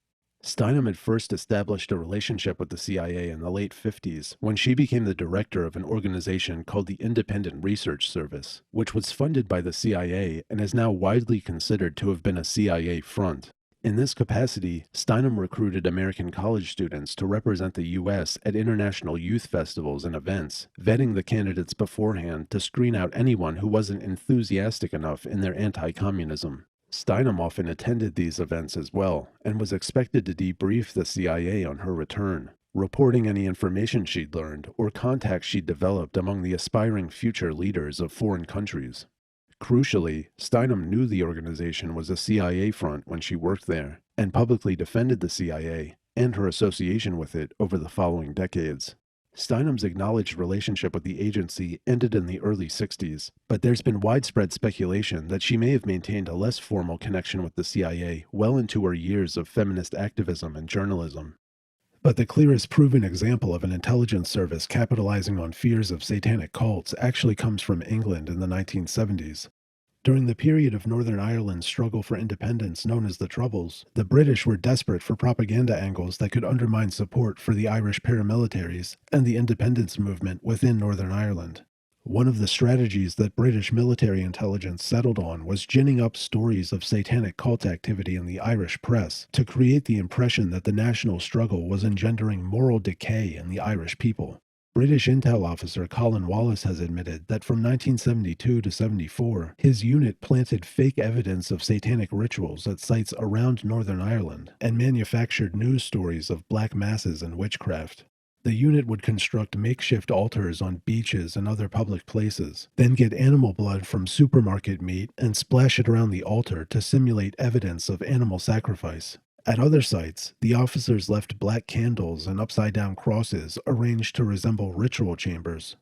Steinem had first established a relationship with the CIA in the late 50s when she became the director of an organization called the Independent Research Service, which was funded by the CIA and is now widely considered to have been a CIA front. In this capacity, Steinem recruited American college students to represent the U.S. at international youth festivals and events, vetting the candidates beforehand to screen out anyone who wasn't enthusiastic enough in their anti-communism. Steinem often attended these events as well, and was expected to debrief the CIA on her return, reporting any information she'd learned or contacts she'd developed among the aspiring future leaders of foreign countries. Crucially, Steinem knew the organization was a CIA front when she worked there, and publicly defended the CIA and her association with it over the following decades. Steinem's acknowledged relationship with the agency ended in the early 60s, but there's been widespread speculation that she may have maintained a less formal connection with the CIA well into her years of feminist activism and journalism. But the clearest proven example of an intelligence service capitalizing on fears of satanic cults actually comes from England in the 1970s. During the period of Northern Ireland's struggle for independence known as the Troubles, the British were desperate for propaganda angles that could undermine support for the Irish paramilitaries and the independence movement within Northern Ireland. One of the strategies that British military intelligence settled on was ginning up stories of satanic cult activity in the Irish press to create the impression that the national struggle was engendering moral decay in the Irish people. British intel officer Colin Wallace has admitted that from 1972 to 74, his unit planted fake evidence of satanic rituals at sites around Northern Ireland and manufactured news stories of black masses and witchcraft. The unit would construct makeshift altars on beaches and other public places, then get animal blood from supermarket meat and splash it around the altar to simulate evidence of animal sacrifice. At other sites, the officers left black candles and upside-down crosses arranged to resemble ritual chambers.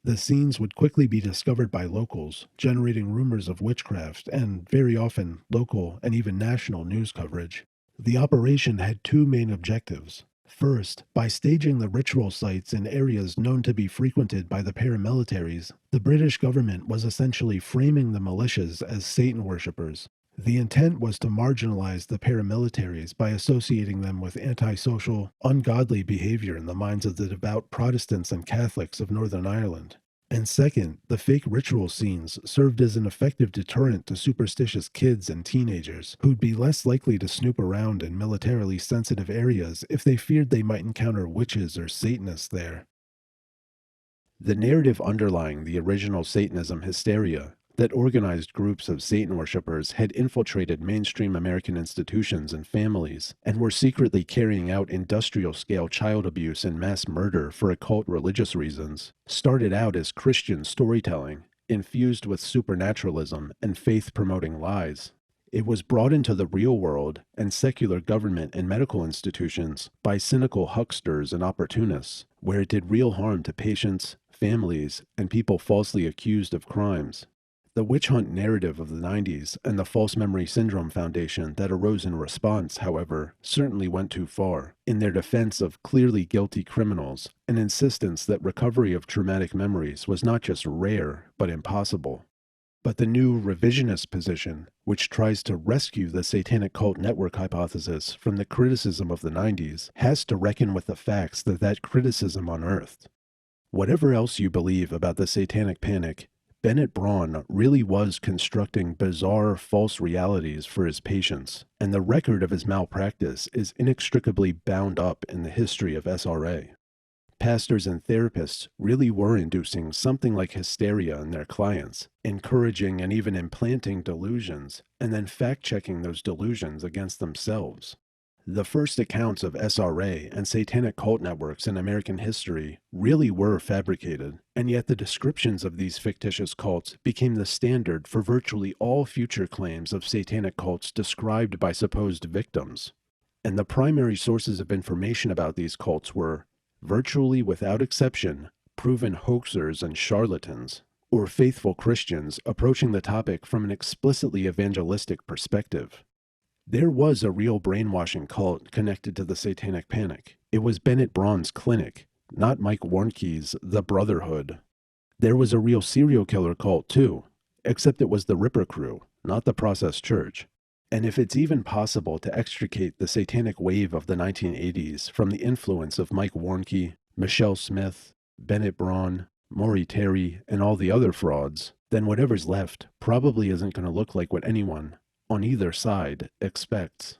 The scenes would quickly be discovered by locals, generating rumors of witchcraft and, very often, local and even national news coverage. The operation had two main objectives. First, by staging the ritual sites in areas known to be frequented by the paramilitaries, the British government was essentially framing the militias as Satan worshippers. The intent was to marginalize the paramilitaries by associating them with antisocial, ungodly behavior in the minds of the devout Protestants and Catholics of Northern Ireland. And second, the fake ritual scenes served as an effective deterrent to superstitious kids and teenagers who'd be less likely to snoop around in militarily sensitive areas if they feared they might encounter witches or Satanists there. The narrative underlying the original Satanism hysteria, that organized groups of Satan worshippers had infiltrated mainstream American institutions and families, and were secretly carrying out industrial-scale child abuse and mass murder for occult religious reasons, started out as Christian storytelling, infused with supernaturalism and faith-promoting lies. It was brought into the real world and secular government and medical institutions by cynical hucksters and opportunists, where it did real harm to patients, families, and people falsely accused of crimes. The witch hunt narrative of the 90s and the False Memory Syndrome Foundation that arose in response, however, certainly went too far in their defense of clearly guilty criminals and insistence that recovery of traumatic memories was not just rare, but impossible. But the new revisionist position, which tries to rescue the satanic cult network hypothesis from the criticism of the 90s, has to reckon with the facts that criticism unearthed. Whatever else you believe about the satanic panic, Bennett Braun really was constructing bizarre, false realities for his patients, and the record of his malpractice is inextricably bound up in the history of SRA. Pastors and therapists really were inducing something like hysteria in their clients, encouraging and even implanting delusions, and then fact-checking those delusions against themselves. The first accounts of SRA and satanic cult networks in American history really were fabricated, and yet the descriptions of these fictitious cults became the standard for virtually all future claims of satanic cults described by supposed victims. And the primary sources of information about these cults were, virtually without exception, proven hoaxers and charlatans, or faithful Christians approaching the topic from an explicitly evangelistic perspective. There was a real brainwashing cult connected to the Satanic Panic. It was Bennett Braun's clinic, not Mike Warnke's The Brotherhood. There was a real serial killer cult too, except it was the Ripper Crew, not the Process Church. And if it's even possible to extricate the Satanic Wave of the 1980s from the influence of Mike Warnke, Michelle Smith, Bennett Braun, Maury Terry, and all the other frauds, then whatever's left probably isn't going to look like what anyone, on either side, expects.